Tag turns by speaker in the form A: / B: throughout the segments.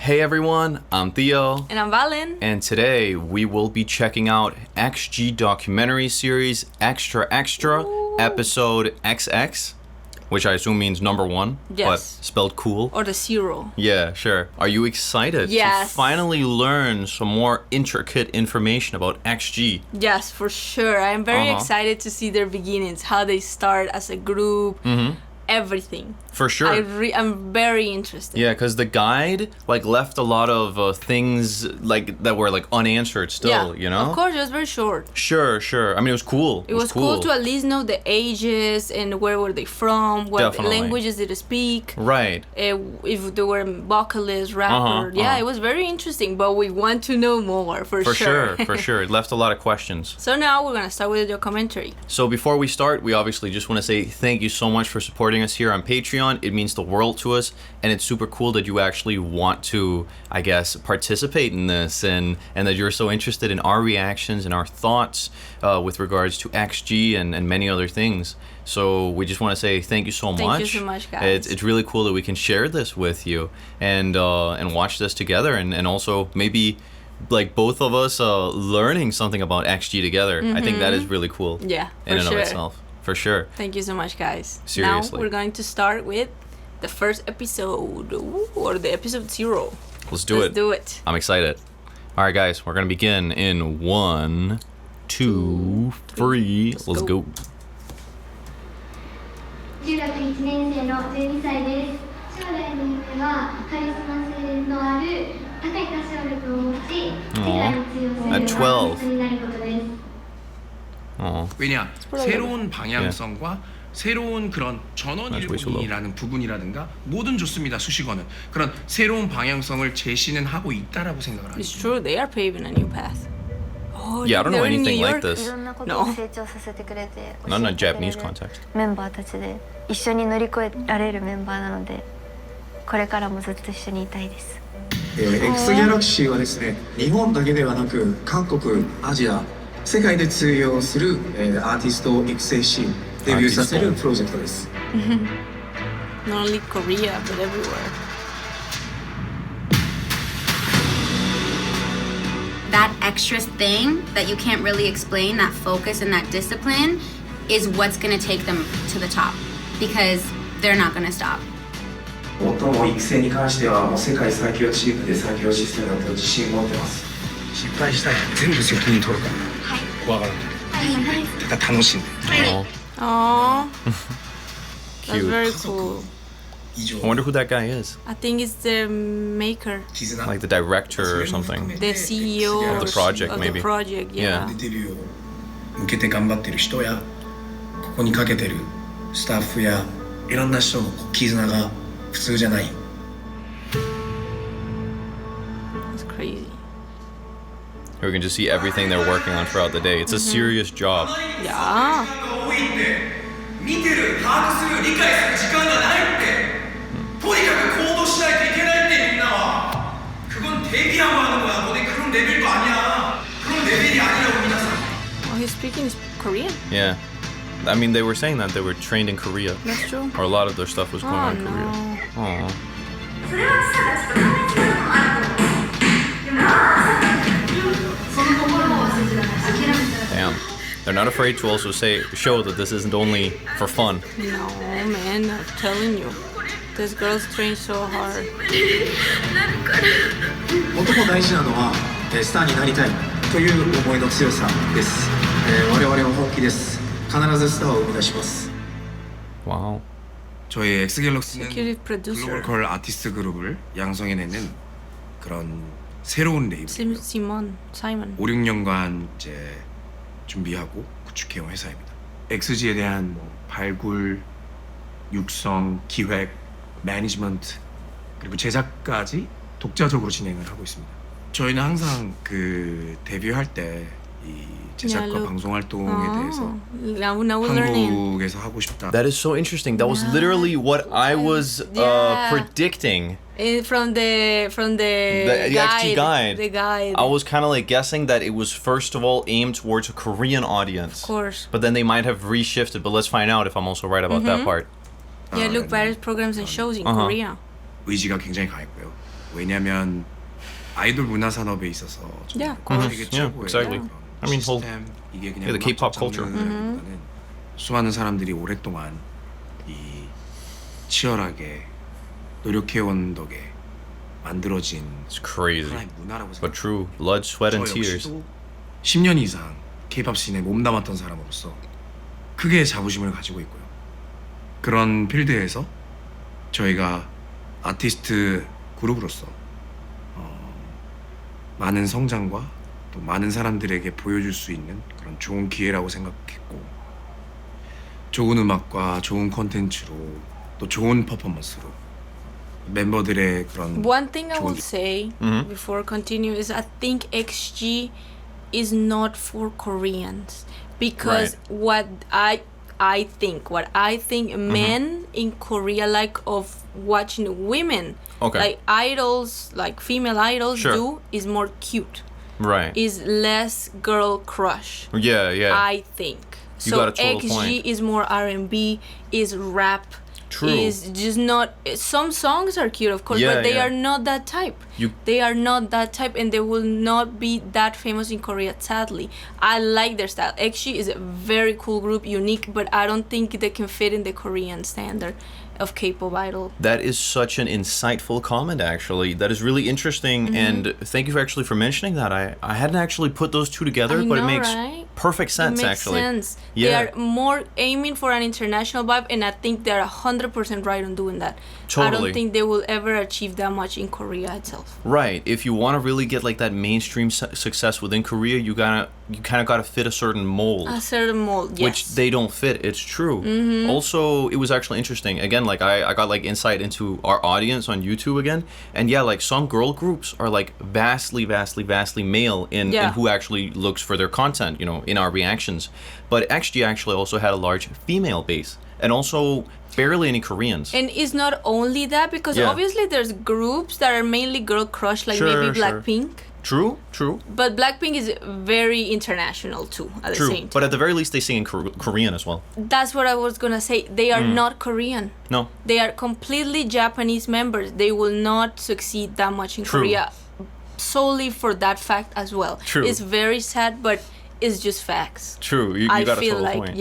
A: Hey everyone, I'm Theo.
B: And I'm Valen.
A: And today we will be checking out XG documentary series Extra Extra, episode XX, which I assume means number 1,
B: Yes.
A: but spelled cool.
B: Or the 0.
A: Yeah, sure. Are you excited
B: Yes.
A: to finally learn some more intricate information about XG?
B: Yes, for sure. I'm very excited to see their beginnings, how they start as a group, everything.
A: For sure.
B: I'm very interested.
A: Yeah, because the guide left a lot of things that were unanswered still, you know?
B: Of course, it was very short.
A: Sure. I mean, it was cool.
B: It was cool to at least know the ages and where were they from, what languages did they speak.
A: Right.
B: If they were vocalists, rapper. It was very interesting, but we want to know more, for sure.
A: For sure. It left a lot of questions.
B: So now we're going to start with the documentary.
A: So before we start, we obviously just want to say thank you so much for supporting us here on Patreon. It means the world to us, and it's super cool that you actually want to, I guess, participate in this, and that you're so interested in our reactions and our thoughts with regards to XG and many other things. So we just want to say thank you so much.
B: Thank you so much, guys.
A: It's really cool that we can share this with you and watch this together, and also maybe both of us learning something about XG together. I think that is really cool.
B: Yeah,
A: in and of itself. For sure.
B: Thank you so much, guys.
A: Seriously.
B: Now we're going to start with the first episode, or the episode 0.
A: Let's do it. I'm excited. All right, guys, we're going to begin in 1, 2, 3. Let's go.
C: 中学1年生の12歳です。将来の夢はカリスマ性のある高い歌唱力を持ち、世界に通用するアーティストになることです。
D: 왜냐? 새로운 방향성과 새로운 그런 전원일본이라는 부분이라든가 뭐든 좋습니다. 수식어는 그런 새로운 방향성을 제시는 하고 있다라고 생각을 합니다.
B: It's true, they are paving a new path.
A: Yeah, I don't know anything like this.
C: いろんなことを成長させてくれて
A: Not in a Japanese context.
C: メンバーたちで一緒に乗り越えられるメンバーなのでこれからもずっと一緒にいたいです。
E: X ギャラクシーはですね、日本だけではなく韓国、アジア、世界で通用するアーティストを育成しデビューさせるプロジェクトです。
B: Not only Korea, but everywhere.
F: That extra thing that you can't really explain, that focus and that discipline, is what's going to take them to the top, because they're not going to stop.
E: 最も育成に関してはもう世界最強チームで最強システムだと自信持ってます。失敗したら全部責任取るから。はい。怖がらない。ただ楽しんで。
B: Aww. That's very cool.
A: I wonder who that guy is.
B: I think it's the maker.
A: Like the director or something.
B: The CEO
A: of the project,
B: of
A: maybe.
B: The project, yeah.
E: デビューを向けて頑張ってる人やここにかけてるスタッフやいろんな人の絆が普通じゃない。
B: That's crazy.
A: We can just see everything they're working on throughout the day. It's a serious job.
B: Yeah.
D: 見てる、把握する、理解する時間がないって。とにかく行動しないといけないってみんなは。그건 데뷔하고 하는 거야. 너네 그런 레벨도 아니야. 그런 레벨이 아니라고皆さん.
B: Oh, he's speaking Korean.
A: Yeah. I mean, they were saying that they were trained in Korea.
B: That's true.
A: Or a lot of their stuff was going on in Korea. Aww.
C: それは実はちょっと考え違うのもあると思う。でもその心を忘れて諦めたら。
A: Damn. They're not afraid to also show that this isn't only for fun.
B: No, man, I'm telling you. These girls train so hard.
E: 最も大事なのはスターになりたいという思いの強さです。我々は本気です。必ずスターを生み出します。
A: Wow.
D: 저희 엑스갤럭시는
B: Executive producer.
D: 글로벌 아티스트 그룹을 양성해내는 그런 새로운 레이블.
B: Simon.
D: 5, 6년간 이제 준비하고 구축해온 회사입니다. XG에 대한 발굴, 육성, 기획, 매니지먼트 그리고 제작까지 독자적으로 진행을 하고 있습니다. 저희는 항상 그 데뷔할 때 이 제작과 방송 활동에 대해서 한국에서 하고 싶다.
A: That is so interesting. That was literally what I was predicting.
B: From the
A: XG guide.
B: The guide.
A: I was kind of guessing that it was first of all aimed towards a Korean audience.
B: Of course.
A: But then they might have reshifted. But let's find out if I'm also right about that part.
B: Yeah, look, various programs and shows in Korea.
D: 의지가 굉장히 강했고요.
E: 왜냐면 아이돌 문화 산업에 있어서
B: Yeah, of course.
E: 세계
A: Yeah,
E: 최고의
A: exactly.
E: 그런
A: I mean, whole-
E: 시스템, 이게 그냥
A: yeah, the K-pop
E: 음악적
A: culture.
E: 장르라기보다는 수많은 사람들이 오랫동안 이 치열하게 노력해온 덕에 만들어진
A: It's crazy,
E: 하나의 문화라고
A: but
E: 생각합니다.
A: true. Blood, sweat, and
E: 저
A: tears.
E: 역시도 10년 이상 K-pop 씬에 몸담았던 사람으로서 크게 자부심을 가지고 있고요. 그런 필드에서 저희가 아티스트 그룹으로서 많은 성장과 또 많은 사람들에게 보여줄 수 있는 그런 좋은 기회라고 생각했고, 좋은 음악과 좋은 콘텐츠로 또 좋은 퍼포먼스로 멤버들의 그런
B: One thing I
E: 좋은
B: will say before continue is I think XG is not for Koreans because what I think men in Korea like of watching women
A: Okay.
B: like idols, like female idols
A: Sure.
B: do is more cute,
A: Right.
B: is less girl crush.
A: Yeah, yeah.
B: I think.
A: You
B: So
A: got a total
B: XG
A: point.
B: is more R&B, is rap,
A: True.
B: is just not. Some songs are cute, of course,
A: Yeah,
B: but they
A: yeah.
B: are not that type.
A: You-
B: They are not that type, and they will not be that famous in Korea. Sadly, I like their style. XG is a very cool group, unique, but I don't think they can fit in the Korean standard of K-pop idol.
A: That is such an insightful comment, actually. That is really interesting, and thank you for mentioning that. I hadn't actually put those two together,
B: I
A: but
B: know,
A: it makes
B: right?
A: perfect sense,
B: It makes
A: actually.
B: sense.
A: Yeah.
B: They are more aiming for an international vibe, and I think they're 100% right on doing that. I
A: Totally.
B: don't think they will ever achieve that much in Korea itself.
A: Right. If you want to really get like that mainstream success within Korea, you kind of gotta fit a certain mold.
B: A certain mold, yes.
A: Which they don't fit. It's true. Also, it was actually interesting. Again, like I got like insight into our audience on YouTube again, and yeah, like some girl groups are like vastly male in who actually looks for their content. You know, in our reactions. But XG actually also had a large female base, and also barely any Koreans.
B: And it's not only that, because
A: Yeah.
B: obviously there's groups that are mainly girl crush, like
A: Sure,
B: maybe
A: sure.
B: Blackpink.
A: True.
B: But Blackpink is very international too at the
A: True.
B: same time.
A: But at the very least, they sing in Korean as well.
B: That's what I was gonna say. They are not Korean.
A: No.
B: They are completely Japanese members. They will not succeed that much in
A: True.
B: Korea solely for that fact as well.
A: True.
B: It's very sad, but it's just facts.
A: True. You
B: I
A: got a
B: feel
A: total
B: like
A: point.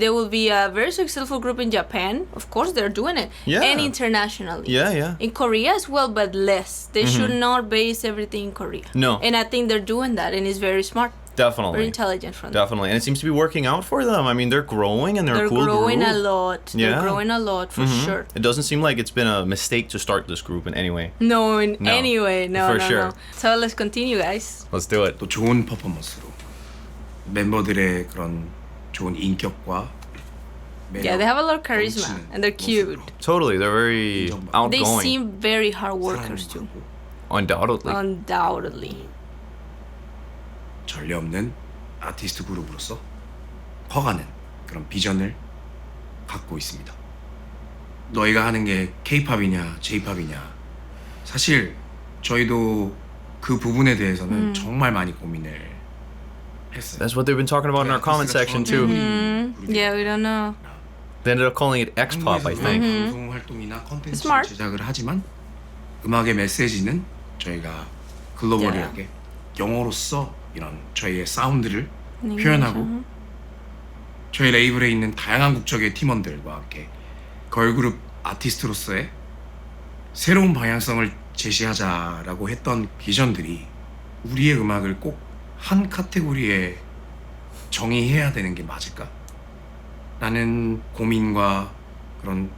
B: they will be a very successful group in Japan. Of course, they're doing it.
A: Yeah.
B: And internationally.
A: Yeah.
B: In Korea as well, but less. They should not base everything in Korea.
A: No.
B: And I think they're doing that, and it's very smart,
A: Definitely.
B: very intelligent from them.
A: Definitely. And it seems to be working out for them. I mean, they're growing and they're
B: They're
A: a cool
B: growing
A: group.
B: a lot.
A: Yeah.
B: They're growing a lot for sure.
A: It doesn't seem like it's been a mistake to start this group in any way.
B: No, in
A: No,
B: any way. No,
A: for
B: no,
A: sure.
B: no. So let's continue, guys.
A: Let's do it.
E: 또 좋은 퍼포먼스로 멤버들의 그런 좋은 인격과 매력,
B: Yeah, they have a lot of charisma,
E: 넘치는
B: and they're cute.
E: 모습으로
A: Totally. They're very
E: They
B: They
A: outgoing.
B: seem very hard workers too.
E: 사랑하고
A: Undoubtedly.
B: Undoubtedly.
E: 전례 없는 아티스트 그룹으로서 커가는 그런 비전을 갖고 있습니다. 너희가 하는 게 K-팝이냐 J-팝이냐, 사실 저희도 그 부분에 대해서는 정말 많이 고민을 했어요.
A: That's what they've been talking about in our comment section too.
B: Yeah, we don't know.
A: They ended up calling it X-pop, I think.
E: 방송 활동이나 컨텐츠
B: Smart.
E: 제작을 하지만 음악의 메시지는 저희가 글로벌하게 영어로서 이런 저희의 사운드를 표현하고 저희 레이블에 있는 다양한 국적의 팀원들과 함께 걸그룹 아티스트로서의 새로운 방향성을 제시하자라고 했던 비전들이 우리의 음악을 꼭 한 카테고리에 정의해야 되는 게 맞을까? 라는 고민과 그런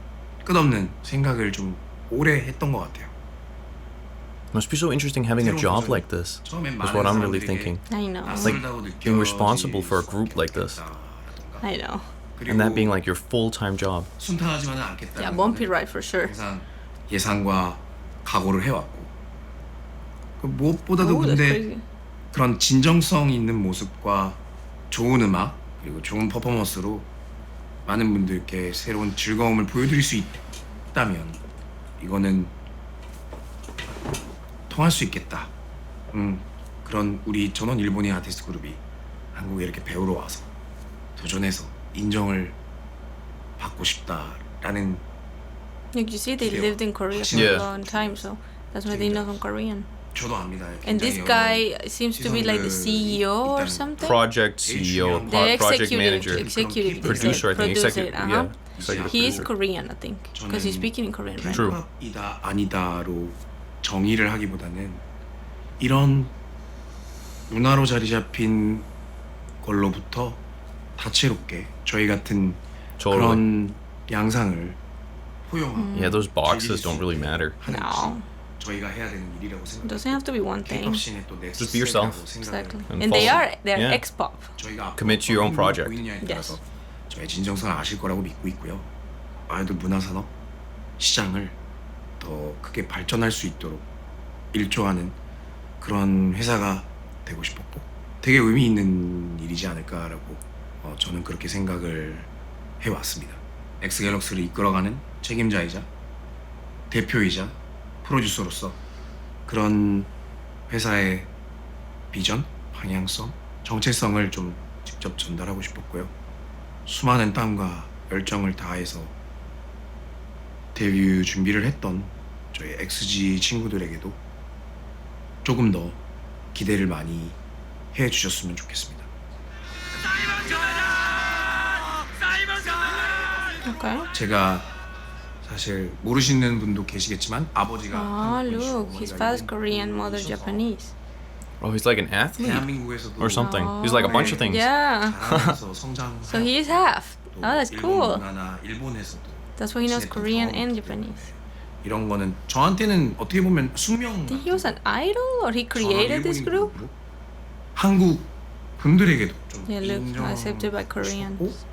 E: 끝없는 생각을 좀 오래 했던 것 같아요.
A: Must be so interesting having a job like this.
E: 처음엔
A: That's
E: 많은
A: what I'm really
E: 사람들에게
A: thinking.
B: I know.
E: 낯설다고
A: being responsible for a group like this.
B: I know.
A: And that being like your full-time job.
E: 순탄하지만은 않겠다.
B: Yeah, bumpy ride for sure.
E: 항상 예상과 각오를 해왔고 그 무엇보다도
B: Ooh, that's
E: 근데
B: crazy.
E: 그런 진정성 있는 모습과 좋은 음악 그리고 좋은 퍼포먼스로 많은 분들께 새로운 즐거움을 보여드릴 수 있다면 이거는 통할 수 있겠다. 그런 우리 전원 일본의 아티스트 그룹이 한국에 이렇게 배우러 와서 도전해서 인정을 받고 싶다라는
B: Like you see, they lived in Korea for
A: Yeah.
B: a long time, so That's why they know some Korean.
E: 저도 압니다.
B: And this guy seems to be like the CEO or something.
A: Project CEO,
B: The
A: project
B: executive,
A: manager,
B: executive
A: producer, I think. Executive,
B: uh-huh.
A: yeah. Executive
B: He is
A: producer.
B: Korean, I think, because he's speaking in Korean, right?
A: True.
E: 이다 아니다로 정의를 하기보다는 이런 문화로 자리 잡힌 걸로부터 다채롭게 저희 같은
A: Totally.
E: 그런 양상을 포용하고
A: Yeah, those boxes
E: 즐길 수
A: don't really
E: 있게
A: matter.
E: 하는
B: No.
E: 것이 저희가 해야 되는 일이라고
B: It
E: 생각합니다.
B: doesn't have to be one thing.
E: K-pop 씬의 또 넥스트
A: Just be yourself.
E: 스텝이라고
B: Exactly.
E: 생각을
A: And
B: And they're
A: yeah.
B: X-pop.
E: 저희가
A: Commit to your own project.
E: 보이느냐에 따라서
B: Yes.
E: 저의 진정성을 아실 거라고 믿고 있고요. 아이돌 문화산업 시장을 더 크게 발전할 수 있도록 일조하는 그런 회사가 되고 싶었고 되게 의미 있는 일이지 않을까라고 저는 그렇게 생각을 해왔습니다. 엑스갤럭시를 이끌어가는 책임자이자 대표이자 프로듀서로서 그런 회사의 비전, 방향성, 정체성을 좀 직접 전달하고 싶었고요. 수많은 땀과 열정을 다해서 데뷔 준비를 했던 저희 XG 친구들에게도 조금 더 기대를 많이 해주셨으면 좋겠습니다.
B: Okay.
E: 제가 사실 모르시는 분도 계시겠지만 아버지가
B: Ah,
E: 한국분이시고
B: look, his
E: 어머니가
B: father's
E: 일본분이시고
B: Korean, mother Japanese.
A: Oh, he's like an athlete
E: 대한민국에서도
A: or something. He's like a bunch of things.
B: Yeah.
E: 자라면서 성장한
B: So he is half.
E: 또
B: Oh, that's
E: 일본
B: cool.
E: 문화나 일본에서도
B: That's why he knows
E: 지냈던
B: Korean
E: 경험이
B: and
E: 있기 때문에
B: Japanese.
E: 이런 거는 저한테는 어떻게 보면 숙명.
B: Think he was an idol or he created this group?
E: 한국 분들에게도 좀
B: Yeah, look, accepted by
E: 인정받고
B: Koreans.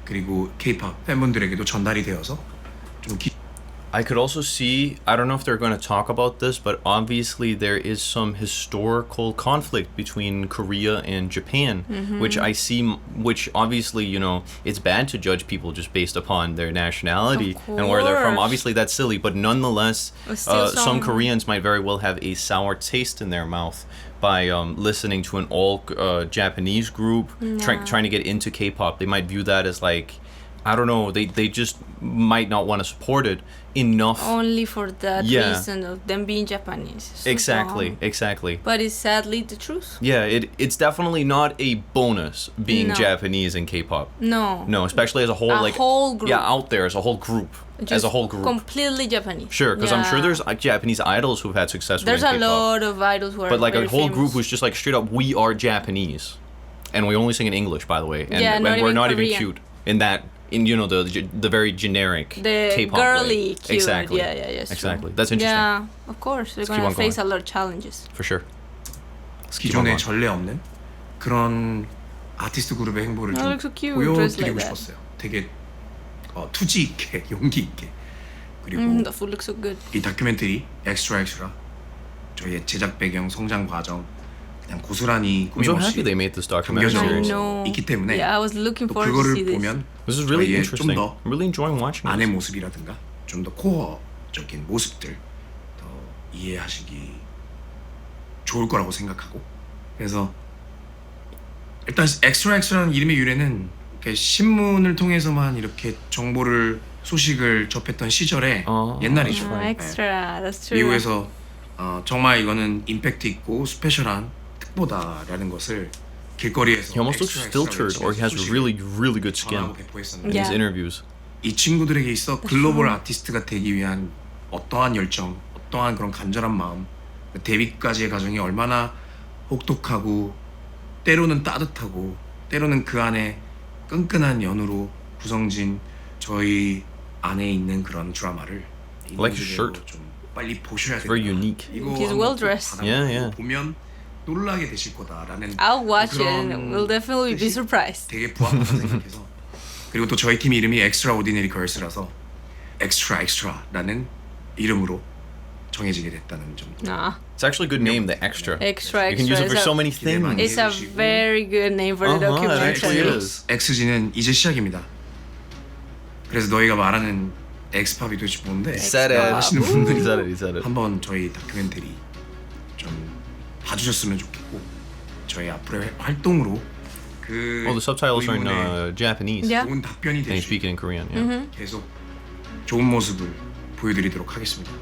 E: 그리고 K-pop 팬분들에게도 전달이 되어서 좀
A: I could also see, I don't know if they're going to talk about this, but obviously there is some historical conflict between Korea and Japan, which I see, which obviously, you know, it's bad to judge people just based upon their nationality
B: Of
A: and where they're from.
B: course.
A: Obviously, that's silly, but nonetheless,
B: But still
A: some
B: some-
A: Koreans might very well have a sour taste in their mouth by listening to an all Japanese group, trying to get into K-pop. They might view that as like, I don't know, they just might not want to support it enough.
B: Only for that
A: Yeah.
B: reason of them being Japanese. So
A: Exactly,
B: wrong.
A: exactly.
B: But it's sadly the truth.
A: Yeah, it's definitely not a bonus being
B: No.
A: Japanese in K-pop.
B: No.
A: No, especially as a whole,
B: A
A: like
B: whole group.
A: Yeah, out there as a whole group.
B: Just
A: as a whole group.
B: Completely Japanese.
A: Sure, because I'm sure
B: Yeah.
A: there's Japanese idols who've had success
B: There's
A: within
B: a
A: K-pop.
B: lot of idols who are
A: But like a
B: very
A: whole group
B: famous.
A: who's just like straight up, we are Japanese, and we only sing in English, by the way, and,
B: Yeah,
A: and
B: not
A: we're
B: even
A: not even
B: Korean.
A: cute in that. In you know the very generic
B: The
A: K-pop
B: girly
A: way.
B: cute.
A: Exactly.
B: Yeah, yes.
A: Exactly.
B: True.
A: That's interesting.
B: Yeah, of course. They're
A: Let's keep
B: gonna
A: on
B: face
A: going.
B: a lot of challenges.
A: For sure.
E: 기존에
A: on.
E: 전례 없는 그런 아티스트 그룹의 행보를
B: Oh,
E: 좀
B: looks so cute, dressed
E: 보여드리고
B: like that.
E: 싶었어요. 되게 투지 있게 용기 있게 그리고
B: The food looks so good.
E: 이 다큐멘터리 엑스트라 엑스트라 저희의 제작 배경 성장 과정 그냥 고스란히
A: I'm so
E: 꾸밈없이
A: happy they made this documentary
E: 담겨져
A: series.
B: know.
E: 있기 때문에
B: Yeah, I was looking
E: 또
B: forward to see
E: 그거를
B: this.
E: 보면
A: This is really
E: 저희의
A: interesting.
E: 좀 더
A: I'm really enjoying watching
E: 안의
A: this.
E: 모습이라든가 좀 더 코어적인 모습들 더 이해하시기 좋을 거라고 생각하고 그래서 일단 엑스트라 엑스트라는 이름의 유래는 이렇게 신문을 통해서만 이렇게 정보를 소식을 접했던 시절에 옛날이죠.
B: Oh,
E: 네.
B: extra. That's true.
E: 미국에서 정말 이거는 임팩트 있고 스페셜한 특보다라는 것을 길거리에서
A: He almost looks
E: 엑스트라
A: filtered, or he has
E: 소식을
A: really good
E: 전하고
A: skin
E: 배포했었는데
A: in
B: Yeah.
A: these interviews.
E: 이 친구들에게 있어 글로벌 아티스트가 되기 위한 어떠한 열정, 어떠한 그런 간절한 마음, 데뷔까지의 과정이 얼마나 혹독하고 때로는 따뜻하고 때로는 그 안에 끈끈한 연으로 구성진 저희 안에 있는 그런 드라마를
A: Like his shirt.
E: 좀 빨리 보셔야
A: It's very
E: 된다.
A: unique.
E: 이거
B: He's
E: 한번
B: well
E: 꼭
B: dressed.
E: 받아보고
A: Yeah, yeah.
E: 보면 놀라게 되실 거다라는
B: I'll watch it
E: 그런
B: and we'll definitely be
E: 뜻이
B: surprised.
E: 되게 부합하다 생각해서 그리고 또 저희 팀 이름이 Extraordinary Girls라서 XTRA XTRA라는 이름으로 정해지게 됐다는 점.
B: Nah.
A: It's actually a good name, the extra.
B: Extra
A: You can use
B: extra
A: it for
B: is
A: so
B: a-
A: many
E: 기대 많이
A: things.
B: It's a
E: 해주시고.
B: very good name for the
A: It
B: documentary.
A: actually is.
E: XG는 이제 시작입니다. 그래서 너희가 말하는 엑스팝이 도대체 뭔데?
A: Said it.
E: 하시는 분들이
A: He said it. He said it.
E: 한번 저희 다큐멘터리 좀 봐주셨으면 좋겠고 저희 앞으로의 활동으로 그
A: Oh, the subtitles are in
E: 의문에
A: Japanese.
B: Yeah.
E: 좋은 답변이
A: And you
E: 되시
A: speak it in Korean. Yeah.
E: 계속 좋은 모습을 보여드리도록 하겠습니다.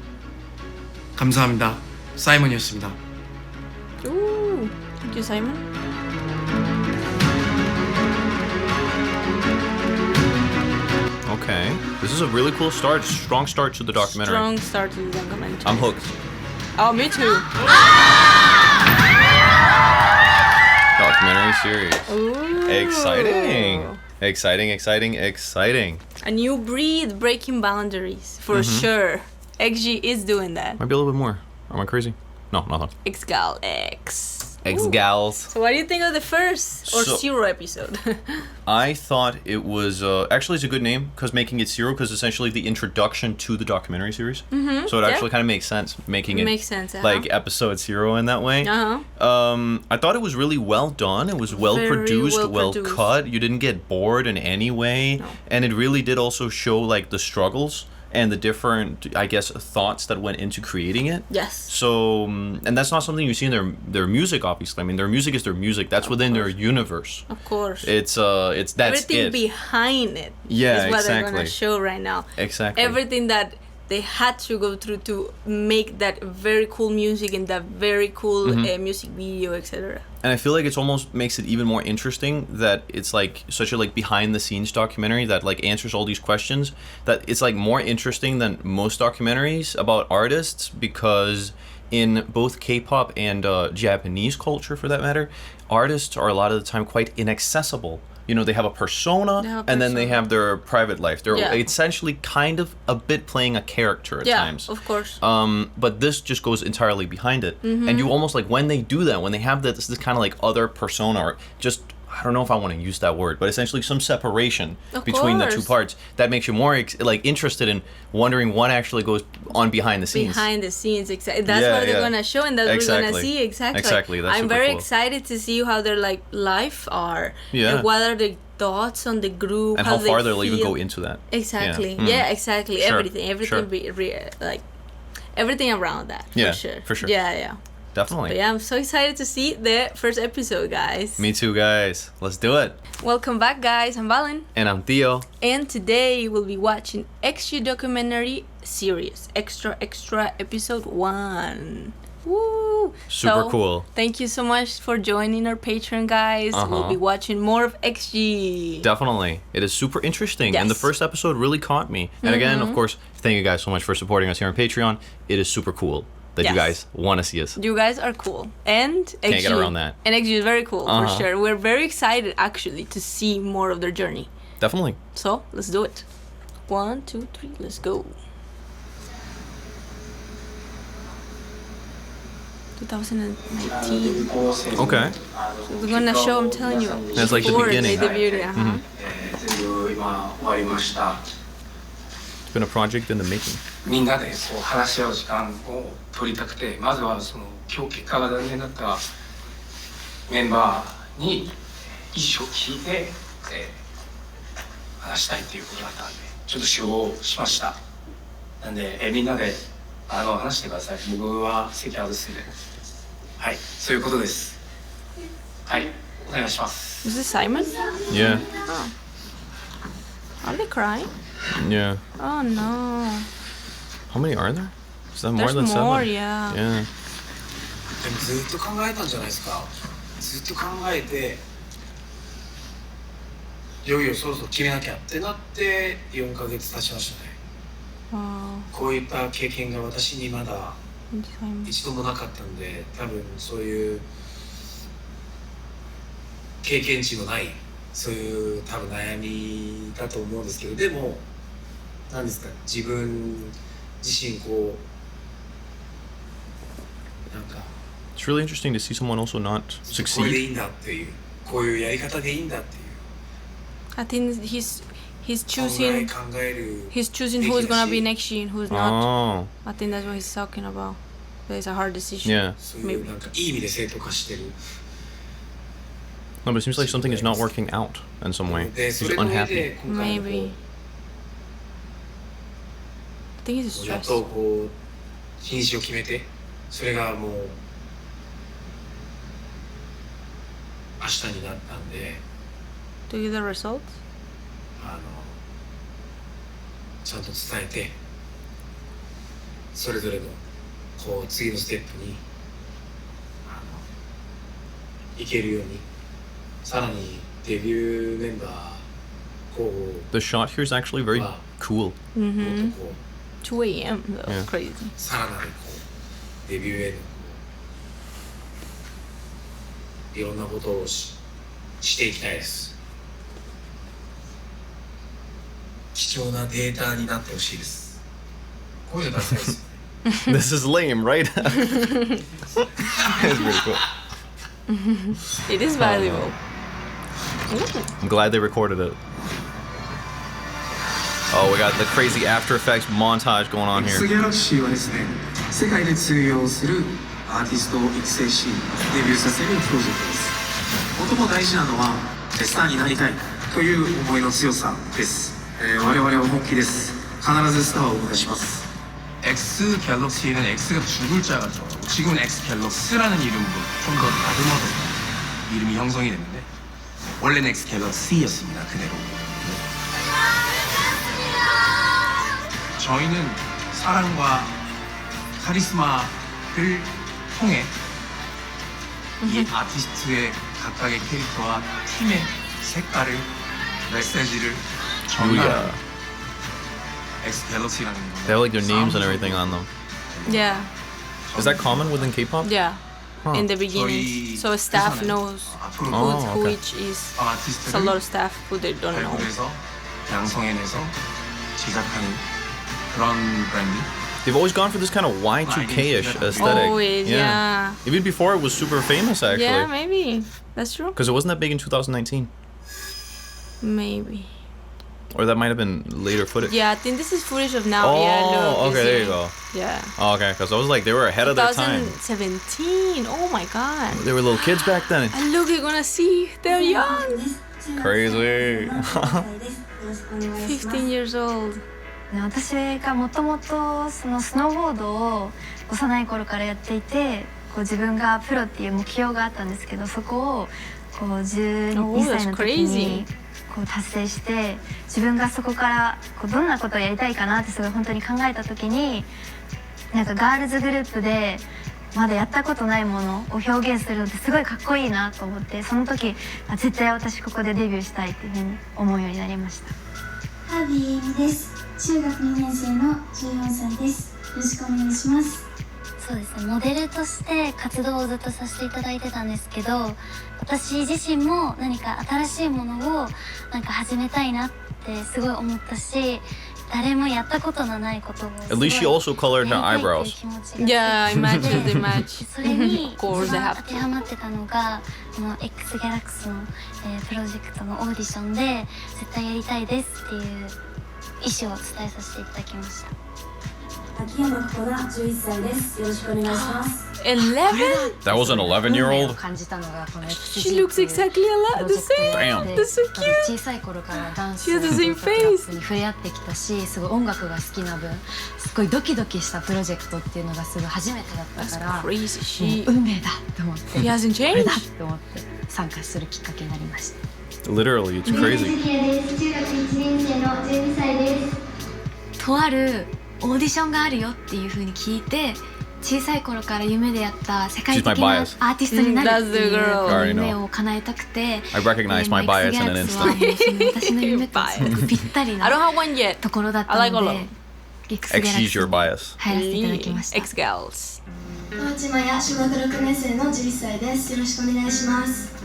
E: 감사합니다. 사이먼이었습니다.
B: Ooh, thank you, Simon.
A: Okay. This is a really cool start. Strong start to the documentary.
B: Strong start to the documentary.
A: I'm hooked.
B: Oh, me too.
A: Documentary series.
B: Ooh.
A: Exciting. Exciting.
B: A new breed breaking boundaries for sure. XG is doing that.
A: Might be a little bit more. Am I crazy? No, nothing.
B: Xgal X.
A: X-Gals.
B: So what do you think of the first or
A: So-
B: zero episode?
A: I thought it was actually it's a good name because making it zero because essentially the introduction to the documentary series. So it actually kind of makes sense making it
B: Makes sense,
A: like episode zero in that way.
B: Uh-huh.
A: I thought it was really well done. It was well
B: Very
A: produced,
B: well
A: well
B: produced.
A: cut. You didn't get bored in any way, and it really did also show like the struggles and the different, I guess, thoughts that went into creating it.
B: Yes.
A: So, and that's not something you see in their music. Obviously, I mean, their music is their music. That's within their universe.
B: Of course.
A: It's that's
B: Everything
A: it.
B: behind it
A: Yeah,
B: is what they're
A: exactly.
B: gonna show right now.
A: Exactly.
B: Everything that they had to go through to make that very cool music and that very cool music video, etc.
A: And I feel like it's almost makes it even more interesting that it's like such a like behind the scenes documentary that like answers all these questions, that it's like more interesting than most documentaries about artists, because in both K-pop and Japanese culture for that matter, artists are a lot of the time quite inaccessible. You know, they have a persona and then they have their private life. They're essentially kind of a bit playing a character at times.
B: Of course.
A: But this just goes entirely behind it. And you almost like when they do that, when they have this kind of like other persona, or just, I don't know if I want to use that word, but essentially some separation between the two parts that makes you more like interested in wondering what actually goes on behind the scenes.
B: Behind the scenes, exactly. That's what they're gonna show, and that's what we're gonna see.
A: Exactly. That's
B: I'm
A: super
B: very
A: cool.
B: excited to see how their like life are.
A: Yeah.
B: And what are the thoughts on the group?
A: And how far
B: they
A: they'll even
B: feel.
A: go into that.
B: Exactly.
A: Yeah,
B: Yeah, exactly.
A: Sure.
B: Everything
A: Sure.
B: like everything around that.
A: Yeah,
B: for sure.
A: for sure.
B: Yeah.
A: Definitely.
B: But yeah, I'm so excited to see the first episode, guys.
A: Me too, guys. Let's do it.
B: Welcome back, guys. I'm Valen.
A: And I'm Theo.
B: And today we'll be watching XG documentary series, Extra Extra episode 1. Woo!
A: Super cool.
B: Thank you so much for joining our Patreon, guys. We'll be watching more of XG.
A: Definitely. It is super interesting. And the
B: Yes.
A: first episode really caught me. And again, of course, thank you guys so much for supporting us here on Patreon. It is super cool that you
B: Yes.
A: guys want to see us.
B: You guys are cool. And XG.
A: get around that.
B: And XG is very cool, for sure. We're very excited, actually, to see more of their journey.
A: Definitely.
B: So, let's do it. 1, 2, 3, let's go. 2019.
A: Okay.
B: We're gonna show, I'm telling you.
A: That's like the
B: before
A: beginning.
B: they debuted,
E: 全部今終わりました。
A: It's been a project in the making.
E: みんなでそう話し合う時間を取りたくて、まずはその今日結果が残念だったメンバーに意思を聞いて、話したいっていうことだったんで、ちょっと集合しました。なんで、みんなで話してください。僕は席外すんで。はい、そういうことです。はい、お願いします。
B: Is this Simon?
A: Yeah.
B: Are they crying?
A: Yeah.
B: Oh no.
A: How many are there? Is that more
B: There's
A: than
B: more,
A: seven?
B: yeah.
A: Yeah.
E: でもずっと考えたんじゃないですか。ずっと考えて、いよいよそろそろ決めなきゃってなって4ヶ月経ちましたね。
B: Wow.
E: こういった経験が私にまだ
B: Simon.
E: 一度もなかったんで、多分そういう経験値のないそういう多分悩みだと思うんですけど、でも何ですか、自分自身こうなんか
A: It's really interesting to see someone also not
E: これで
A: succeed.
E: いいんだっていう、こういうやり方でいいんだっていう
B: I think he's
E: 考
B: choosing
E: える
B: he's choosing who's gonna be next year and who's not.
A: Oh.
B: I think that's what he's talking about. But it's a hard decision.
A: Yeah.
E: そういうなんかいい意味で正当化してる。
A: No, but it seems like something is not working out in some way.
E: で
A: He's
E: それの上
A: unhappy.
E: で今回のこ
B: Maybe. I think he's
E: うやっ
B: stressed.
E: とこう日にちを決めて、それがもう明日になったんで、
B: To get the results?
E: ちゃんと伝えて、それぞれのこう次のステップに行けるようにさらにデビューメンバーこう
A: The shot here is actually very cool.
E: もっとこう
B: 2 a.m. That was crazy.
E: さらなるこうデビューへのこういろんなことをしていきたいです。貴重なデータになってほしいです。こういうの出したいですよね。
A: This is lame, right? It's pretty cool.
B: It is valuable.
A: I'm glad they recorded it. Oh, we got the crazy After Effects montage going on here.
E: XTRA はですね、世界で通用するアーティストを育成し、デビューさせるプロジェクトです。最も大事なのは、スターになりたいという思いの強さです。我々は本気です。必ずスターを生み出します。X갤럭시는 X가 두 글자가죠. 지금은 X갤럭스라는 이름으로 좀 더 다듬어서 이름이 형성이 됐는데 원래는 X갤럭시였습니다. 그대로. 저희는 사랑과 카리스마를 통해 이 아티스트의 각각의 캐릭터와 팀의 색깔을 메시지를 전달하는 X갤럭시라는
A: They have like their names and everything on them.
B: Yeah.
A: Is that common within K-pop?
B: Yeah.
A: Huh.
B: In the beginning, so staff knows who
A: okay.
B: each is. It's a lot of staff who they don't know.
E: 발굴해서 양성해내서 제작하는 그런 브랜드.
A: They've always gone for this kind of Y2K-ish aesthetic.
B: Always, yeah.
A: Even before it was super famous, actually.
B: Yeah, maybe. That's true.
A: Because it wasn't that big in 2019.
B: Maybe.
A: Or that might have been later footage.
B: Yeah, I think this is footage of now.
A: Oh,
B: Yeah, look.
A: okay, there you go.
B: Yeah.
A: Oh, okay, because I was like, they were ahead of their time.
B: 2017. Oh my god.
A: They were little kids back then.
B: And look, you're gonna see they're young.
A: Crazy.
B: 15 years old.
C: 私がもともとそのスノーボードを幼い頃からやっていて、こう自分がプロっていう目標があったんですけど、そこをこう12歳の時にこう達成して、自分がそこからこうどんなことをやりたいかなってすごい本当に考えた時に、なんかガールズグループでまだやったことないものを表現するのってすごいかっこいいなと思って、その時絶対私ここでデビューしたいっていうふうに思うようになりました。
G: ハービーエミです。中学2年生の14歳です。よろしくお願いします。
C: そうですね、モデルとして活動をずっとさせていただいてたんですけど、私自身も何か新しいものをなんか始めたいなってすごい思ったし、誰もやったことのないことを
A: At least she also colored her eyebrows.
B: Yeah, I imagine they match.
C: それに
B: Of course
C: 一
B: they
C: 番
B: have
C: 当てはまってたのがこの X ギャラクスの、プロジェクトのオーディションで絶対やりたいですっていう意思を伝えさせていただきました。
G: 秋山ここだ、11歳です。よろしくお願いします。
B: 11?
A: That was an 11-year-old?
B: She looks exactly the same.
A: Damn.
B: That's so cute.
H: 小さい頃からダンス
B: She has the same face.
H: に触れ合ってきたし、すごい音楽が好きな分、すごいドキドキしたプロジェクトっていうのがすごい初めてだったから、
B: Crazy. She
H: 運命だと思って、
B: He hasn't
H: これ
B: changed.
H: だと思って参加するきっかけになりました。
A: Literally, it's
C: ジ
A: crazy.
C: ュリアです。中学1年生の12歳です。
H: とあるオーディションがあるよっていう風に聞いて、小さい頃から夢でやった世界的
A: She's my
H: なア
A: bias.
H: ーティストになるっていう
A: Already know.
H: 夢を叶えたくて、
A: I recognize my bias in an instant.
H: もうその私の夢とすごくぴったり
B: I don't
H: な
B: have one yet.
H: ところだっ
B: I
H: た
B: like all
H: の
B: of
H: で
B: them.
H: X
A: XG's your bias.
H: 入らせていただきました。
B: X Gals.
G: 大内真也、小学6年生の11歳です。よろしくお願いします。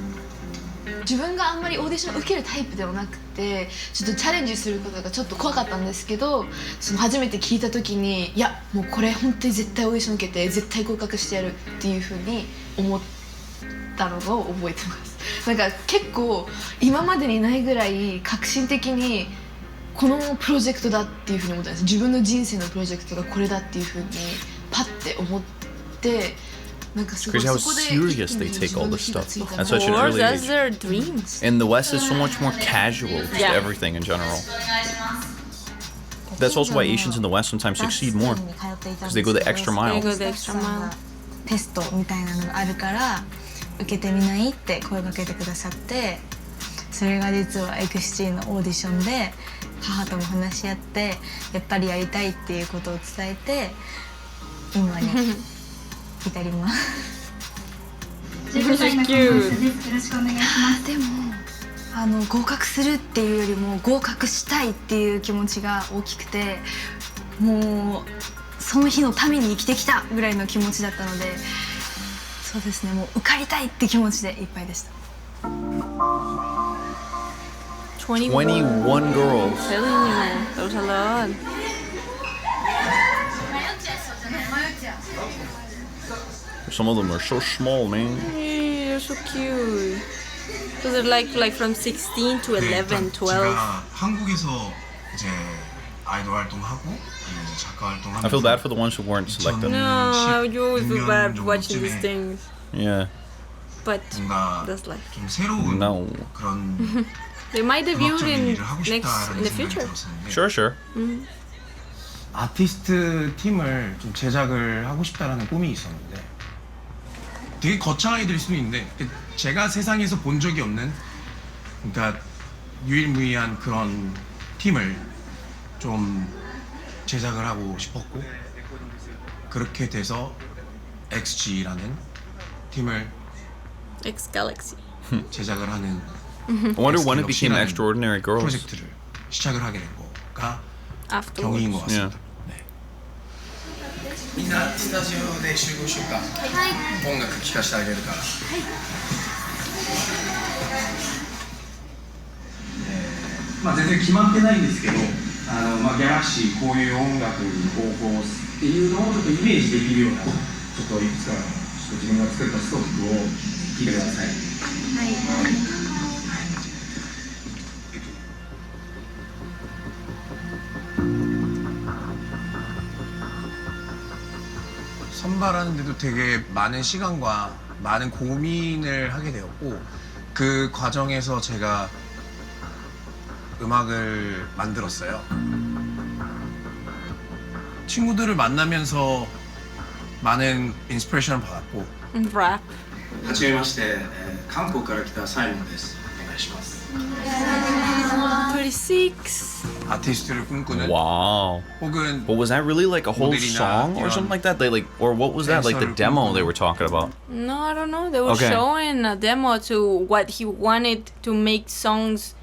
I: 自分があんまりオーディションを受けるタイプではなくて、ちょっとチャレンジすることがちょっと怖かったんですけど、その初めて聞いた時に、いやもうこれ本当に絶対オーディション受けて絶対合格してやるっていう風に思ったのを覚えてます。なんか結構今までにないぐらい革新的にこのプロジェクトだっていう風に思ったんです。自分の人生のプロジェクトがこれだっていう風にパッて思って、なんかすごい
A: Crazy how
I: そこで
A: serious they take all this stuff. At such an
B: Of course,
A: early
B: that's
A: age.
B: their dreams.
A: In the West, it's so much more casual, just
B: Yeah.
A: everything in general. That's also why Asians in the West sometimes succeed more.
H: Because
A: they go the extra mile.
B: They go the extra mile.
H: テストみたいなのがあるから受けてみないって声かけてくださって、それが実は XT のオーディションで母とも話し合って、やっぱりやりたいっていうことを伝えて、今に至ります。
G: 15歳のコンコースです。よろしくお願いします。
H: でも合格するっていうよりも合格したいっていう気持ちが大きくて、もうその日のために生きてきたぐらいの気持ちだったので、そうですね、もう受かりたいって気持ちでいっぱいでした。
A: 21 girls.
B: Telling you, that was a lot.
A: Some of them are so small, man.
B: They're so cute. So they're like from 16 to 11, 12.
E: 제가 한국에서 이제 아이돌 활동하고 이제 작가 활동하면서
A: I feel bad for the ones who weren't selected.
B: No, you always feel bad
E: 2016년
B: watching these
E: 정도쯤에
B: things.
A: Yeah.
B: But
E: 뭔가
B: that's life.
E: 좀 새로운
A: No.
E: 그런
B: They might debut
E: 음악적인
B: in
E: 일을 하고
B: next in
E: 싶다라는
B: the
E: 생각이
B: future.
E: 들었었는데
A: Sure, sure.
E: 아티스트 팀을 좀 제작을 하고 싶다라는 꿈이 있었는데 되게 거창한 아이들일 수도 있는데 제가 세상에서 본 적이 없는, 그러니까 유일무이한 그런 팀을 좀 제작을 하고 싶었고, 그렇게 돼서 XG라는 팀을
B: X Galaxy.
E: 제작을 하는
A: I wonder when it became
E: 갤럭시라는
A: Extraordinary Girls.
E: 프로젝트를 시작을 하게 된 거가
B: Afterwards.
E: 경위인 것 같습니다.
A: Yeah.
D: みんなスタジオで集合しようか。音楽聴かせてあげるから。
J: まあ全然決まってないんですけど、まあギャラクシーこういう音楽に方向っていうのをちょっとイメージできるような、ちょっといくつかちょっと自分が作ったストックを聞いてください。はい。
E: 선발하는데도 되게 많은 시간과 많은 고민을 하게 되었고, 그 과정에서 제가 음악을 만들었어요. 친구들을 만나면서 많은 인스피레이션을 받았고.
B: Rap.
J: はじめまして、韓国から来たサイモンです。お願いします。
B: 26.
E: 아티스트를 꿈꾸는.
A: Wow.
E: 혹은
A: But was that really like a whole
E: 모델이나
A: song or
E: 이런
A: something like that? They like, or what was that? Like the
E: 댄서를
A: demo they
E: 꿈꾸는.
A: were talking about?
B: No, I don't know. They were
A: Okay.
B: showing a demo to what he wanted to make songs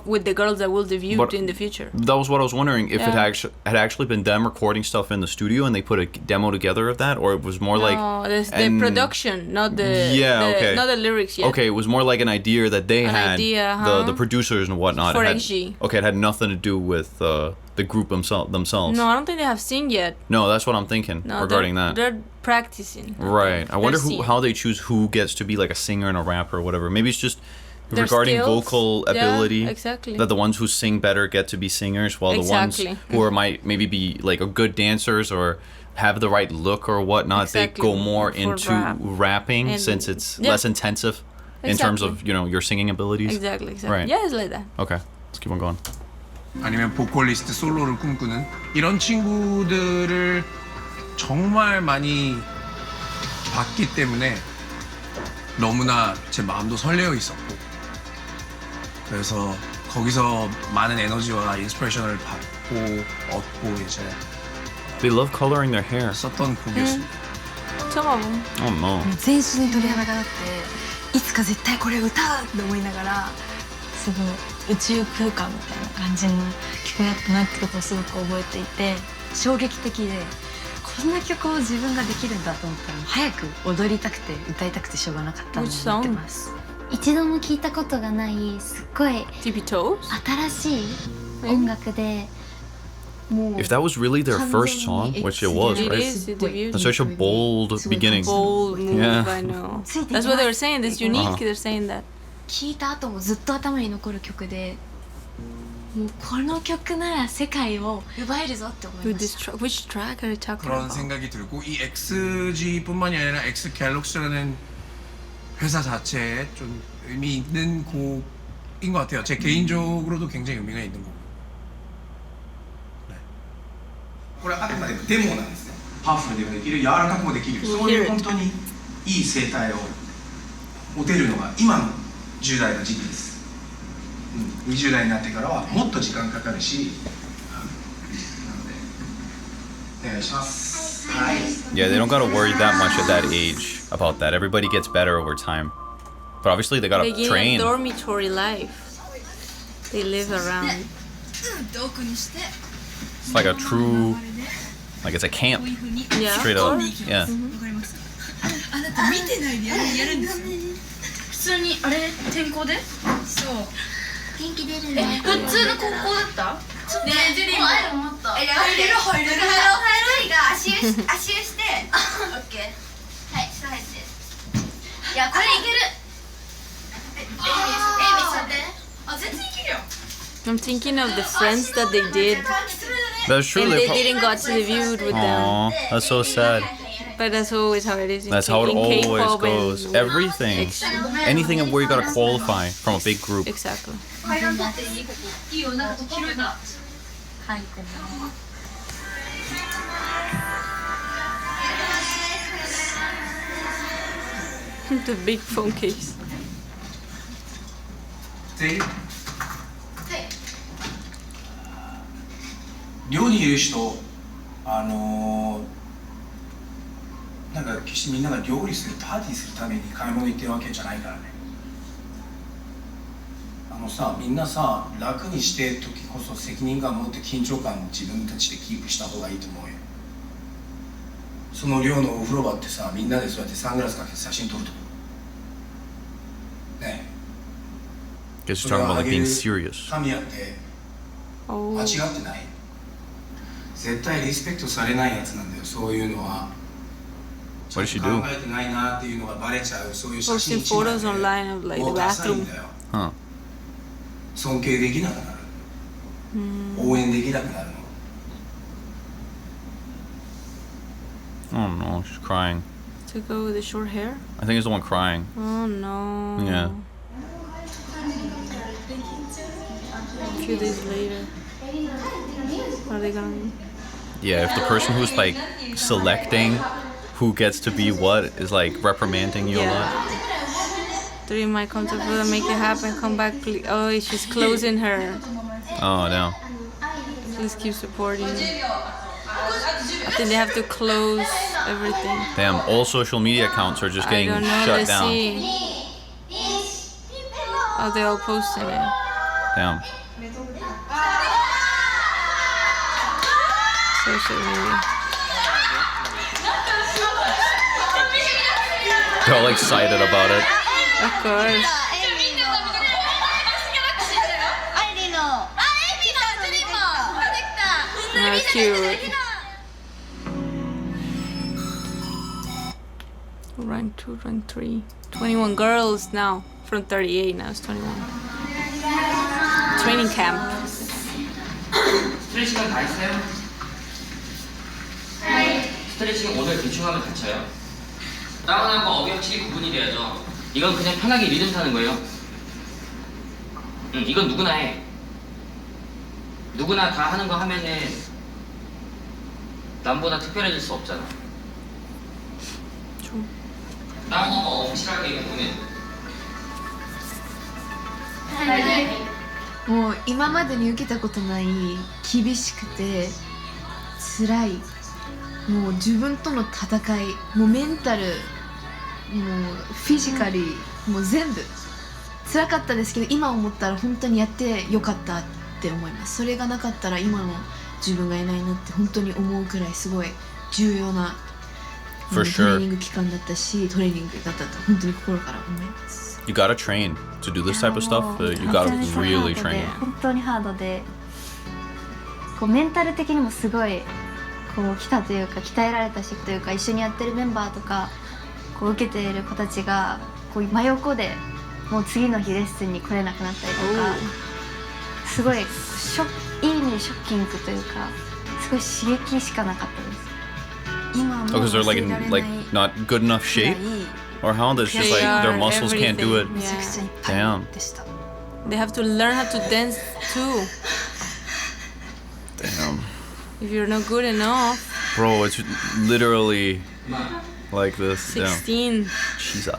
B: with the girls that will debut
A: But-
B: in the future.
A: That was what I was wondering if it
B: Yeah.
A: had actually been them recording stuff in the studio and they put a demo together of that, or it was more like
B: No, the
A: and-
B: production, not the
A: okay.
B: not the lyrics yet.
A: Okay, it was more like an idea that they
B: An
A: had,
B: idea,
A: the
B: huh?
A: producers and whatnot.
B: For
A: It had-
B: XG.
A: Okay, it had nothing to do with the group themselves.
B: No, I don't think they have seen yet.
A: No, that's what I'm thinking
B: No,
A: regarding
B: they're,
A: that.
B: They're practicing.
A: Right. I wonder
B: seeing.
A: how they choose who gets to be like a singer and a rapper or whatever. Maybe it's just
B: Their
A: regarding
B: skills.
A: vocal
B: Yeah,
A: ability.
B: exactly.
A: That the ones who sing better get to be singers, while the
B: Exactly.
A: ones who are might maybe be like a good dancers or have the right look or whatnot, they
B: Exactly.
A: go more
B: For
A: into
B: rap.
A: rapping
B: And-
A: since it's
B: yeah.
A: less intensive in terms of,
B: Exactly.
A: you know, your singing abilities.
B: Exactly.
A: Right.
B: Yeah, it's like that.
A: Okay, let's keep on going.
E: 아니면 보컬리스트 솔로를 꿈꾸는 이런 친구들을 정말 많이 봤기 때문에 너무나 제 마음도 설레어 있었고, 그래서 거기서 많은 에너지와 인스피레이션을 받고 얻고 이제
A: They love coloring their hair.
E: 썼던 곡이었습니다.
B: Some of them.
A: Oh no.
H: 全身鳥肌が立っていつか絶対これ歌うって思いながら、すごい宇宙空間みたいな感じの曲だったなってことをすごく覚えていて、衝撃的で、こんな曲を自分ができるんだと思ったら早く踊りたくて歌いたくてしょうがなかったのを覚えてます。
C: 一度も聞いたことがないすっごい
B: Tippy Toes.
C: 新しい音楽で、もう
A: If that was really their first song, which it was,
B: It
A: right?
B: is. It debuted.
A: That's such a bold beginning.
B: Bold move.
A: Yeah.
B: I know.
H: ついていきます
B: That's what they were saying. This unique.
A: Uh-huh.
B: They're saying that.
H: 聞いた後もずっと頭に残る曲で、もうこの曲なら世界を奪えるぞって思い
B: With
H: ま
B: this
H: した。
B: which track are you talking
E: 그런
B: about?
E: 생각이 들고, 이 XG뿐만이 아니라 X갤럭시라는 회사 자체에 좀 의미 있는 곡인 것 같아요. 제 개인적으로도 굉장히 의미가 있는 곡.
D: これはあくまでもデモなんですね。パワフルでもできる、柔らかくもできる、そういう本当にいい声帯を持てるのが今の10代の時期です。20代になってからはもっと時間かかるし、なのでお願いします。
A: Yeah, they don't gotta worry that much at that age about that. Everybody gets better over time. But obviously they gotta
B: They
A: train.
B: get a dormitory life. They live around.
A: It's like a true, like it's a camp.
B: Yeah.
A: Straight up. Yeah.
I: 普通にあれ転校でそう
F: 元気出る
I: 普通の高校だったねえジェリーも入れる入れる
F: が足湯してオッケーはい下入っていやこれいける見せてあ全然いけるよ
B: I'm thinking of the friends that they did,
A: That's true.
B: and they
A: pro-
B: didn't got to debut with them.
A: Aw, that's so sad.
B: But that's always how it is.
A: That's how it
B: in
A: always
B: K-pop
A: goes.
B: and-
A: Everything. Anything where you gotta qualify from a big group.
B: Exactly. The big phone case.
D: 全員寮にいる人なんか決してみんなが料理するパーティーするために買い物行ってるわけじゃないからねみんなさ楽にしてる時こそ責任感を持って緊張感を自分たちでキープした方がいいと思うよその寮のお風呂場ってさみんなでそうやってサングラスかけて写真撮るとこね
A: Guess you're talking about like being serious.
D: 神やって間
B: Oh.
D: 違ってない絶対リスペクトされないやつなんだよそういうのは
A: What did she
D: 考
A: do?
D: えてないなっていうのがバレちゃうそういう写
B: Posting
D: 真一枚
B: photos
D: で
B: online of like
D: も
B: the
D: うダサい
B: bathroom.
D: んだよ
A: Huh.
D: 尊敬できなくなる応援できなくなるの
A: Oh no, she's crying.
B: To go with the short hair?
A: I think it's the one crying.
B: Oh no.
A: Yeah.
B: A few days later. What are they gonna
A: Yeah, if the person who's like selecting who gets to be what is like reprimanding you a lot.
B: 3 might come to food and make it happen, come back please. Oh, she's closing her.
A: Oh no.
B: Please keep supporting. I think they have to close everything.
A: Damn, all social media accounts are just
B: I
A: getting
B: don't know,
A: shut
B: let's
A: down.
B: see. Oh, they all posted it.
A: Damn.
B: Social media.
A: They're all excited about it.
B: Of course. How cute. Rank 2, rank 3. 21 girls now. From 38, now it's 21. Training camp.
K: 스트레칭은 다 했어요? 스트레칭 오늘 대충 하면 다쳐요. 다운하고 업이 확실히 구분이 돼야죠. 이건 그냥 편하게 리듬 타는 거예요. 이건 누구나 해. 누구나 다 하는 거 하면은 남보다 특별해질 수 없잖아. 다운하고 확실하게 구분해.
I: もう今までに受けたことない厳しくて辛いもう自分との戦いもうメンタルもうフィジカリーもう全部辛かったですけど今思ったら本当にやってよかったって思いますそれがなかったら今の自分がいないなって本当に思うくらいすごい重要な
A: For
I: トレー
A: sure.
I: ニング期間だったしトレーニングだったと本当に心から思います
A: You gotta train to do this type of stuff. You gotta really train.
C: 本当にハードでこうメンタル的にもすごいこう来たというか鍛えられたしというか一緒にやってるメンバーとかこう受けている子たちがこう真横でもう次の日レッスンに来れなくなったりとかすごいいい意味でショッキングというかすごい刺激しかなかったです今も
A: Because they're like in like not good enough shape, or how? That's just like their muscles can't do it.
B: Yeah.
A: Damn.
B: They have to learn how to dance too.
A: Damn.
B: If you're not good enough.
A: Bro, it's literally like this.
B: 16.
A: Damn. Jesus.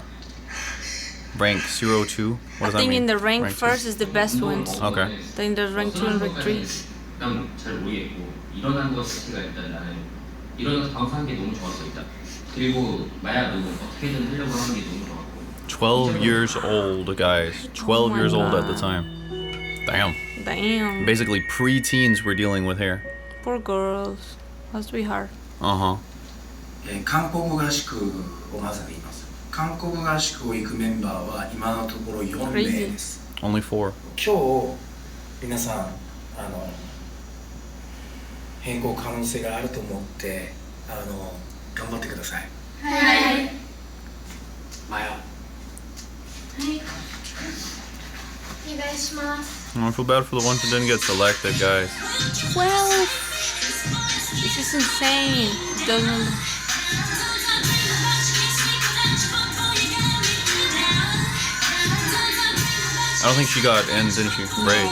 A: Rank 02? What
B: I
A: does that
B: think
A: mean?
B: in the rank first is the best ones.
A: Okay.
B: Then there's rank 2 and rank 3.
K: 난 잘 모르겠고 일어난 것 자체가 일단 나는 이런 방송하는 게 너무 좋았어 일단. 그리고 마야도 어떻게든 하려고 하는 게 너무 좋았고.
A: 12 years old, guys. 12
B: my
A: years old at the
B: God.
A: time. Damn.
B: Damn.
A: Basically, pre-teens we're dealing with here.
B: Poor girls. Must be hard.
A: Uh-huh.
E: 韓国合宿をまず言います。韓国合宿を行くメンバーは今のところ4名です。
A: Only 4.
E: 今日皆さん変更可能性があると思って頑張ってください。
F: はい。
E: マヤ。
F: お願いします。
A: I feel bad for the ones who didn't get selected, guys.
B: 12. This is insane. Doesn't.
A: I don't think she got in, didn't she? Right.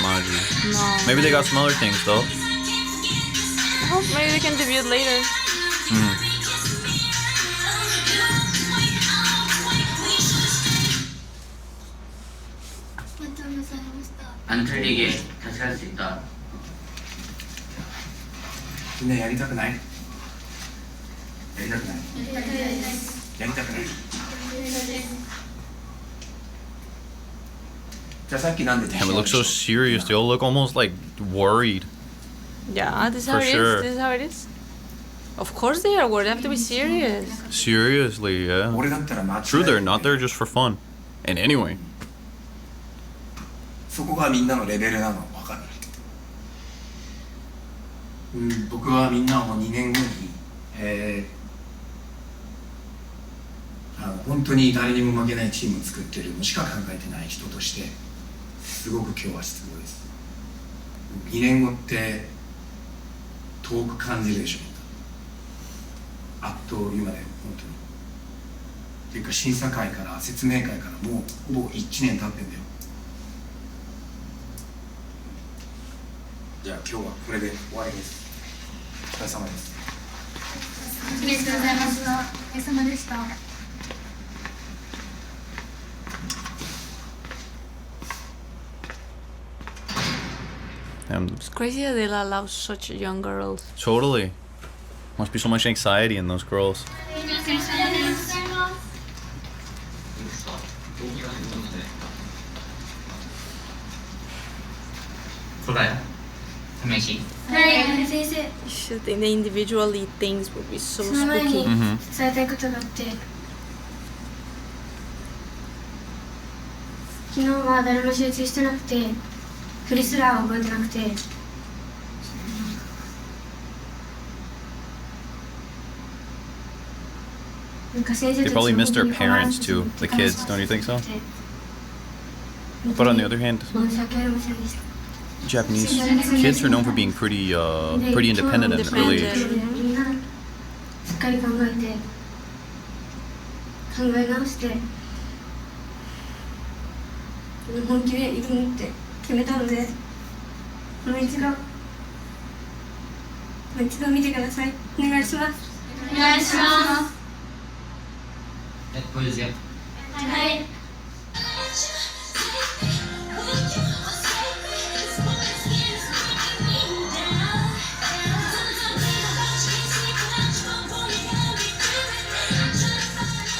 A: Maji.
B: No.
A: Maybe they got some other things, though.
B: I hope maybe they can debut later.
K: 안 틀리게 다시 할 수 있다.
E: みんなやりたくない？やりたくない？やりたくない？じゃあさっきなんで
A: Damn, it looks so serious. They all look almost like worried.
B: Yeah, this is
A: For
B: how it is.
A: sure.
B: This is how it is. Of course they are worried. They have to be serious.
A: Seriously, yeah.
E: 俺だったら間違い
A: True, they're not there just for fun. And anyway.
E: そこがみんなのレベルなの分かる。僕はみんなを2年後に、本当に誰にも負けないチームを作ってるのしか考えてない人としてすごく今日は失望です。2年後って遠く感じるでしょ。あっという間で本当に。っていうか審査会から説明会からもうほぼ1年経ってんだよ。じゃあ今日はこれで終わりです。お疲れ様です。
F: ありがとうございました。お疲れ様でした。
A: And
B: It's crazy that they allow such young girls.
A: totally. Must be so much anxiety in those girls.
F: お疲れ様です。
K: 볼까요? 한 명씩.
F: はい、先生。
B: You should think the individually things would be so
F: その前
B: spooky.
F: に伝えたいことがあって昨日は誰も集中してなくて振りすら覚えてなくてなんか先生
A: They
F: たち
A: probably
F: も
A: miss their
F: 本当に可愛い
A: parents too, the
F: 楽し
A: kids,
F: かった
A: don't you think so?
F: って
A: But on the other hand,
F: 申し訳ありませんでした
A: Japanese kids are known for being pretty independent at an early age.
F: みんなしっかり考えて考え直して本気で挑むって決めたのでもう一度見てくださいお願いしますお願いします
K: 네, 보여주세요.
F: はい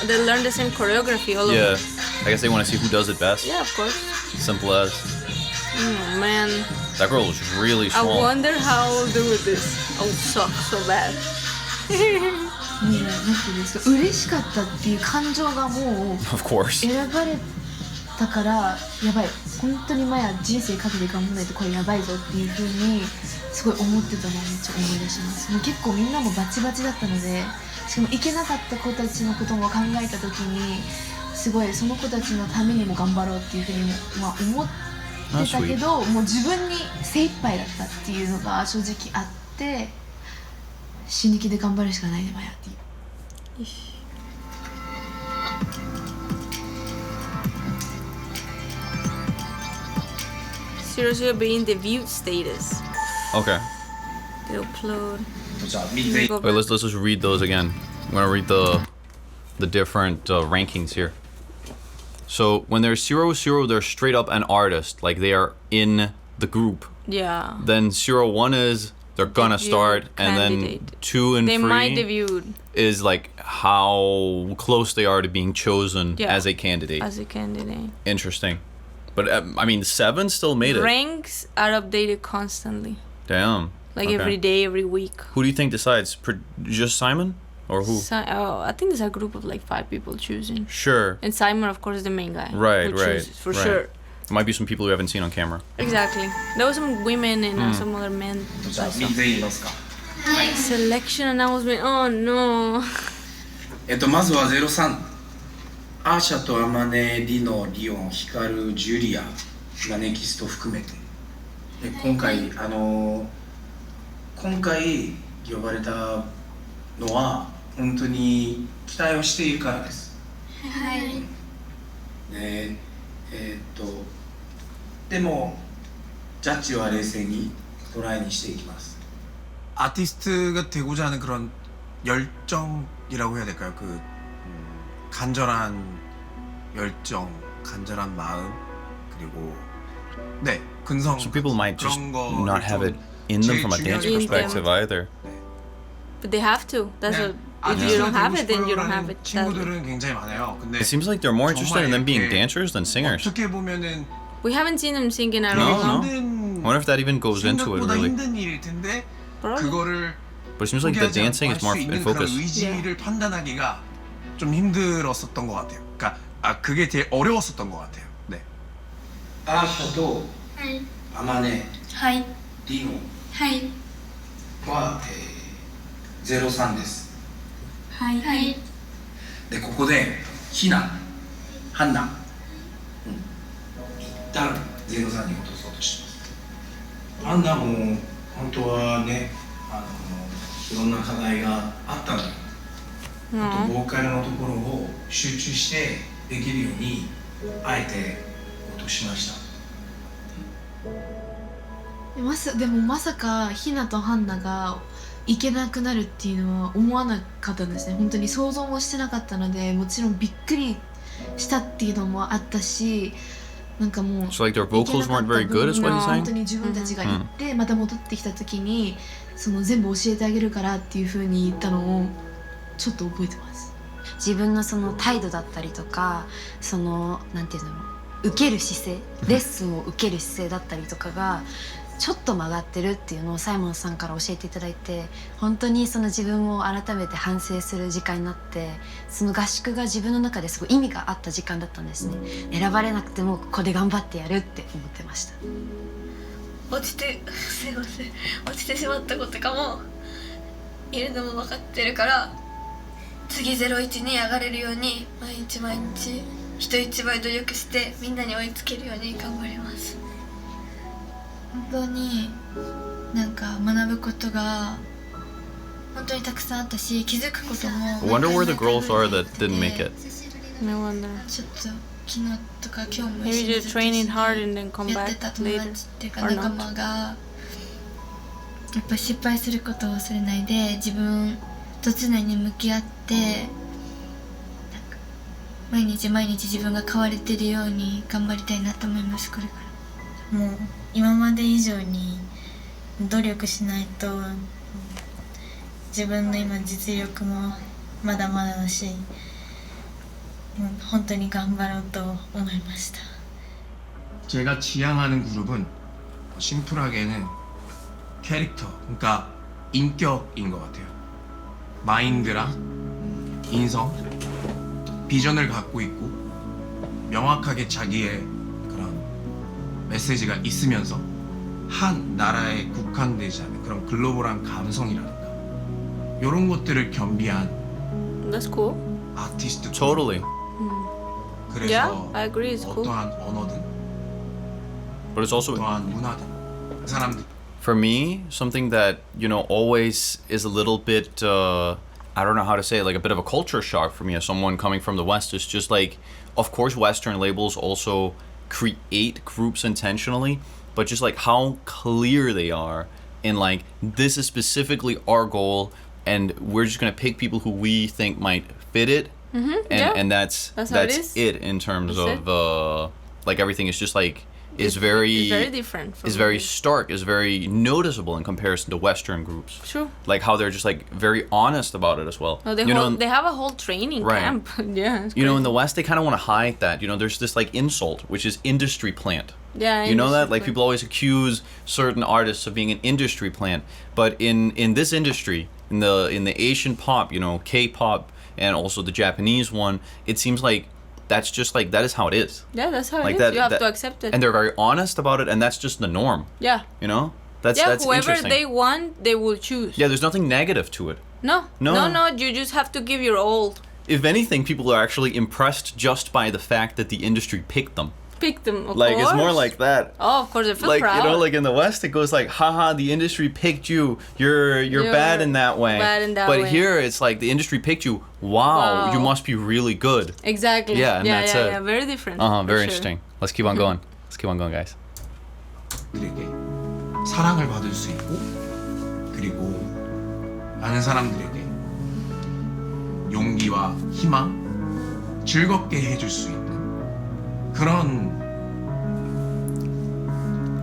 B: They learn the same choreography all
A: Yeah,
B: over.
A: I guess they want to see who does it best.
B: Yeah, of course.
A: Simple as.
B: Oh man.
A: That girl was really
B: I
A: small.
B: wonder how I'll do with this. I'll suck so bad.
I: なんていうんですか、嬉しかったっていう感情がもう
A: Of course.
I: 選ばれたからやばい本当にマヤ人生かけて頑張らないとこれやばいぞっていう風にすごい思ってたのをめっちゃ思い出します。もう結構みんなもバチバチだったのでしかも行けなかった子たちのことも考えた時にすごいその子たちのためにも頑張ろうっていう風にも、まあ、思ってたけどもう自分に精一杯だったっていうのが正直あって死に気で頑張るしかないねマヤっていう。
B: Seriously, being debut status.
A: Okay.
B: They upload.
E: じゃあ見て
B: Go
A: Wait,
B: back.
A: let's just read those again. I'm gonna read the different rankings here. So when they're 0-0, they're straight up an artist, like they are in the group.
B: Yeah.
A: Then 0-1 is they're gonna
B: debut
A: start, and then
B: candidate.
A: 2 and
B: They
A: 3
B: might debut
A: is like how close they are to being chosen as a candidate.
B: as a candidate.
A: Interesting. But I mean, 7 still made it.
B: Ranks are updated constantly,
A: Damn.
B: like
A: Okay.
B: every day, every week.
A: Who do you think decides? Just Simon, or who?
B: I think there's a group of like 5 people choosing,
A: Sure.
B: and Simon, of course, is the main guy.
A: Right,
B: who
A: right,
B: chooses, for
A: right.
B: sure.
A: There might be some people we haven't seen on camera.
B: Exactly. There were some women and some other men.
E: じゃあ右全員いますか。
B: Selection announcement. Oh no.
E: まずは03。アーシャとアマネ、リノ、リオン、ヒカル、ジュリアがネキスト含めて。で今回呼ばれたのは本当に期待をしているからです。
F: はい。
E: ででもジャッジは冷静にトライにしていきます. 아티스트가 되고자 하는 그런 열정이라고 해야 될까요? 간절한 열정, 간절한 마음, 그리고 네, 근성.
A: Some people might just not have it in them from a dance perspective either.
B: But they have to. That's what. If you don't have it, then you don't have it.
E: 친구들은 굉장히 많아요. 근데
A: It seems like they're more interested in them being dancers than singers.
E: 어떻게 보면은
B: We haven't seen them singing at
A: No,
B: all.
A: no. I wonder if that even goes into it
E: 생각보다
A: really.
E: 힘든 일일 텐데
B: Probably.
E: 그거를
A: But it seems like the dancing is more in
E: 그런
A: focus.
E: 의지를 판단하기가 좀 힘들었었던 것 같아요. 그러니까 그게 제일 어려웠었던 것 같아요. 네. 아샤도
F: はい。
E: 아마네
F: はい。
E: 디노
F: はい。
E: は、03です。
F: はい。はい。
E: でここでヒナ、ハンナ、一旦03に落とそうとしてます。ハンナも本当はね、いろんな課題があったのに、ボーカルのところを集中してできるようにあえて落としました。
I: でもまさかひなとハンナが行けなくなるっていうのは思わなかったんですね。本当に想像もしてなかったので、もちろんびっくりしたっていうのもあったし、なんかもう
A: So like their vocals weren't very good is what he's
I: 本当
A: saying?
I: に自分たちが行ってまた戻ってきた時にその全部教えてあげるからっていう風に言ったのをちょっと覚えてます。
L: 自分のその態度だったりとか、そのなんていうの、受ける姿勢、レッスンを受ける姿勢だったりとかがちょっと曲がってるっていうのをサイモンさんから教えていただいて、本当にその自分を改めて反省する時間になって、その合宿が自分の中ですごい意味があった時間だったんですね。選ばれなくてもここで頑張ってやるって思ってました。
F: すいません、落ちてしまった子とかもいるのも分かってるから、次01に上がれるように毎日毎日人一倍努力してみんなに追いつけるように頑張ります。本当になんか学ぶことが本当にたくさんあったし、気づくことも
A: I wonder where the girls are that didn't make it.
B: No wonder.
F: ちょっと昨日とか今日も
B: Maybe they're training hard and then come
F: やっ
B: back
F: てた友
B: later.
F: 達っていうか
B: or
F: 仲
B: not.
F: 間がやっぱ失敗することを忘れないで自分と常に向き合ってなんか毎日毎日自分が変われてるように頑張りたいなと思います。これからもう今まで以上に努力しないと自分の今実力もまだまだだし、もう本当に頑張ろうと思いました。
E: 제가 지향하는 그룹은 심플하게는 캐릭터, 그러니까 인격인 것 같아요. 마인드랑 인성, 비전을 갖고 있고 명확하게 자기의 그런 메시지가 있으면서 한 나라에 국한되지 않은 그런 글로벌한 감성이라든가 이런 것들을 겸비한
B: That's cool.
E: 아티스트.
A: Totally.
E: 그래서
B: Yeah, I agree. It's cool.
E: 어떠한 언어든
A: But it's also
E: 어떠한 문화든 그 사람들.
A: for me, something that, you know, always is a little bit, I don't know how to say it, like a bit of a culture shock for me as someone coming from the West is just like, of course, Western labels also create groups intentionally, but just like how clear they are in like, this is specifically our goal and we're just going to pick people who we think might fit it.
B: Mm-hmm.
A: And that's
B: how it is.
A: it in terms
B: That's
A: of, like everything is just like, is very
B: different. From
A: is very stark, is very noticeable in comparison to Western groups.
B: True.
A: Like how they're just like very honest about it as well.
B: No, they have a whole training camp. Yeah.
A: You know, in the West, they kind of want to hide that. You know, there's this like insult, which is industry plant.
B: Yeah.
A: You know that? Like people always accuse certain artists of being an industry plant, but in this industry, in the Asian pop, you know, K-pop, and also the Japanese one, it seems like that's just like that is how it is.
B: Yeah, that's how
A: like
B: it is. You have to accept it.
A: And they're very honest about it, and that's just the norm.
B: Yeah.
A: You know? That's
B: whoever
A: interesting.
B: they want, they will choose.
A: Yeah, there's nothing negative to it.
B: No. You just have to give your all.
A: If anything, people are actually impressed just by the fact that the industry picked them.
B: Pick them, of
A: like
B: course.
A: It's more like that.
B: Oh, of course, I feel
A: like
B: proud.
A: you know, like in the West, it goes like, haha, the industry picked you. You're bad in that way.
B: Bad in that
A: but
B: way.
A: here, it's like the industry picked you. Wow, you must be really good.
B: Exactly.
A: Yeah, and that's it.
B: Yeah, very different.
A: Very interesting. Let's keep on going. Let's keep on going, guys.
E: 들에게 사랑을 받을 수 있고 그리고 많은 사람들에게 용기와 희망, 즐겁게 해줄 수 있는 그런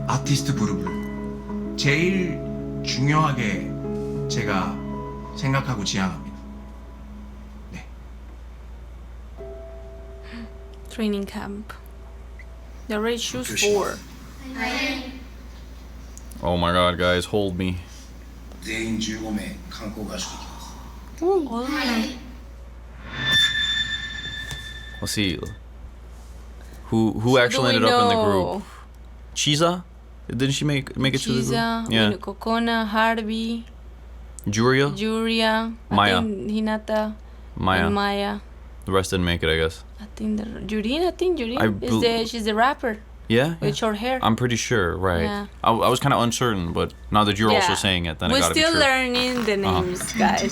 E: 아티스트 그룹을 제일 중요하게 제가 생각하고 지향합니다. 네.
B: Training camp. They already choose 4.
A: Oh my God, guys, hold me.
E: 全員15名観光合宿行きます。
B: All
A: Let's see. Who actually ended up in the group? Chiza? Didn't she make it to the
B: Chiza,
A: group? Yeah.
B: Kokona, Harvey,
A: Juria,
B: Maya,
A: Maya.
B: I think Hinata,
A: Maya.
B: and Maya.
A: The rest didn't make it, I guess.
B: I think Jurin, she's the rapper
A: Yeah?
B: with short hair.
A: I'm pretty sure, right.
B: Yeah.
A: I was kind of uncertain, but now that you're also saying it, then it
B: We're
A: gotta be
B: still
A: true.
B: learning the names, guys.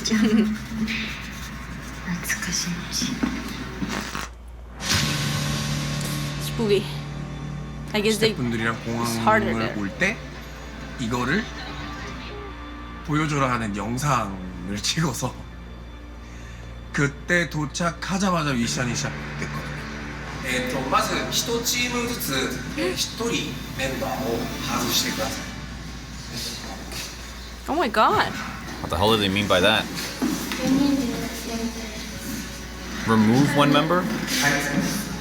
B: Spooky. I guess they
E: 스태프분들이랑
B: harder
E: 공항을
B: there.
E: 올 때 이거를 보여줘라 하는 영상을 찍어서 그때 도착하자마자 미션이 시작됐거든요. まず1チームずつ1人メンバーを外してください。
B: Oh my god.
A: What the hell do they mean by that? Remove one member?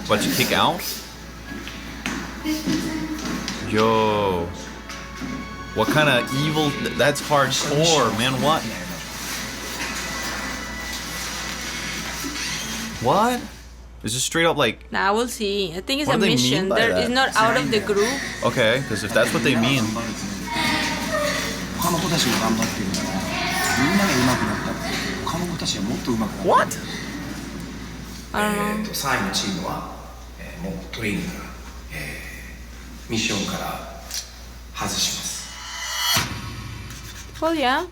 A: But you kick out? Yo. What kind of evil? That's hardcore, man. What? What? Is this straight up like...
B: Nah, we'll see. I think it's
A: What
B: a
A: do they
B: mission.
A: mean by that?
B: It's not out of the group.
A: Okay, because if that's what they mean...
E: 他の子たちが頑張ってるからみんなが上手くなったら他の子たちはもっと上手くなった。
A: What?
B: I don't know.
E: 3位のチームは、もうトレーニングから、ミッションから外します。
B: Well, yeah.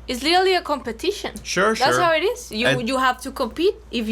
B: It's really a competition.
A: Sure,
B: That's
A: sure.
B: how it is. You have to compete. If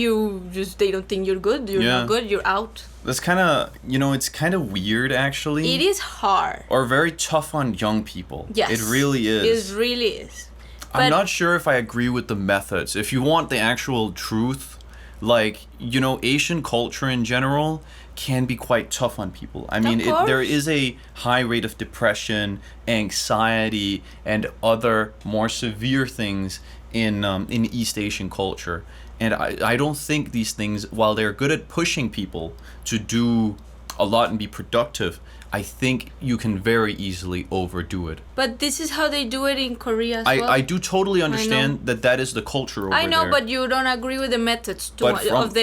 B: they don't think you're good, you're not good, you're out.
A: That's kind of, it's kind of weird, actually.
B: It is hard.
A: Or very tough on young people.
B: Yes.
A: It really is.
B: It really is.
A: I'm not sure if I agree with the methods. If you want the actual truth, like, Asian culture in general can be quite tough on people. I mean, there is a high rate of depression, anxiety, and other more severe things in East Asian culture. And I don't think these things, while they're good at pushing people to do a lot and be productive, I think you can very easily overdo it.
B: But this is how they do it in Korea as well.
A: I do totally understand that is the culture over there.
B: I know, but you don't agree with the methods too much, of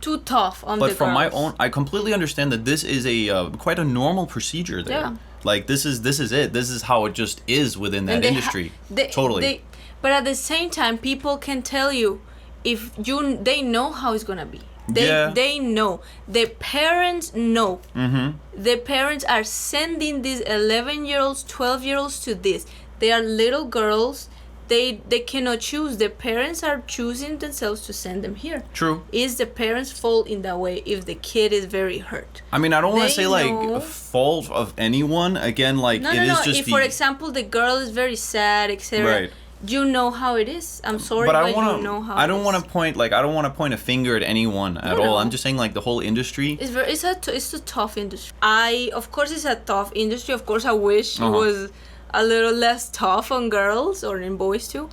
B: too tough on the girls.
A: But from my own, I completely understand that this is a quite a normal procedure there.
B: Yeah.
A: Like this is it. This is how it just is within that industry. Totally.
B: But at the same time, people can tell you if they know how it's gonna be. They know. The parents know.
A: Mm-hmm.
B: The parents are sending these 11-year-olds, 12-year-olds to this. They are little girls. They cannot choose. The parents are choosing themselves to send them here.
A: True.
B: It's the parents' fault in that way if the kid is very hurt.
A: I mean, I don't want to say like fault of anyone. Again, like
B: No.
A: is just
B: If, for example, the girl is very sad, etc.
A: Right.
B: you know how it is. I'm sorry,
A: but
B: but you know how.
A: I don't want to point a finger at anyone at all. I'm just saying like the whole industry.
B: It's a tough industry. Of course it's a tough industry. Of course I wish it was a little less tough on girls or in boys too,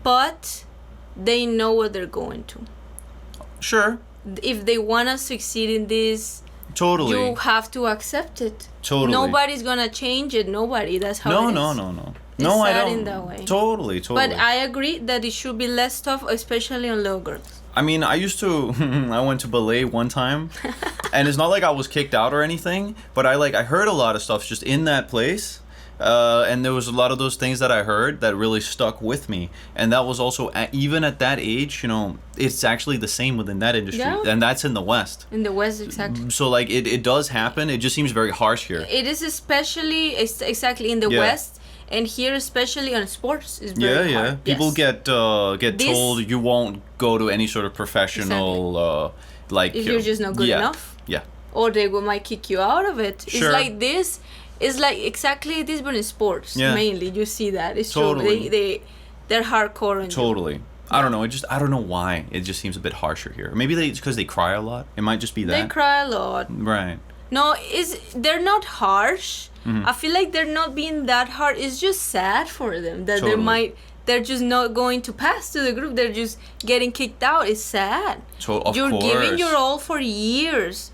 B: but they know what they're going to.
A: Sure.
B: If they want to succeed in this,
A: totally,
B: you have to accept it.
A: Totally.
B: Nobody's gonna change it. Nobody. That's how it is.
A: No.
B: It's
A: No, I
B: sad
A: don't.
B: in that way.
A: Totally.
B: But I agree that it should be less tough, especially on little girls.
A: I mean, I went to ballet one time, and it's not like I was kicked out or anything, but I heard a lot of stuff just in that place, and there was a lot of those things that I heard that really stuck with me, and that was also even at that age, it's actually the same within that industry, and that's in the West.
B: In the West, exactly.
A: So it does happen. It just seems very harsh here.
B: It is especially exactly in the West. And here, especially on sports, is very hard.
A: People get told you won't go to any sort of professional
B: if you're just not good enough.
A: Yeah.
B: Or they might kick you out of it.
A: Sure.
B: It's like this. It's like exactly this, but in sports mainly. You see that. It's
A: totally
B: true. They're hardcore.
A: Totally. I don't know. I don't know why. It just seems a bit harsher here. Maybe it's because they cry a lot. It might just be that.
B: They cry a lot.
A: Right.
B: No, they're not harsh. I feel like they're not being that hard. It's just sad for them that they're just not going to pass to the group. They're just getting kicked out. It's sad. You're giving your all for years,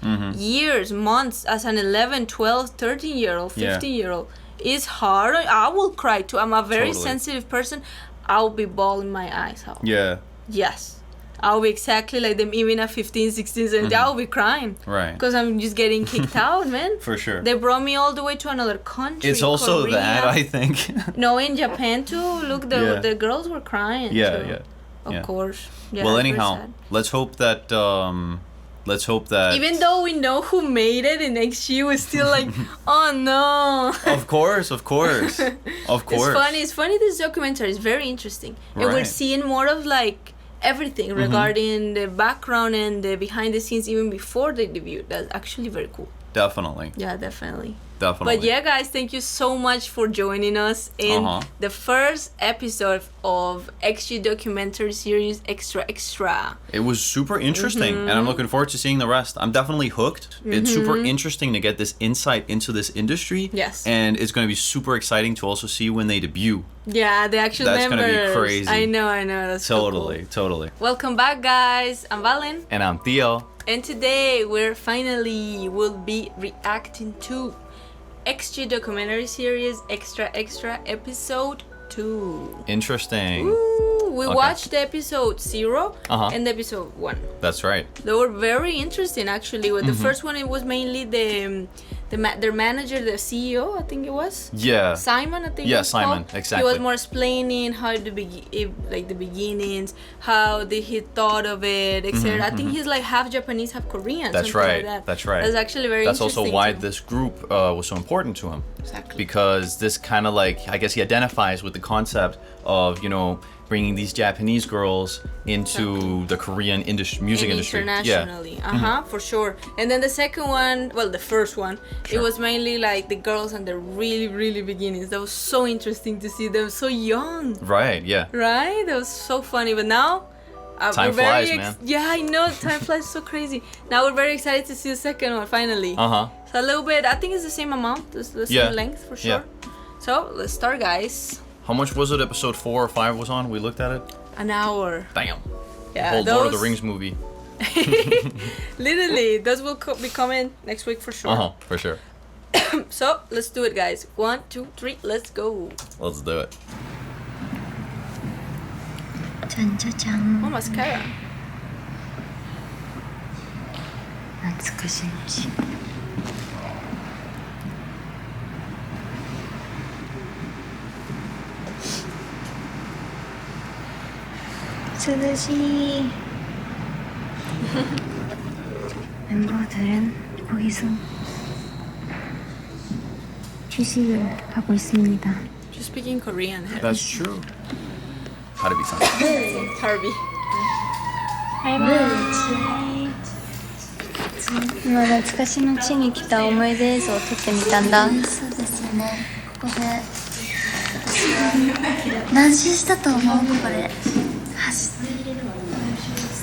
B: months as an 11, 12, 13-year-old, 15-year-old. It's hard. I will cry too. I'm a very sensitive person. I'll be bawling my eyes out.
A: Yeah.
B: Yes. I'll be exactly like them, even at 15, 16, 17. I'll be crying.
A: Right.
B: Because I'm just getting kicked out, man.
A: For sure.
B: They brought me all the way to another country.
A: It's also
B: Korea.
A: that, I think.
B: No, in Japan too. Look, the girls were crying.
A: Yeah.
B: Of course. Yeah,
A: well, anyhow, let's hope that...
B: Even though we know who made it in XG, we're still like, oh no.
A: Of course.
B: It's funny. This documentary is very interesting. And we're seeing more of like everything regarding the background and the behind the scenes even before they debuted. That's actually very cool.
A: Definitely.
B: Yeah, definitely.
A: Definitely.
B: But yeah, guys, thank you so much for joining us in the first episode of XG documentary series Extra Extra.
A: It was super interesting, and I'm looking forward to seeing the rest. I'm definitely hooked. It's super interesting to get this insight into this industry.
B: Yes.
A: And it's going to be super exciting to also see when they debut.
B: Yeah, the actual members.
A: That's going to be crazy.
B: I know. That's
A: totally,
B: so cool.
A: Totally.
B: Welcome back, guys. I'm Valen.
A: And I'm Theo.
B: And today we'll be reacting to XG documentary series Extra Extra episode 2.
A: Interesting.
B: Ooh, we watched the episode 0 and the episode 1.
A: That's right.
B: They were very interesting actually. With the first one, it was mainly their manager, the CEO, I think it was.
A: Yeah.
B: Simon, I think.
A: Yeah, Simon, exactly.
B: He was more explaining how the beginnings, how he thought of it, etc. I think he's like half Japanese, half Korean.
A: That's right.
B: Like that.
A: That's right.
B: That's actually very
A: That's
B: interesting.
A: also why this group was so important to him.
B: Exactly.
A: Because this kind of I guess he identifies with the concept of, bringing these Japanese girls into the Korean music industry.
B: Internationally. For sure. And then the second one, the first one, it was mainly like the girls and the really, really beginnings. That was so interesting to see them so young.
A: Right, yeah.
B: Right? That was so funny. But now...
A: time flies, man.
B: Yeah, I know. Time flies so crazy. Now we're very excited to see the second one, finally. So a little bit, I think it's the same amount, the same length for sure.
A: Yeah.
B: So let's start, guys.
A: How much was it episode 4 or 5 was on? We looked at it?
B: An hour.
A: Damn.
B: Yeah,
A: the whole Lord of the Rings movie.
B: Literally, those will be coming next week for sure.
A: For sure.
B: So let's do it, guys. 1, 2, 3, let's go.
A: Let's do it.
B: Oh, mascara.
L: 懐かしいし
C: 涼しい멤버들은 거기서 휴식을 하고 있습니다.
B: She's speaking Korean.
A: That's true. Harbi san.
B: Harbi.
C: 바이바이. 今懐かしの地に来た思い出映像を撮ってみたんだ。そうですよね。ここで何周したと思うこれ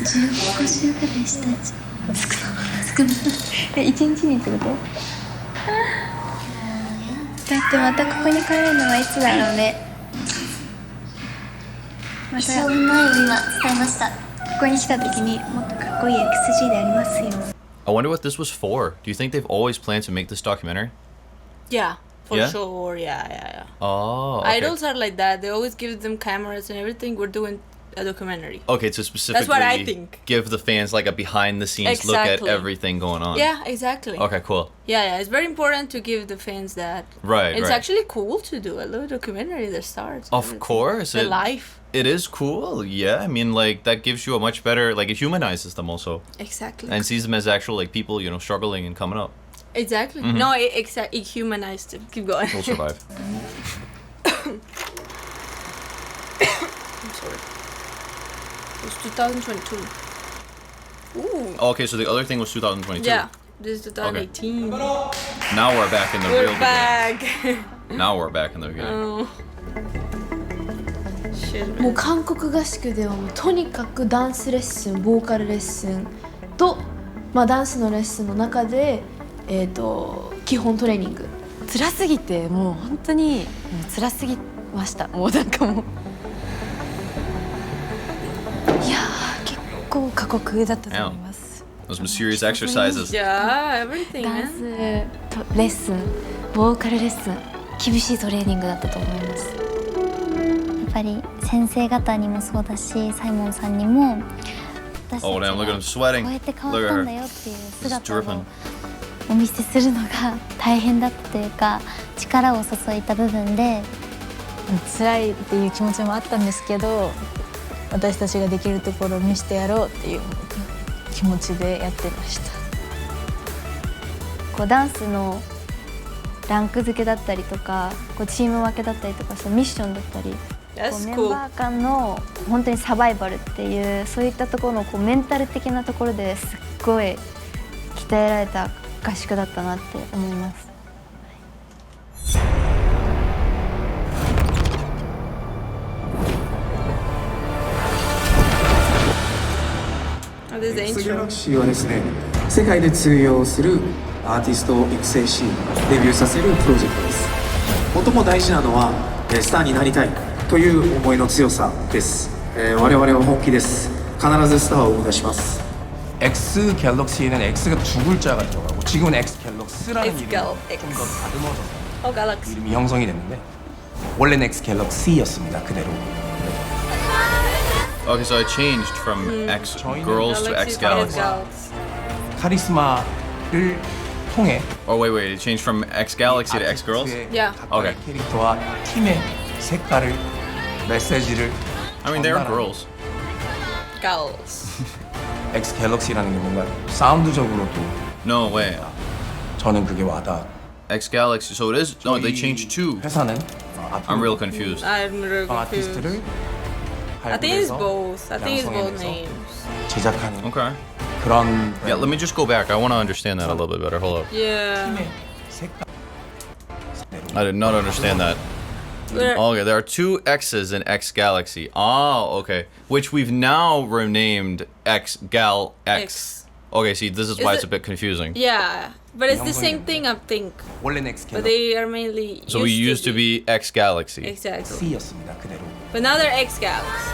C: 15週くらいしたんじゃん少ない1日にってことだってまたここに帰るのはいつだろうね私は運の愛を今伝えましたここに来た時にもっとかっこいい XG でありますよ
A: I wonder what this was for. Do you think they've always planned to make this documentary?
B: Yeah, for
A: Yeah?
B: sure. Yeah.
A: Oh, okay.
B: Idols are like that. They always give them cameras and everything. We're doing a documentary.
A: Okay, to specifically
B: That's what I think.
A: give the fans like a behind the scenes look at
B: Exactly.
A: everything going on.
B: Yeah, exactly.
A: Okay, cool.
B: Yeah, it's very important to give the fans that.
A: Right,
B: It's
A: right.
B: actually cool to do a little documentary, the stars.
A: Of course.
B: The life.
A: It is cool, yeah. I mean, like, that gives you a much better, like, it humanizes them also.
B: Exactly.
A: And sees them as actual, like, people, you know, struggling and coming up.
B: Exactly.
A: Mhm.
B: No, it humanized them. Keep going.
A: We'll survive.
B: I'm sorry. It was 2022. Ooh.
A: Okay, so the other thing was 2022.
B: Yeah. This is 2018.
A: Now we're back in the
B: We're
A: real
B: back.
A: beginning. Now we're back in the beginning.
B: Oh. Shit.
I: もう韓国合宿ではもうとにかくダンスレッスンボーカルレッスンと、ダンスのレッスンの中で、基本トレーニング
L: 辛すぎてもう本当にもう辛すぎましたもうなんかもういやー結構過酷だったと思います
A: Those some serious exercises.
B: Yeah, everything,
L: ダンス
B: man.
L: とレッスンボーカルレッスン厳しいトレーニングだったと思います
C: やっぱり先生方にもそうだしサイモンさんにも私たち
A: Oh,
C: が
A: damn, look at him sweating.
C: こうやって変わ
A: Look
C: っ
A: at
C: たん
A: her.
C: だよっていう
A: She's
C: 姿を
A: dripping.
C: お見せするのが大変だったというか力を注いだ部分で
H: 辛いっていう気持ちもあったんですけど私たちができるところを見せてやろうっていう気持ちでやってました
C: こうダンスのランク付けだったりとかこうチーム分けだったりとかそのミッションだったりこ
B: That's
C: うメン
B: cool.
C: バー間の本当にサバイバルっていうそういったところのこうメンタル的なところですっごい鍛えられた合宿だったなって思います。
B: Oh, this is the
M: ギャ
B: intro.
M: ラクシーはですね世界で通用するアーティストを育成しデビューさせるプロジェクトです。最も大事なのはスターになりたいという思いの強さです。我々は本気です。必ずスターを生み出します。
E: X 갤럭시에는 X가 두 글자가 들어가고 지금은 X 갤럭스라는
B: X
E: 이름이
B: gal-
E: 좀
B: X.
E: 더 다듬어져서
B: Oh, Galaxy.
E: 이름이 형성이 됐는데 원래는 X 갤럭시였습니다. 그대로.
A: Okay, so I changed from X girls to X
B: Galaxy.
A: Galaxy.
E: 카리스마를 통해
A: Oh, wait, it changed from X Galaxy to X girls?
B: Yeah.
A: Okay.
E: 캐릭터와 팀의 색깔을 메시지를
A: I mean, they are
E: 전달하는
A: girls.
B: Girls.
E: X 갤럭시라는 게 뭔가 사운드적으로도
A: No way.
E: 저는 그게 와닿아.
A: X Galaxy. So it is. No, they changed two.
E: 회사는
A: I'm real confused.
B: I'm really confused.
E: 아티스트를
B: I think it's
E: 발굴해서
B: both. I think it's both
E: 양성해내서
B: names.
E: 제작하는
A: Okay.
E: 그런
A: Yeah, let me just go back. I want to understand that a little bit better. Hold up.
B: Yeah.
E: 팀의 색깔
A: I did not understand that.
B: We're-
A: Okay, there are two X's in X Galaxy. Oh, okay. Which we've now renamed X Gal X.
B: X.
A: Okay, see, this is
B: Is
A: why it's
B: it-
A: a bit confusing.
B: Yeah, but it's the same thing, I think.
E: 원래는 X
B: But they are mainly.
A: So we used to be X Galaxy.
B: Exactly.
E: 갤럭시였습니다. 그대로.
B: But now they're X Galaxy.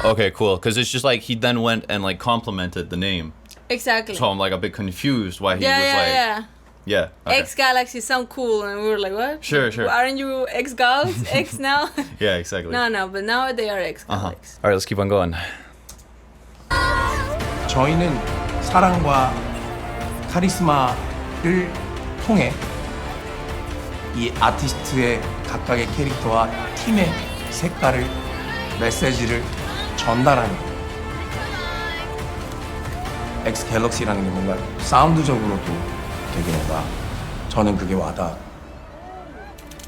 A: Okay, cool. Because it's just like he then went and like complimented the name.
B: Exactly.
A: So I'm like a bit confused why he
B: yeah,
A: was
B: yeah,
A: like,
B: yeah.
A: yeah. Okay.
B: X Galaxy sound cool, and we were like, what?
A: Sure, sure.
B: Aren't you X Galaxy X now?
A: Yeah, exactly.
B: No, but now they are X
A: Uh-huh.
B: Galaxy.
A: All right, let's keep on going.
E: 저희는 사랑과 카리스마를 통해 이 아티스트의 각각의 캐릭터와 팀의 색깔을 메시지를 전달하는 X 갤럭시라는 게 뭔가 사운드적으로도 되게 뭔가 저는 그게 와닿아.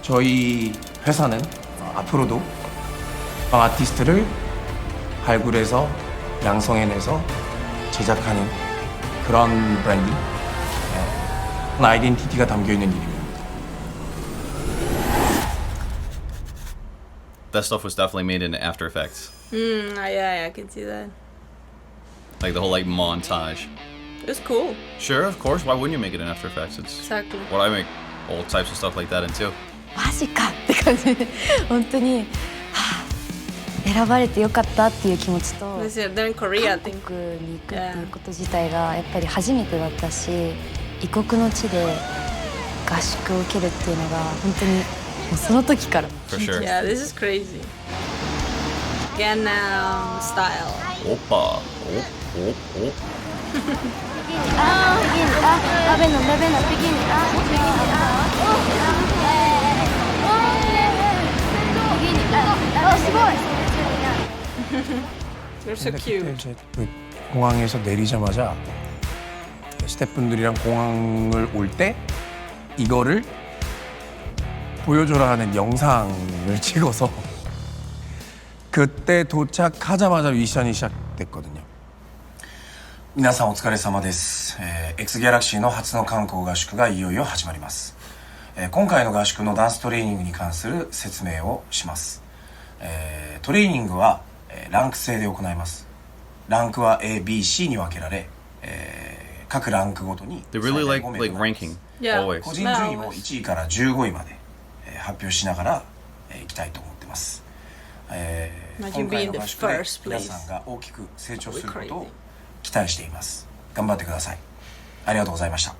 E: 저희 회사는 앞으로도 아티스트를 발굴해서 양성해내서 제작하는 그런 브랜딩, 아이덴티티가 담겨있는 이름입니다.
A: that stuff was definitely made in After Effects.
B: Yeah, I can see that.
A: Like the whole like montage.
B: It's cool.
A: Sure, of course. Why wouldn't you make it in After Effects? It's
B: Exactly.
A: what I make all types of stuff like that in too.
L: マジかって感じで本当に、選ばれてよかったっていう気持ちと、
B: They're in Korea, I
L: 韓
B: think.
L: 国に行くっていうこと自体がやっぱり初めてだったし、異国の地で合宿を受けるっていうのが本当にもうその時から。
A: For sure.
B: Yeah, this is crazy. Gangnam style.
A: Oppa. Oh.
C: すごい
B: They're so cute.
E: 공항에서 내리자마자 스태프분들이랑 공항을 올 때 이거를 보여줘라 하는 영상을 찍어서 그때 도착하자마자 미션이 시작됐거든요. 皆さんお疲れ様です。X ギャラクシーの初の韓国合宿がいよいよ始まります。今回の合宿のダンストレーニングに関する説明をします。トレーニングはランク制で行います。ランクは A、B、C に分けられ、各ランクごとに
A: They really like ranking.
B: Yeah.
A: Always.
E: 個人順位も1位から15位まで発表しながらいきたいと思ってます。今回の合宿で皆さんが大きく成長することを期待しています。頑張ってください。ありがとうございました。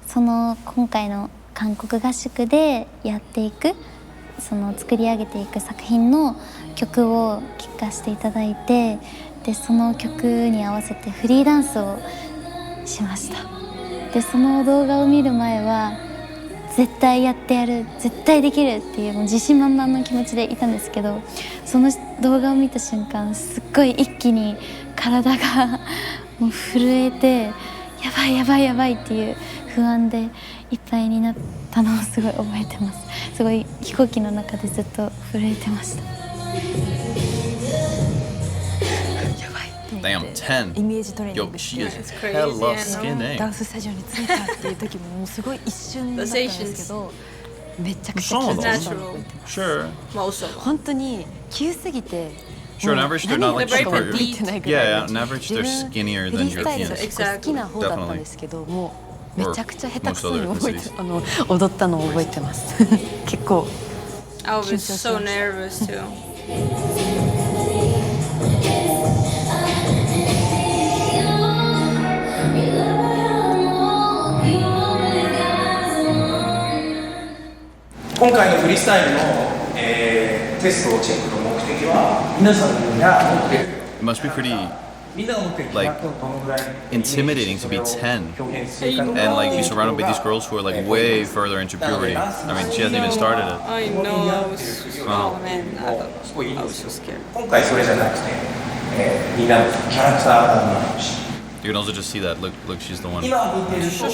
C: その今回の韓国合宿でやっていく、その作り上げていく作品の曲を聴かせていただいて、でその曲に合わせてフリーダンスをしました。でその動画を見る前は絶対やってやる、絶対できるっていうもう自信満々の気持ちでいたんですけど、その動画を見た瞬間すっごい一気に体がもう震えて、やばいやばいやばいっていう不安でいっぱいになったのをすごい覚えてます。すごい飛行機の中でずっと震えてました。
A: Damn, 10.
L: イメージトレーニン
A: Yo,
L: グ
A: she
L: して
A: is hella skinny.
L: ダンススタジオに着いたっていう時ももうすごい一瞬だったんですけど、めちゃくちゃ緊張したのを覚えてます。
A: Sure.
L: 本当に急すぎて。
A: Sure, on average they're not like super.
L: 見てないぐ
A: Yeah,
L: らい
A: yeah, on average they're skinnier
L: フリ
A: than
L: ースタイルが
A: Europeans.
L: 結構好きな方だったんですけど、もうめちゃくちゃ下手くそに覚えて、
A: Most
L: 踊ったのを覚えてます。結構
B: I was so nervous too.
M: 今回のフリースタイルの、テストをチェックの目的は皆さんが持っている
A: It must be pretty
M: みんなが持っている
A: like intimidating to be 10 and like be surrounded by these girls who are like way further into puberty. I mean, she hasn't even started it.
B: I know, I was oh man, I was so scared.
M: 今回それじゃなくて、みんなのキャラクターが見えるし
A: You can also just see that. Look, she's the one.
M: 今見てると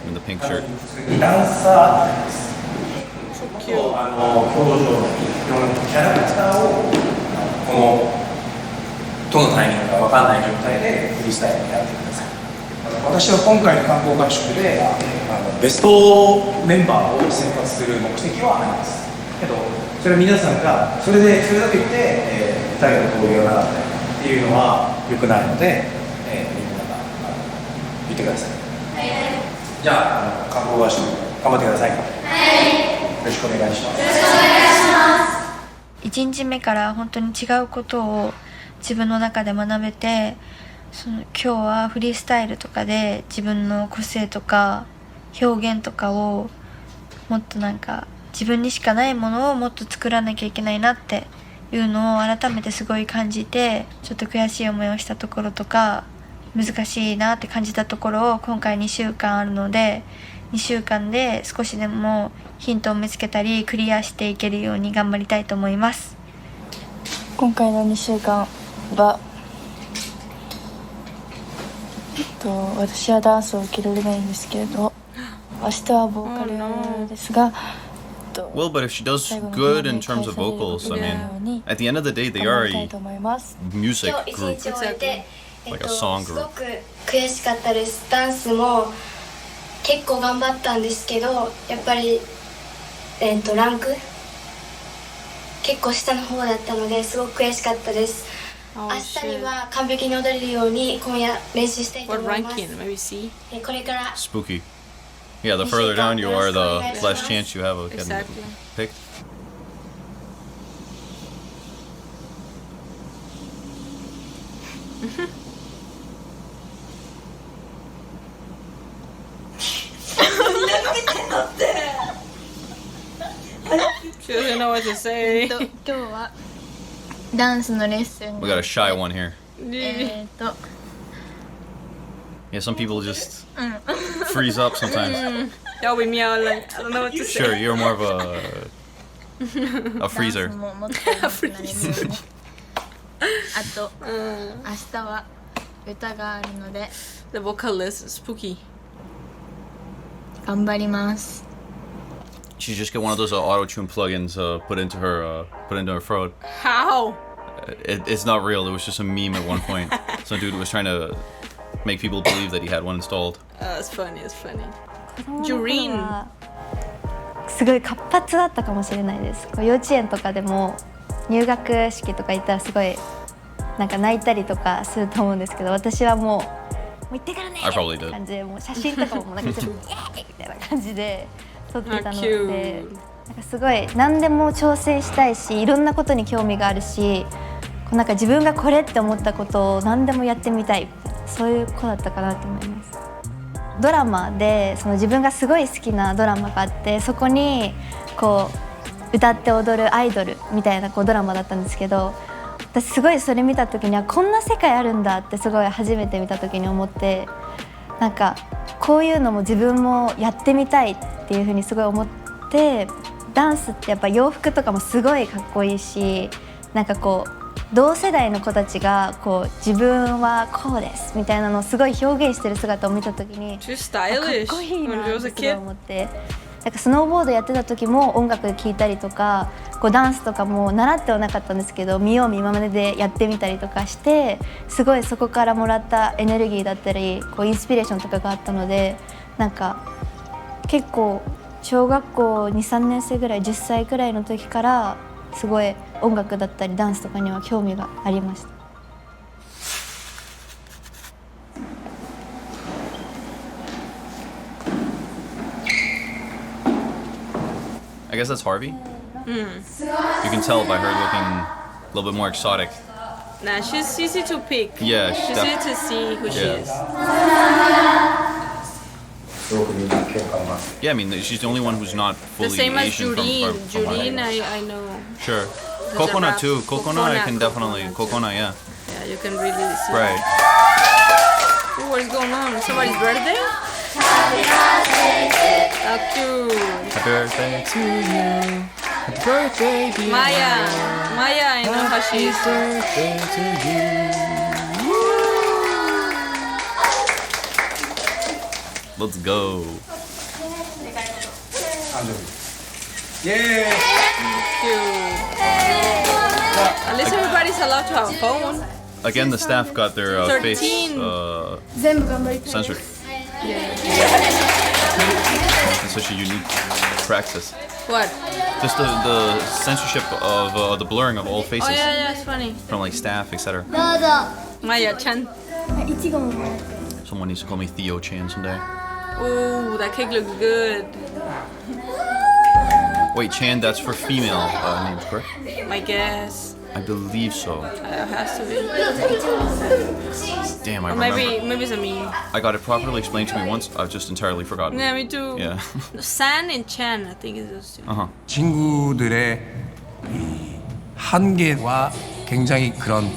A: In the pink shirt.
M: ダンサーです。表情のキャラクターをこのどのタイミングか分からない状態でフリースタイルにやってください。私は今回の観光合宿でベストメンバーを選抜する目的はありますけど、それは皆さんがそれだけ言って、2人の交流がなかったりっていうのは良くないので、みんなが言ってください。じゃあ観光合宿頑張ってください。よろしくお願いします。
F: 1日目から本当に違うことを自分の中で学べて、今日はフリースタイルとかで自分の個性とか表現とかをもっとなんか自分にしかないものをもっと作らなきゃいけないなっていうのを改めてすごい感じて、ちょっと悔しい思いをしたところとか難しいなって感じたところを今回2週間あるので、2週間で少しでもヒントを見つけたりクリアしていけるように頑張りたいと思います。
H: 今回の2週間は、私はダンスを受けられないんですけれど、明日はボーカルですが、
A: Well, but if she does good in terms of vocals, I mean, at the end of the day, they are a music group, like a song
F: すご
A: group.
F: く悔しかったです。ダンスも結構頑張ったんですけど、やっぱりランク結構下の方だったのですごく悔しかったです。明日には完璧に踊れるように今夜練習したいと思います。これから
A: Spooky. Yeah, the further down you are, the less chance you have of getting picked.
B: She doesn't know what to say.
I: 今日はダンスのレッスン
A: We got a shy one here.
I: と
A: Yeah, some people just freeze up sometimes.
B: That'll be me. I don't know what to say.
A: Sure, you're more of a freezer.
I: ダンスももっと上手くなれるようにあと明日は歌があるので
B: The vocalist is Spooky.
I: 頑張ります。
A: She just get one of those auto-tune plugins put into her throat.
B: How?
A: It's not real. It was just a meme at one point. Some dude was trying to make people believe that he had one installed.
B: It's funny. It's funny. Jureen.
C: すごい活発だったかもしれないです。幼稚園とかでも入学式とか行ったらすごいなんか泣いたりとかすると思うんですけど、私はもう行ってからねって感じで、もう写真とかもなんかちょっとイエーイみたいな感じで撮ってたので、なんかすごい何でも挑戦したいし、いろんなことに興味があるし、こうなんか自分がこれって思ったことを何でもやってみたい、そういう子だったかなと思います。ドラマでその自分がすごい好きなドラマがあって、そこにこう歌って踊るアイドルみたいなこうドラマだったんですけど、私すごいそれ見た時にはこんな世界あるんだってすごい初めて見た時に思って、なんかこういうのも自分もやってみたいっていう風にすごい思って、ダンスってやっぱ洋服とかもすごいかっこいいし、なんかこう同世代の子たちがこう自分はこうですみたいなのをすごい表現してる姿を見た時に、かっこいいなってすごい思って、なんかスノーボードやってた時も音楽聴いたりとか、こうダンスとかも習ってはなかったんですけど、見よう見まねでやってみたりとかして、すごいそこからもらったエネルギーだったりこうインスピレーションとかがあったので、なんか結構小学校 2,3 年生ぐらい、10歳くらいの時からすごい音楽だったりダンスとかには興味がありました。
A: I guess that's Harvey. You can tell by her looking a little bit more exotic.
B: Nah, she's easy to pick.
A: Yeah,
B: she's easy to see who she is.
A: Yeah, I mean, she's the only one who's not fully
B: the same
A: Asian
B: as Jureen.
A: from
B: Jureen, I know.
A: Sure. Coconut too. Coconut, I can definitely. Coconut, yeah.
B: Yeah, you can really see.
A: Right.
B: Ooh, what is going on? Somebody's birthday? How cute.
A: Happy birthday to you. Happy birthday, dear
B: Maya. Maya, I know how she is.
A: Happy birthday to you. Let's go.
B: Yeah. Cute. At least everybody's allowed to have a phone.
A: Again, the staff got their face censored. It's such a unique practice.
B: What?
A: Just the censorship of the blurring of all faces.
B: Oh yeah, it's funny.
A: From like staff, etc.
B: Maya-chan.
A: Someone needs to call me Theo-chan someday.
B: Ooh, that cake looks good.
A: Wait, Chan, that's for female names, correct?
B: My guess.
A: I believe so.
B: It has to be.
A: Damn, I
B: or
A: remember.
B: Maybe it's a meme.
A: I got it properly explained to me once. I've just entirely forgotten.
B: Yeah, me too.
A: Yeah.
B: San and Chan, I think is those two.
E: 친구들의 이 한계와 굉장히 그런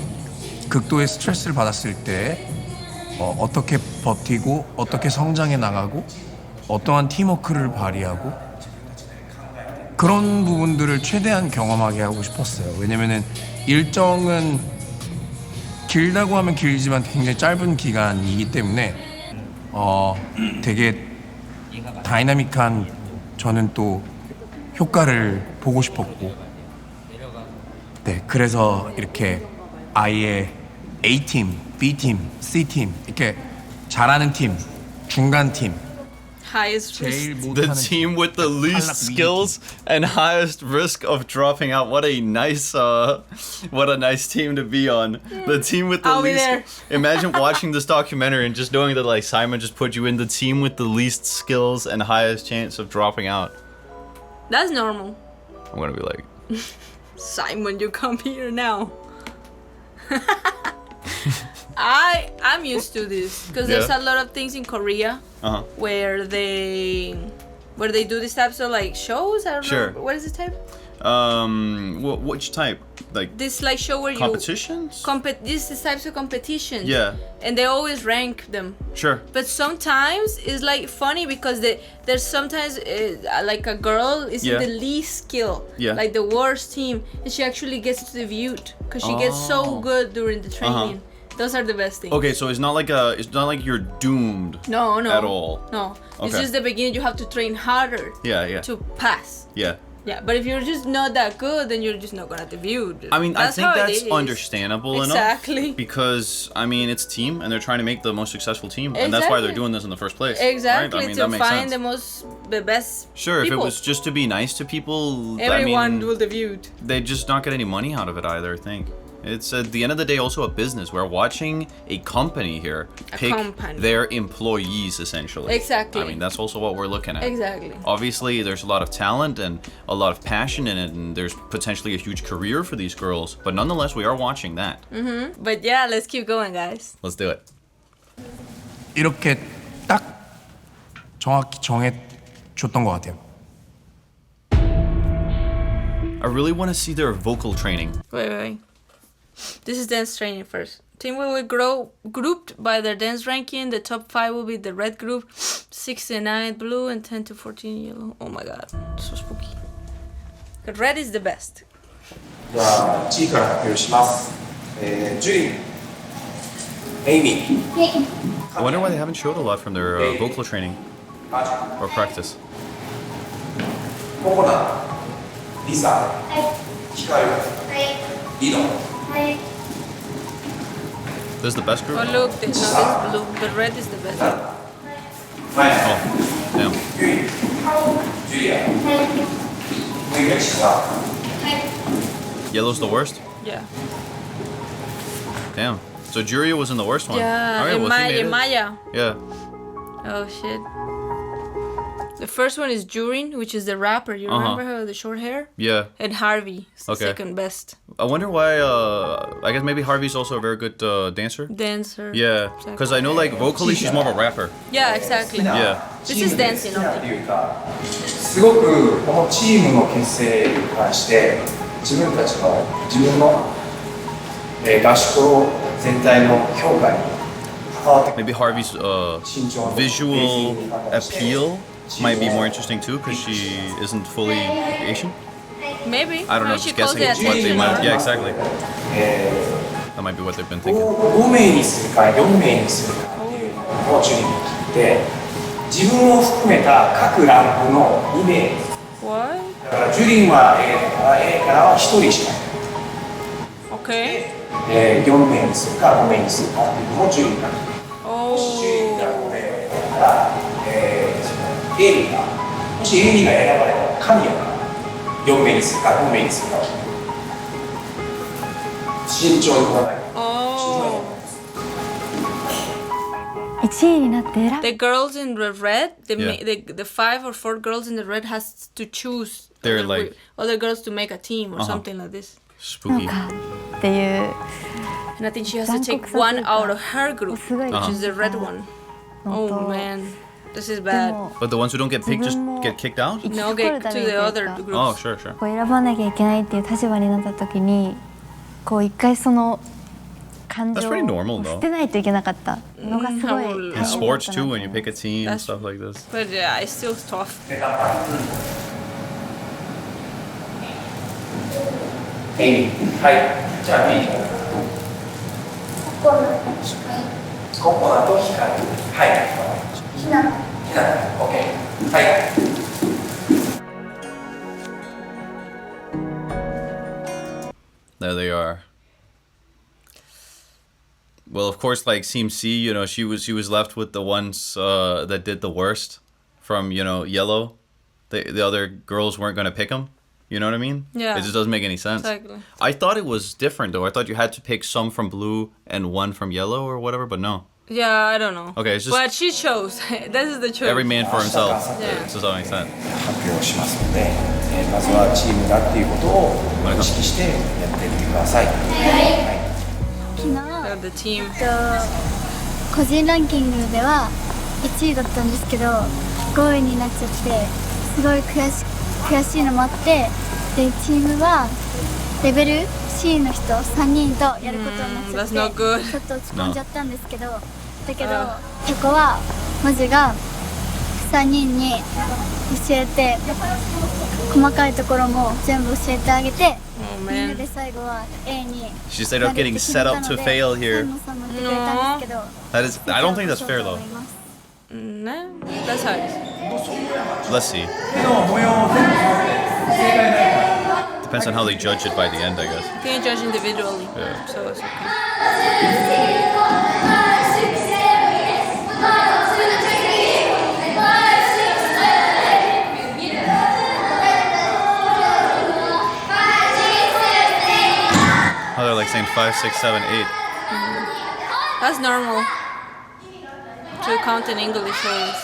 E: 극도의 스트레스를 받았을 때 어떻게 버티고 어떻게 성장해 나가고 어떠한 팀워크를 발휘하고 그런 부분들을 최대한 경험하게 하고 싶었어요. 왜냐면은 일정은 길다고 하면 길지만 굉장히 짧은 기간이기 때문에 되게 다이나믹한 저는 또 효과를 보고 싶었고, 네, 그래서 이렇게 아예 A팀, B팀, C팀 이렇게 잘하는 팀, 중간 팀
B: Highest risk.
A: The team with the least skills and highest risk of dropping out. What a nice team to be on. The team with the
B: I'll be
A: least.
B: there.
A: Imagine watching this documentary and just knowing that like Simon just put you in the team with the least skills and highest chance of dropping out.
B: That's normal.
A: I'm gonna be like,
B: Simon, you come here now. I'm used to this because there's a lot of things in Korea where they do these types of like shows. I don't know what is this type.
A: Which type? Like
B: this like show where
A: competitions?
B: This is types of competitions.
A: Yeah.
B: And they always rank them.
A: Sure.
B: But sometimes it's like funny because there's sometimes like a girl is in the least skill, like the worst team, and she actually gets debuted because she gets so good during the training. Those are the best things.
A: Okay, so it's not like you're doomed.
B: No.
A: At all.
B: No.
A: Okay.
B: It's just the beginning. You have to train harder.
A: Yeah.
B: To pass.
A: Yeah.
B: Yeah, but if you're just not that good, then you're just not gonna debut.
A: I mean, I think that's understandable enough. Because, I mean, it's a team, and they're trying to make the most successful team. And that's why they're doing this in the first place.
B: Exactly,
A: right? I mean,
B: to find the best
A: Sure,
B: people.
A: If it was just to be nice to people,
B: everyone will debut.
A: They'd just not get any money out of it either, I think. It's at the end of the day also a business. We're watching a company here pick their employees, essentially.
B: Exactly.
A: I mean, that's also what we're looking at.
B: Exactly.
A: Obviously, there's a lot of talent and a lot of passion in it, and there's potentially a huge career for these girls. But nonetheless, we are watching that.
B: But yeah, let's keep going, guys.
A: Let's do it.
E: 이렇게 딱 정확히 정해줬던 것 같아요.
A: I really want to see their vocal training.
B: Wait. This is dance training first. Team will grow grouped by their dance ranking. The top 5 will be the red group, 6 to 9 blue, and 10 to 14 yellow. Oh my god, so spooky. The red is the best.
M: じゃあ、G から発表します。ジュリー、エイミー。
A: I wonder why they haven't showed a lot from their vocal training or practice.
M: ココナ、リサ、ヒカヨ、リノ。
A: This is the best group?
B: Oh look, this is blue. The red is the best.
A: Oh, damn. Yellow's the worst?
B: Yeah.
A: Damn. So Juria was in the worst one.
B: Yeah,
A: Alright, well, she made it.
B: Maya.
A: Yeah.
B: Oh shit. The first one is Jurin, which is the rapper. You remember her, the short hair?
A: Yeah.
B: And Harvey is the second best.
A: I wonder why, I guess maybe Harvey's also a very good dancer.
B: Dancer.
A: Yeah. Because I know like vocally she's more of a rapper.
B: Yeah, exactly.
A: Yeah.
B: This is dancing only.
M: すごくこのチームの結成に関して自分たちの自分の合宿全体の評価に関わって
A: Maybe Harvey's visual appeal might be more interesting too, because she isn't fully Asian.
B: Maybe.
A: I don't know, just guessing what they might. Yeah, exactly. That might be what they've been thinking.
M: 5名にするか4名にするかっていうのをジュリーに聞いて自分を含めた各ランクの2名
B: What?
M: だからジュリーは A からは1人しかいない
B: Okay.
M: 4名にするか5名にするかっていうのもジュリーがもしジュリーが5名だから、エイリーがもしエイリーが選ばれたら神谷が4名にするか5名にするか慎重に言わない
C: 1位になって選ぶ
B: The girls in the red, the 5 or 4 girls in the red has to choose
A: They're like
B: other girls to make a team or something like this.
A: Spooky.
C: っていう
B: And I think she has to take one out of her group, which is the red one. Oh man, this is bad.
A: But the ones who don't get picked just get kicked out?
B: No, get to the other groups.
A: Oh, sure.
C: こう選ばなきゃいけないっていう立場になった時にこう一回その感情を
A: That's pretty normal, though.
C: 捨てないといけなかったのがすごい
A: In sports too, when you pick a team and stuff like this.
B: But yeah, it's still tough.
M: はいじゃあ B ココナと光はいひな OK はい
A: There they are. Well, of course, like Team C, you know, she was left with the ones that did the worst from Yellow, the other girls weren't gonna pick him. You know what I mean?
B: Yeah.
A: It just doesn't make any sense.
B: Exactly.
A: I thought it was different though. I thought you had to pick some from Blue and one from Yellow or whatever, but no.
B: Yeah, I don't know.
A: Okay, it's just
B: But she chose. This is the choice.
A: every man for himself.
B: Yeah.
A: This does all make sense.
N: 発表しますので、まずはチームだっていうことを意識してやってみてください。
C: 昨日
B: The team.
C: 個人ランキングでは1位だったんですけど5位になっちゃってすごい悔しいのもあってでチームはレベル C の人3人とやることになっちゃって、ちょっと落ち込んじゃったんですけど、だけどここはマジが3人に教えて細かいところも全部教えてあげて、みんなで最後は A に
A: She said I'm getting set up to fail here. That is, I don't think that's fair though.
B: No, that's how it is.
A: Let's see. Depends on how they judge it by the end, I guess.
B: You can judge individually,
A: Yeah.
B: so it's okay.
A: Oh, they're like saying 5, 6, 7, 8.
B: That's normal to count in English always.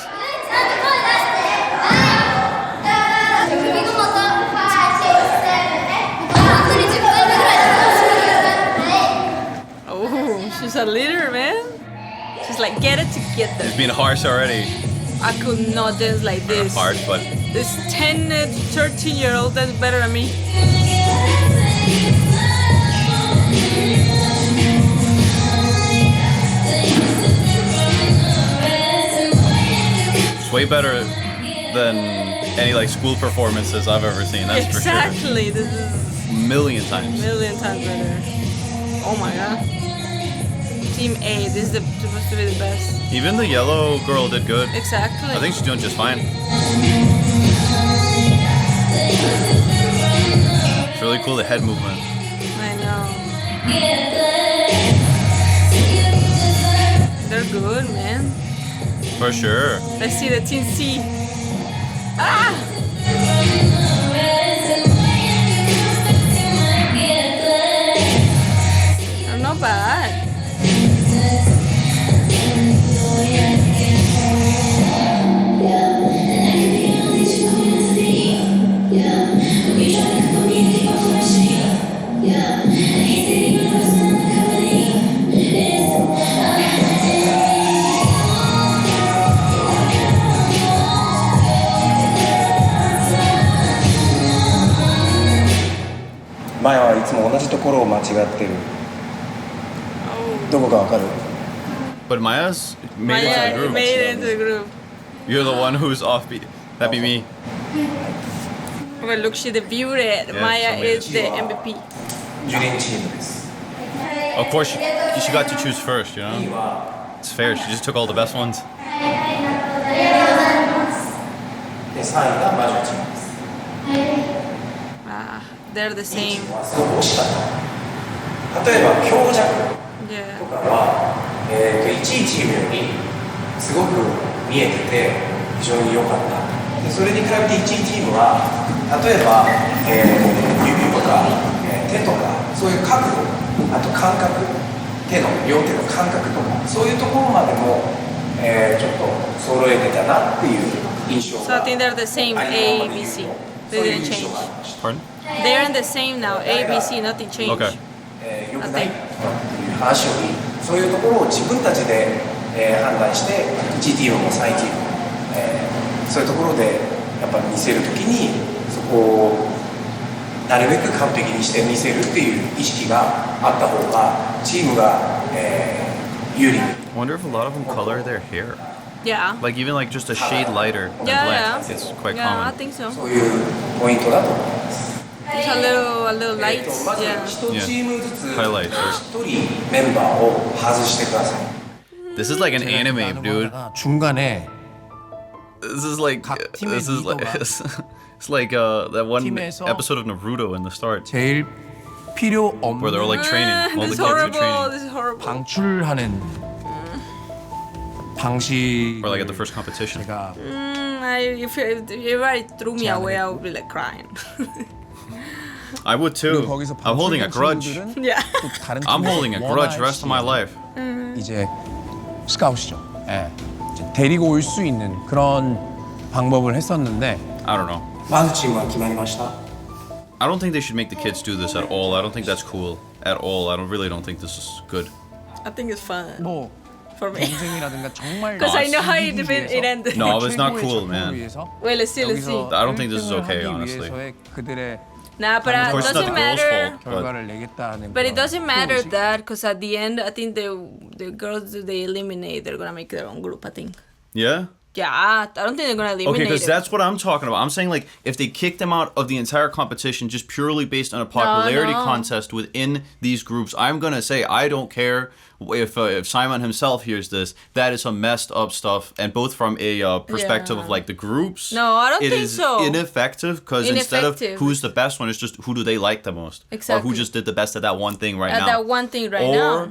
B: Oh, she's a leader, man. She's like, get it together.
A: It's being harsh already.
B: I could not dance like this.
A: Harsh, but
B: This 10 to 13-year-old that's better than me.
A: it's way better than any like school performances I've ever seen. That's
B: Exactly. This is
A: for sure. Million times.
B: million times better. Oh my god. Team A, this is supposed to be the best.
A: Even the yellow girl did good.
B: Exactly.
A: I think she's doing just fine. It's really cool, the head movement.
B: I know. They're good, man.
A: For sure.
B: Let's see the team C. Ah! They're not bad.
N: Oh. 前はいつも同じところを間違ってる。どこかわかる？
A: But Maya's made it to
B: Maya
A: the group.
B: made it into the group.
A: You're the one who's offbeat. That'd be me.
B: Well, look, she debuted it.
A: Yeah,
B: Maya
A: so
B: is the MVP.
N: ジュリンチームです。
A: Of course, she got to choose first, you know? It's fair, she just took all the best ones.
N: で、3位が魔女チームです。
B: Ah, they're the same.
N: すごく惜しかった。例えば強弱
B: Yeah.
N: とかは、1位チームよりすごく見えてて非常に良かった。でそれに比べて1位チームは例えば、指とか、手とかそういう角度、あと感覚、両手の感覚とかそういうところまでも、ちょっと揃えてたなっていう印象
B: So I
N: が
B: think they're the same A, B, C. They didn't change.
A: Pardon?
B: They're in the same now. A, B, C, nothing changed.
A: Okay.
N: 良くないっていう話よりそういうところを自分たちで、判断して1チームも3チームも、そういうところでやっぱり見せるときにそこをなるべく完璧にして見せるっていう意識があった方がチームが、有利に
A: I wonder if a lot of them color their hair.
B: Yeah.
A: Like even like just a shade lighter than
B: Yeah,
A: black.
B: yeah.
A: It's quite
B: Yeah, I
A: common.
B: think so.
N: そういうポイントだと思います。
B: Just a little lights.
N: まず
B: Yeah.
N: 1チームずつ
A: Highlight.
N: 1人メンバーを外してください。
A: This is like an anime, dude.
E: 중간에
A: This is like it's like that one
E: 팀에서
A: episode of Naruto in the start
E: 제일 필요
A: where they're all like
E: 없는
A: training. All the
B: This is
A: kids are
B: horrible.
A: training.
B: This is horrible.
E: 방출하는 방식
A: Or like at the first competition.
E: 제가
B: If everybody threw me away, I would be like crying.
A: I would too. I'm holding a grudge.
B: Yeah.
A: I'm holding a grudge the rest of my life.
N: 이제 스카웃이죠. 예. 이제 데리고 올 수 있는 그런 방법을 했었는데.
A: I don't know.
N: まずチームは決まりました。
A: I don't think they should make the kids do this at all. I don't think that's cool at all. I really don't think this is good.
B: I think it's fun.
N: 뭐
B: for me.
N: 경쟁이라든가 정말
B: Because I know how it ended.
A: No, it's not cool, man.
B: Well, let's see.
A: I don't think this is okay, honestly.
B: Nah, but it doesn't matter.
N: But
B: But it doesn't matter that because at the end, I think the girls they eliminate, they're gonna make their own group. I think.
A: Yeah.
B: Yeah, I don't think they're gonna eliminate.
A: Okay, because
B: it.
A: that's what I'm talking about. I'm saying like if they kicked them out of the entire competition just purely based on a popularity contest within these groups, I'm gonna say I don't care if Simon himself hears this. That is some messed up stuff, and both from a perspective of like the groups.
B: No, I don't think so.
A: It is ineffective because instead of who's the best one, it's just who do they like the most,
B: exactly,
A: or who just did the best at that one thing right now.
B: At that one thing right now.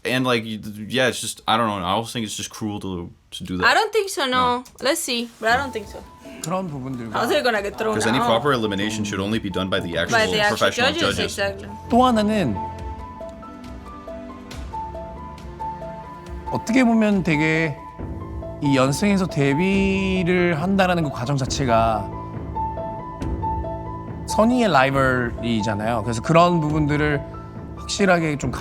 A: And like yeah, it's just I don't know. I also think it's just cruel to do that.
B: I don't think so. No. Let's see, but I don't think so.
N: 그런 부분들과
B: How's it gonna get thrown out?
A: Because any proper elimination should only be done by the actual professional judges.
B: Exactly.
N: 또 하나는 어떻게 보면 되게 이 연승에서 데뷔를 한다라는 그 과정 자체가 선의의 라이벌이잖아요. 그래서 그런 부분들을 확실하게 좀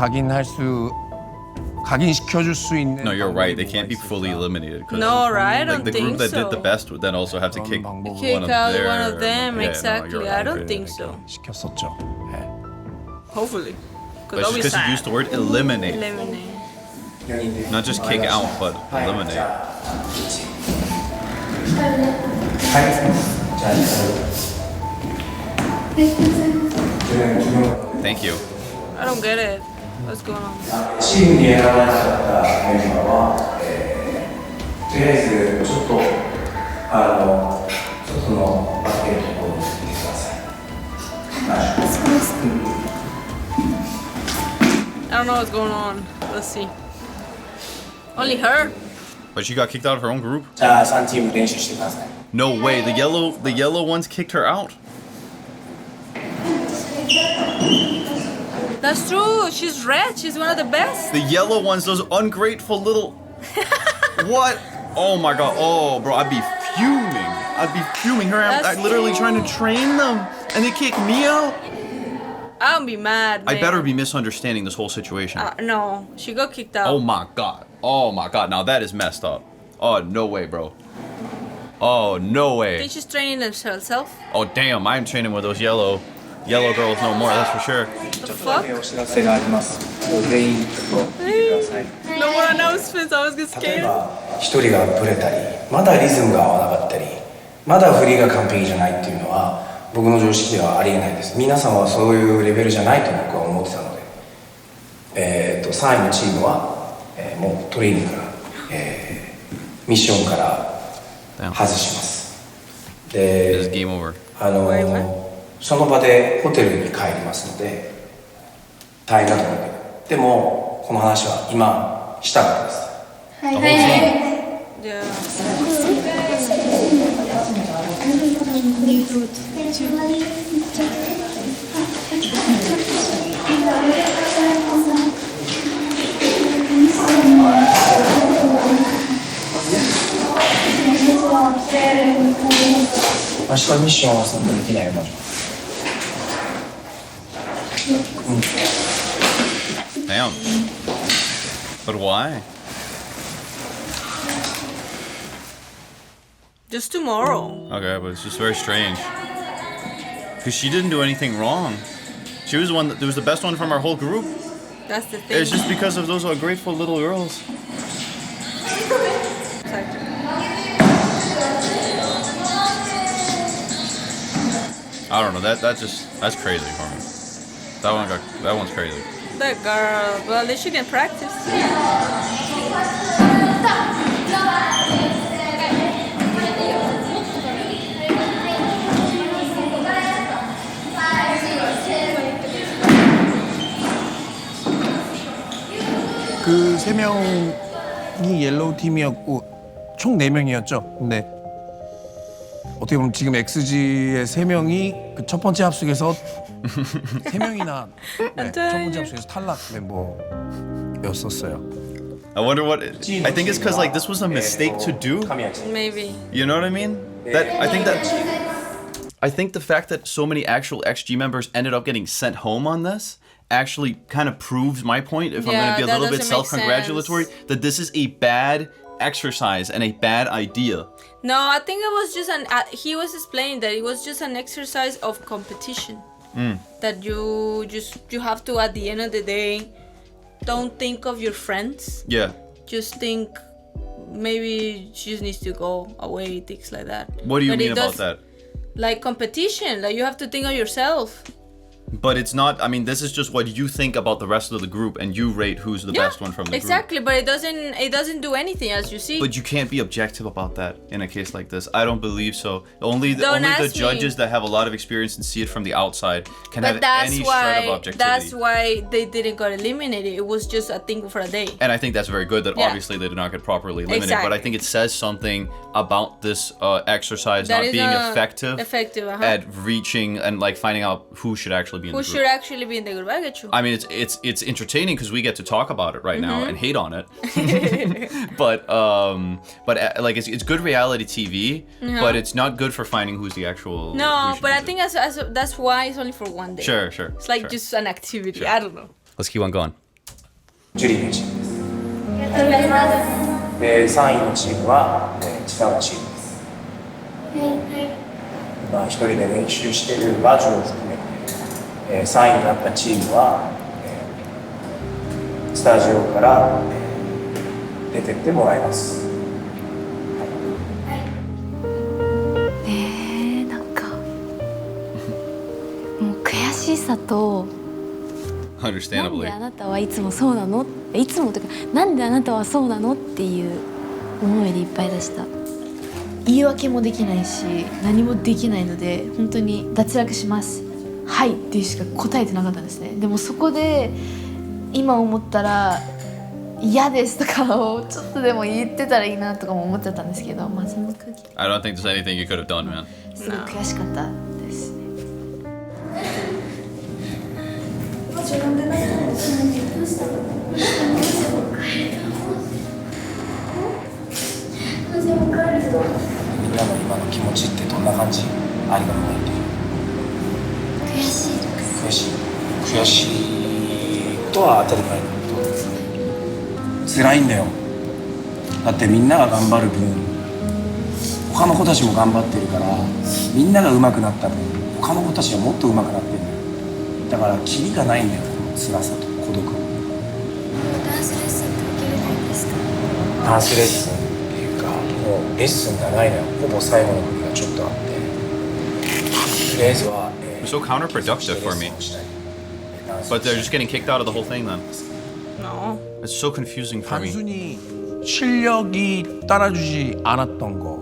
N: 각인시켜줄 수 있는.
A: No, you're right. They can't be fully eliminated.
B: No, right? I don't
A: the
B: think
A: group that
B: so.
A: did the best would then also have to kick
B: out
A: their,
B: one of them.
A: Yeah,
B: exactly.
A: no,
B: I don't think so.
N: 시켰었죠. 네.
B: Hopefully.
A: But just because you used the word eliminate.
B: Eliminate.
A: Not just kick out, but eliminate. Thank you.
B: I don't get it. What's going on?
N: チームに選ばれなかったメンバーは、とりあえずちょっと外のバスケのところに行ってください。
B: I don't know what's going on. Let's see. Only her?
A: But she got kicked out of her own group?
N: じゃあ3チーム練習してください。
A: No way. The yellow ones kicked her out.
B: That's true. She's red. She's one of the best.
A: The yellow ones, those ungrateful little. What? Oh my god. Oh, bro, I'd be fuming. I'm literally trying to train them, and they kick me out.
B: I'll be mad, man.
A: I better be misunderstanding this whole situation.
B: No, she got kicked out.
A: Oh my god. Now that is messed up. Oh, no way, bro. Oh, no
B: I
A: way.
B: think she's training herself.
A: Oh, damn. I'm training with those yellow girls no more, that's for sure.
B: The fuck?
N: お知らせがあります。全員ちょっと見てください。
B: No more announcements. I was getting scared.
N: 一人がブレたり、まだリズムが合わなかったり、まだ振りが完璧じゃないっていうのは僕の常識ではありえないです。皆さんはそういうレベルじゃないと僕は思ってたので、3位のチームは、もうトレーニングから、ミッションから外します。で、
A: game over.
N: その場でホテルに帰りますので大変だと思うけど、でもこの話は今したかったです。
G: はい。
B: Yeah.
N: 明日ミッションはそんなできないよ、マジ。
A: Damn. But why?
B: Just tomorrow.
A: Okay, but it's just very strange. Because she didn't do anything wrong. She was the one that was the best one from our whole group.
B: That's the thing.
A: It's just because of those ungrateful little girls. I don't know. That's crazy for me. That one's crazy.
B: That girl. Well, at least she can practice.
N: 그 3명이 옐로우 팀이었고 총 4명이었죠. 근데
E: 어떻게 보면 지금 XG의 3명이 그 첫 번째 합숙에서 3명이나 첫 번째 합숙에서 탈락 멤버였었어요.
A: I wonder what. I think it's because like this was a mistake to do.
B: Maybe.
A: You know what I mean? I think the fact that so many actual XG members ended up getting sent home on this actually kind of proves my point. If I'm going to be a little bit self-congratulatory, that this is a bad exercise and a bad idea.
B: No, I think it was just he was explaining that it was just an exercise of competition. That you have to, at the end of the day, don't think of your friends.
A: Yeah.
B: Just think maybe she just needs to go away, things like that.
A: What do you mean about that?
B: Like competition, like you have to think of yourself.
A: But it's not, I mean, this is just what you think about the rest of the group and you rate who's the best one from the group.
B: Exactly, but it doesn't do anything, as you see.
A: But you can't be objective about that in a case like this. I don't believe so. Only the judges that have a lot of experience and see it from the outside can have any shred of objectivity.
B: That's why they didn't get eliminated. It was just a thing for a day.
A: And I think that's very good that obviously they did not get properly eliminated.
B: Exactly.
A: But I think it says something about this exercise not being effective at reaching and like finding out who should actually be in the group.
B: Who should actually be in the group? I get you.
A: I mean, it's entertaining because we get to talk about it right now and hate on it. but like it's good reality TV, but it's not good for finding who's the actual.
B: No, but I think that's why it's only for one day.
A: Sure.
B: It's like just an activity. I don't know.
A: Let's keep on going.
N: ジュリーのチームです。ありがとうございます。で、3位のチームは、千田のチームです。まあ一人で練習しているバージョンを含めて、3位になったチームは、スタジオから、出てってもらいます。
L: なんかもう悔しさと。なんであなたはいつもそうなの？いつもとかなんであなたはそうなのっていう思いでいっぱいでした。
I: 言い訳もできないし何もできないので本当に脱落しますはいっていうしか答えてなかったんですね。でもそこで今思ったら嫌ですとかをちょっとでも言ってたらいいなとかも思っちゃったんですけど、まあその空気
A: I don't think there's anything you could have done, man.
I: すごい悔しかったですね。
G: 自分で何もしないでどうしたの？なぜも帰るの？
N: みんなの今の気持ちってどんな感じ？ありがとうございます。
G: 悔しいです。
N: 悔しいことは当たり前だけど辛いんだよ。だってみんなが頑張る分他の子たちも頑張ってるからみんなが上手くなった分他の子たちはもっと上手くなってるんだよ。だからキリがないんだよ、辛さと孤独。
G: ダンスレッスンって受けれないんですか？
N: ダンスレッスンっていうかもうレッスンがないのよ。ほぼ最後の振りがちょっとあってとりあえずは
A: It's so counterproductive for me. But they're just getting kicked out of the whole thing then.
B: No.
A: It's so confusing for me.
E: 단순히 실력이 따라주지 않았던 거.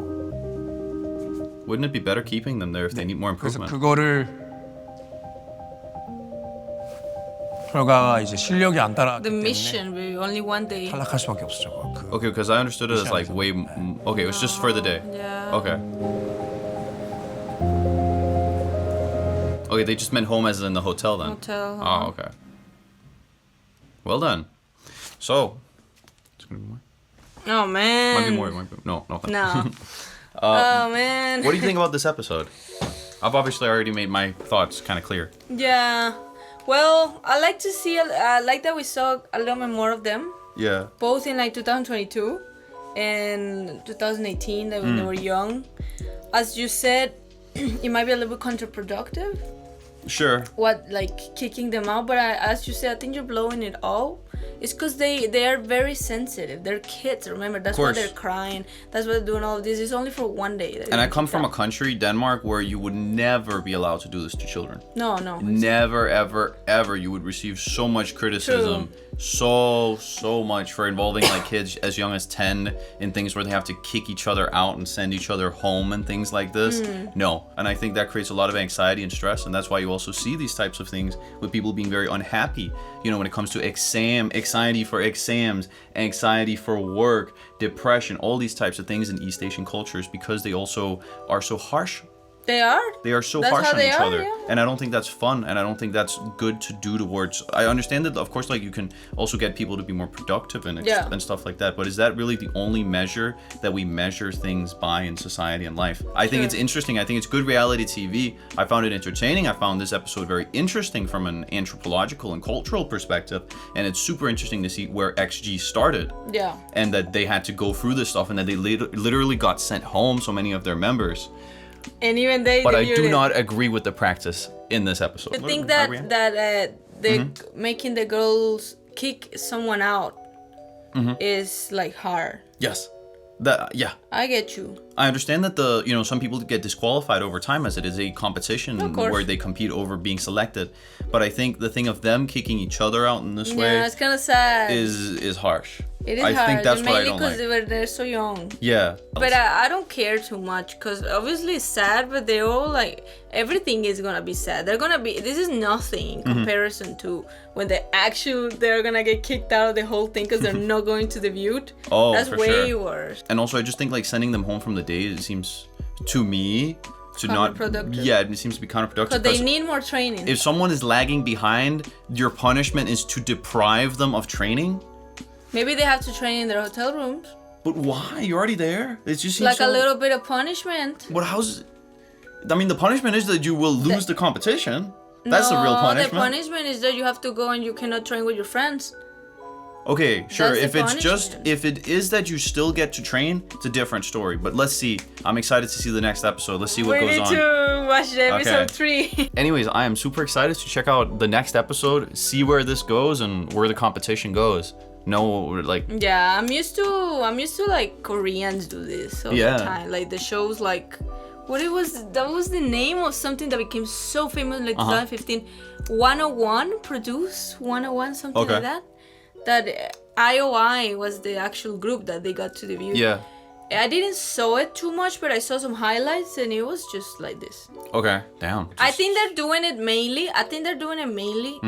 A: Wouldn't it be better keeping them there if they need more
E: 그래서
A: improvement?
E: 그거를 결과가 이제 실력이 안 따라갔기
B: The
E: 때문에
B: mission will be only one day.
E: 탈락할 수밖에 없었죠.
A: Okay, because I understood it as like way. Okay, it was just for the day.
B: Yeah.
A: Okay. Okay, they just meant home as in the hotel then.
B: Hotel.
A: Oh, okay. Well done. So. It's gonna be more.
B: Oh man.
A: Might be more. No.
B: No. Oh man.
A: What do you think about this episode? I've obviously already made my thoughts kind of clear.
B: Yeah. Well, I like to see. I like that we saw a little bit more of them.
A: Yeah.
B: Both in like 2022 and 2018, like when they were young. As you said, it might be a little bit counterproductive.
A: Sure.
B: What, like kicking them out, but as you said, I think you're blowing it all. It's because they are very sensitive. They're kids, remember? That's why they're crying. That's why they're doing all of this. It's only for one day.
A: And I come from a country, Denmark, where you would never be allowed to do this to children.
B: No.
A: Never, ever, ever. You would receive so much criticism.
B: True.
A: So much for involving like kids as young as 10 in things where they have to kick each other out and send each other home and things like this. No. And I think that creates a lot of anxiety and stress, and that's why you also see these types of things with people being very unhappy, you know, when it comes to exam anxiety for exams, anxiety for work, depression, all these types of things in East Asian cultures because they also are so harsh.
B: They are.
A: They are so
B: That's
A: harsh
B: how
A: on
B: they
A: each
B: are,
A: other.
B: yeah.
A: And I don't think that's fun, and I don't think that's good to do towards. I understand that, of course, like you can also get people to be more productive and stuff like that. But is that really the only measure that we measure things by in society and life? I think it's interesting. I think it's good reality TV. I found it entertaining. I found this episode very interesting from an anthropological and cultural perspective, and it's super interesting to see where XG started.
B: Yeah.
A: And that they had to go through this stuff, and that they literally got sent home. So many of their members.
B: And even they.
A: But I do not agree with the practice in this episode.
B: I think that they're making the girls kick someone out is like hard.
A: Yes. Yeah.
B: I get you.
A: I understand that some people get disqualified over time as it is a competition where they compete over being selected. But I think the thing of them kicking each other out in this way
B: it's kind of sad.
A: is harsh.
B: It is
A: I
B: hard.
A: think that's what I
B: mainly
A: don't
B: because
A: like.
B: they're so young.
A: Yeah.
B: But I don't care too much because obviously it's sad, but they all like everything is gonna be sad. This is nothing in comparison to when they're gonna get kicked out of the whole thing because they're not going to debut.
A: Oh,
B: that's
A: for
B: way
A: sure.
B: worse.
A: And also I just think like sending them home from the date, it seems to me to not. Yeah, it seems to be counterproductive.
B: Because they need more training.
A: If someone is lagging behind, your punishment is to deprive them of training.
B: Maybe they have to train in their hotel rooms.
A: But why? You're already there. It just seems
B: like
A: so...
B: a little bit of punishment.
A: What? I mean, the punishment is that you will lose the competition. That's the real punishment.
B: The punishment is that you have to go and you cannot train with your friends.
A: Okay, sure.
B: That's
A: If it is that you still get to train, it's a different story. But let's see. I'm excited to see the next episode. Let's see what goes on.
B: We need to watch the episode 3.
A: Anyways, I am super excited to check out the next episode, see where this goes and where the competition goes.
B: Yeah, I'm used to like Koreans do this all the time. Like the shows like that was the name of something that became so famous like 2015. 101 produce 101 something like that. That IOI was the actual group that they got to debut.
A: Yeah.
B: I didn't saw it too much, but I saw some highlights and it was just like this.
A: Okay, damn.
B: I think they're doing it mainly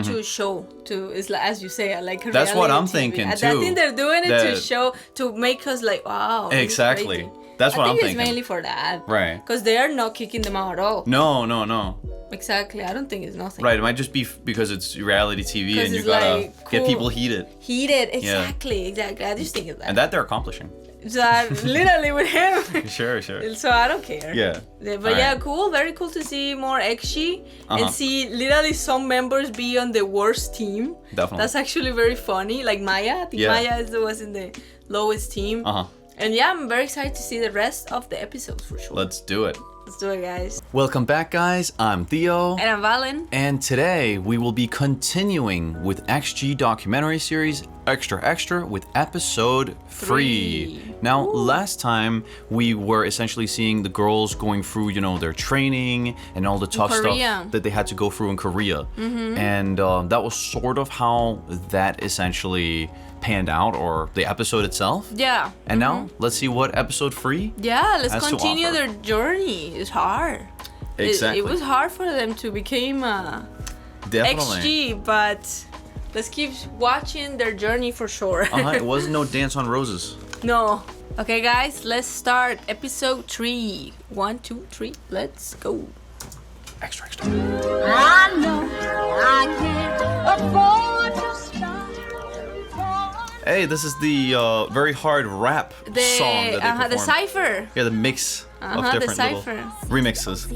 B: to show, it's like, as you say, like a
A: That's what I'm
B: TV.
A: thinking too.
B: I think they're doing it to show, to make us like, wow.
A: Exactly. That's what I'm thinking.
B: I think it's mainly for that.
A: Right.
B: Because they are not kicking them out at all.
A: No.
B: Exactly. I don't think it's nothing.
A: Right. It might just be because it's reality TV and you gotta
B: like,
A: get people heated.
B: Exactly. I just think of that.
A: And that they're accomplishing.
B: So literally with him.
A: Sure.
B: So I don't care.
A: Yeah.
B: But yeah, cool. Very cool to see more XG and see literally some members be on the worst team.
A: Definitely.
B: That's actually very funny. Like Maya. I think Maya was in the lowest team. And yeah, I'm very excited to see the rest of the episodes for sure.
A: Let's do it.
B: Let's do it, guys.
A: Welcome back, guys. I'm Theo.
B: And I'm Valen.
A: And today we will be continuing with XG documentary series Extra Extra with episode 3. Now, last time we were essentially seeing the girls going through, their training and all the tough stuff that they had to go through in Korea. And that was sort of how that essentially panned out, or the episode itself.
B: Yeah.
A: And now let's see what episode 3
B: let's continue their journey. It's hard.
A: Exactly.
B: It was hard for them to become XG, but let's keep watching their journey for sure.
A: It wasn't no Dance on Roses.
B: No. Okay, guys, let's start episode 3. 1, 2, 3, let's go.
A: Extra, extra.
O: I know I can't afford to stop.
A: Hey, this is the very hard rap song that they performed.
B: The cypher.
A: Yeah, the mix of different little remixes.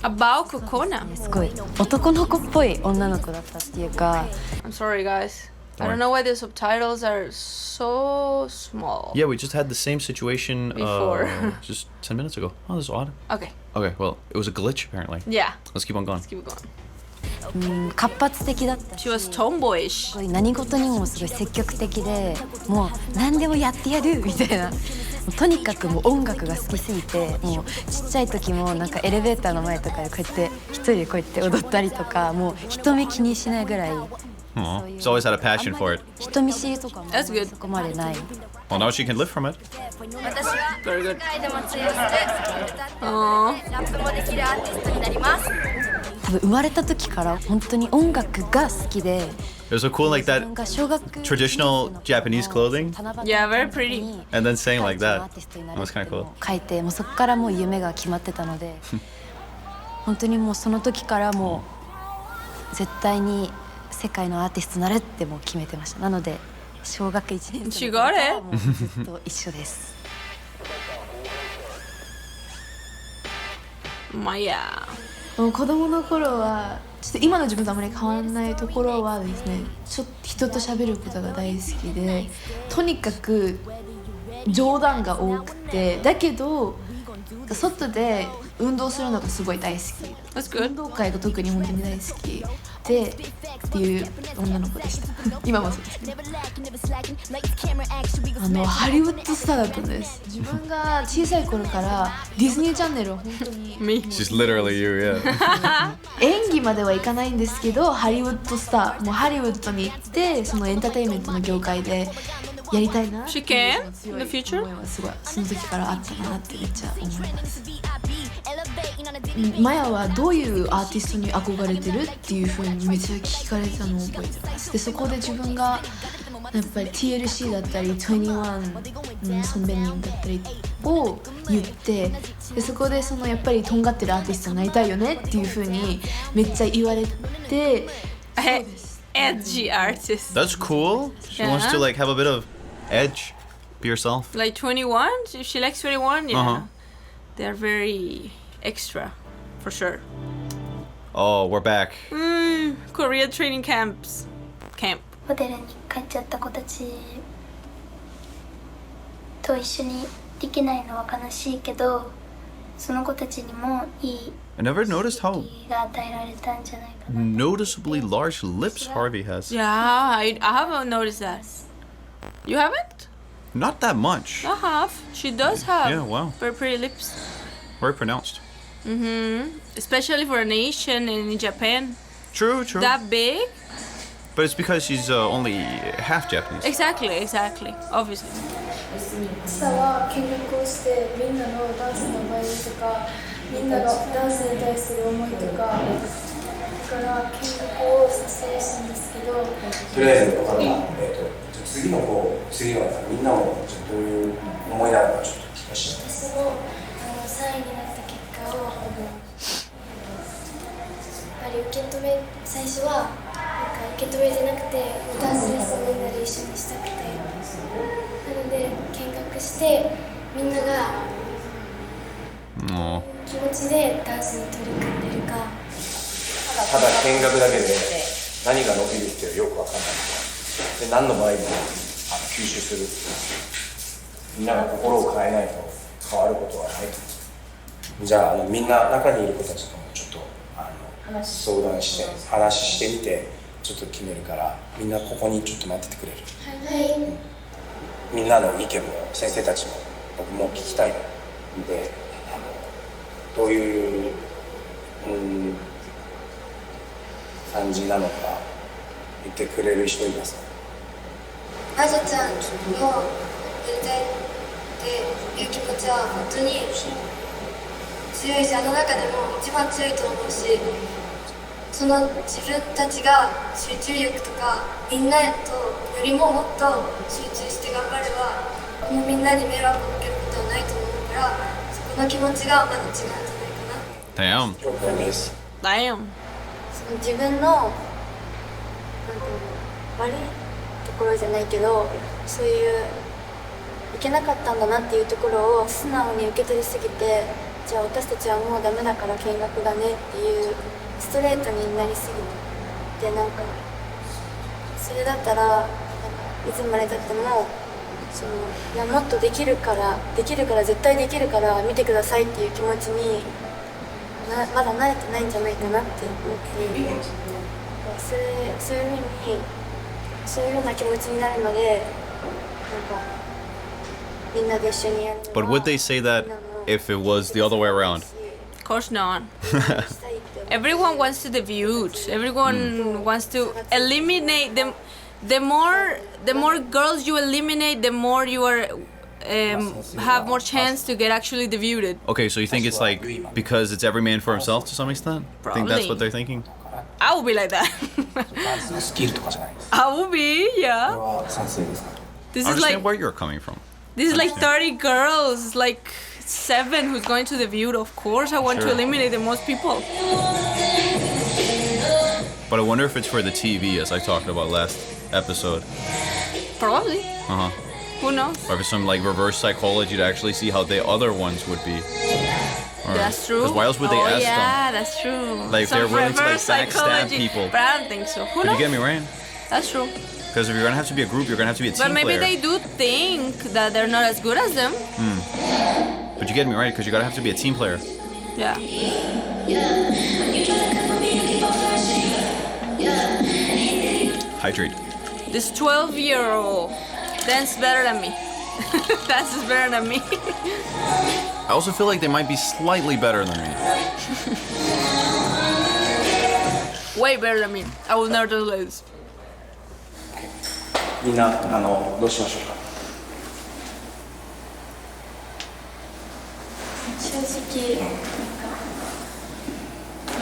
B: About Kokona.
L: すごい男の子っぽい女の子だったっていうか
B: I'm sorry, guys. I don't know why the subtitles are so small.
A: Yeah, we just had the same situation
B: before.
A: Just 10 minutes ago. Oh, this is odd.
B: Okay.
A: Okay, well, it was a glitch apparently.
B: Yeah.
A: Let's keep on going.
B: Let's keep it going.
L: 活発的だったし
B: She was tomboyish.
L: 何事にもすごい積極的でもう何でもやってやるみたいなとにかくもう音楽が好きすぎてもうちっちゃい時もなんかエレベーターの前とかでこうやって一人でこうやって踊ったりとかもう人目気にしないぐらい
A: She's always had a passion for it.
L: 人見知りとかもそこまでない
A: Well, now she can live from it.
B: Very good.
F: 世界でも通用するスキルだってラップもできるアーティストになります
L: 多分生まれた時から本当に音楽が好きで。
A: It was so cool, like that traditional Japanese clothing.
B: Yeah, very pretty.
A: And then saying like that. That was kind of cool.
L: 書いて、もうそこからもう夢が決まってたので、本当にもうその時からもう絶対に世界のアーティストになるってもう決めてました。なので小学1年生の頃からもうずっと一緒です。
B: まあいや。
I: 子供の頃はちょっと今の自分とあまり変わらないところはですね、ちょっと人と喋ることが大好きで、とにかく冗談が多くて、だけど外で運動するのがすごい大好き。運動会が特に本当に大好きでっていう女の子でした。今もそうですけど、ハリウッドスターだったんです。自分が小さい頃からディズニーチャンネルを本当に
A: She's literally you, yeah.
I: 演技まではいかないんですけど、ハリウッドスター、もうハリウッドに行ってそのエンターテインメントの業界でやりたいな。
B: She can in the future?
I: 思いはすごいその時からあったなってめっちゃ思います。マヤはどういうアーティストに憧れてるっていう風にめっちゃ聞かれたのを覚えてます。でそこで自分がやっぱり TLC だったり21ソンベニンだったりを言って、でそこでそのやっぱりとんがってるアーティストになりたいよねっていう風にめっちゃ言われて。
B: Edgy artist.
A: That's cool. She wants to like have a bit of edge. Be yourself.
B: Like 21, if she likes 21, yeah. They're very extra, for sure.
A: Oh, we're back.
B: Korea training camp.
C: ホテルに帰っちゃった子たちと一緒にできないのは悲しいけど、その子たちにもいい
A: I never noticed how
C: が与えられたんじゃないかな。
A: noticeably large lips Harvey has.
B: Yeah, I haven't noticed that. You haven't?
A: Not that much.
B: I have. She does have.
A: Yeah, wow.
B: Very pretty lips.
A: Very pronounced.
B: Especially for an Asian and in Japan.
A: True.
B: That big?
A: But it's because she's only half Japanese.
B: Exactly. Obviously.
G: 朝は見学をしてみんなのダンスのバイオとかみんなのダンスに対する思いとかだから見学をさせるんですけど、
N: とりあえず分かった、次のみんなもどういう思いなのかちょっと聞かせて。
G: 私も3位になった結果をやっぱり最初は受け止めてなくて、ダンスレッスンみんなで一緒にしたくて、なので見学してみんなが気持ちでダンスに取り組んでるか。
N: ただ見学だけで何が伸びるっていうのはよく分かんないで、何の場合でも吸収する、みんなが心を変えないと変わることはないと。じゃあみんな中にいる子たちともちょっと相談して話してみてちょっと決めるから、みんなここにちょっと待っててくれる？
G: はい。
N: みんなの意見も先生たちも僕も聞きたいので、どういう、感じなのか言ってくれる人いますか？
F: あずちゃんのやりたいっていう気持ちは本当に強いし、あの中でも一番強いと思うし、その自分たちが集中力とかみんなとよりももっと集中して頑張ればこのみんなに迷惑をかけることはないと思うから、そこの気持ちがまだ違うんじゃないかな。
B: Damn.
C: その自分の悪いところじゃないけど、そういういけなかったんだなっていうところを素直に受け取りすぎて、じゃあ私たちはもうダメだから見学だねっていうストレートになりすぎて、なんかそれだったらいつまでたってもいやもっとできるから絶対できるから見てくださいっていう気持ちにまだ慣れてないんじゃないかなって思っていて、そういう意味にそういうような気持ちになるので、なんかみんなで一緒にやるのは。
A: But would they say that if it was the other way around?
B: Of course not. Everyone wants to debut. Everyone wants to eliminate them. The more girls you eliminate, the more you are have more chance to get actually debuted.
A: Okay, so you think it's like because it's every man for himself to some extent? I think that's what they're thinking?
B: I will be like that.
N: スキルとかじゃないです。
B: I will be,
N: これ
B: yeah.
N: は賛成ですか？
B: This
A: I
B: is like
A: understand where you're coming from.
B: this is like 30 girls, like 7 who's going to debut. Of course, I want to
A: Sure.
B: eliminate the most people.
A: But I wonder if it's for the TV, as I talked about last episode.
B: Probably.
A: Uh huh.
B: Who knows?
A: Or if it's some like reverse psychology to actually see how the other ones would be. Or-
B: That's true.
A: 'cause why else would they
B: oh,
A: ask
B: yeah, that's true.
A: Like,
B: Some
A: they're willing to, like,
B: reverse
A: backstab
B: psychology,
A: people.
B: But I don't think so. Who
A: But
B: knows?
A: you get me right?
B: That's true.
A: Because if you're gonna have to be a group, you're gonna have to be a team
B: But maybe
A: player.
B: they do think that they're not as good as them.
A: But you get me right, because you gotta have to be a team player.
B: Yeah.
A: Hydrate.
B: This 12-year-old dances better than me. Dances better than me.
A: I also feel like they might be slightly better than me.
B: Way better than me. I will never do this.
N: みんなどうしましょうか。
G: 正直なんか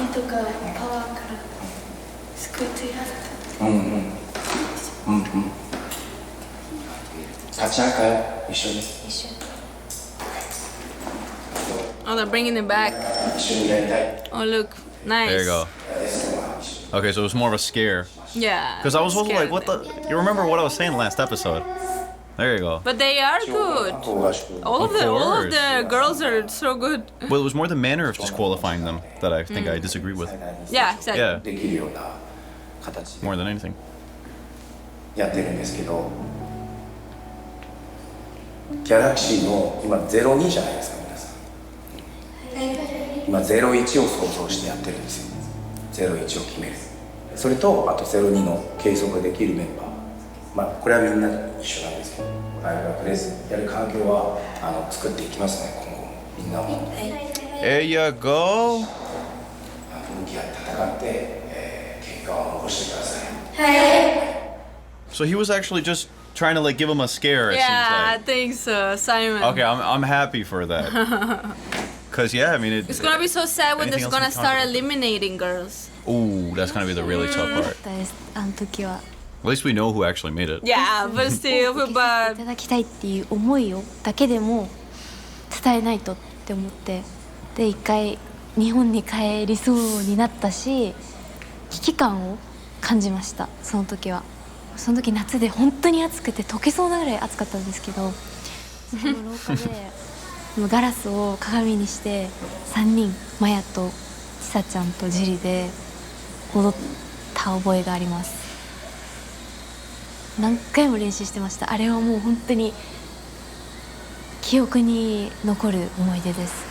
G: 目とかパワーからすごい強かった。
N: うんうんうんうん。立ち上がり一緒です。
G: 一緒。
B: Oh, they're bringing it back.
N: 一緒にやりたい。
B: Oh, look. Nice.
A: There you go. Okay, so it was more of a scare.
B: Yeah.
A: Because I was also
B: scared
A: like, what
B: them.
A: the? You remember what I was saying last episode? There you go.
B: But they are good. All of the girls are so good.
A: Well, it was more the manner of disqualifying them that I think I disagree with.
B: Yeah, exactly.
A: Yeah.
N: できるような形で
A: More than anything.
N: やってるんですけど、ギャラクシーの今02じゃないですか皆さん。今01を想像してやってるんですよ。01を決める。それとあと02の計測できるメンバー。まあこれはみんな一緒なんですけど、我々がとりあえずやる環境は作っていきますね今後もみんなも。
A: There you go.
N: 向き合って戦って、結果を残してください。
A: So he was actually just trying to like give him a scare. It
B: Yeah,
A: seems
B: thanks, Simon.
A: like. Okay, I'm happy for that. Cause yeah, I mean
B: It's gonna be so sad when
A: anything
B: they're
A: else
B: gonna
A: we talk
B: start eliminating girls.
A: Ooh, that's gonna be the really tough part.
C: ですあの時は
A: At least we know who actually made it.
B: Yeah, but still, feel
C: い
B: bad.
C: ただきたいっていう思いをだけでも伝えないとって思ってで一回日本に帰りそうになったし危機感を感じましたその時はその時夏で本当に暑くて溶けそうなぐらい暑かったんですけどそこの廊下でもうガラスを鏡にして3人マヤとちさちゃんとジリで踊った覚えがあります何回も練習してましたあれはもう本当に記憶に残る思い出です、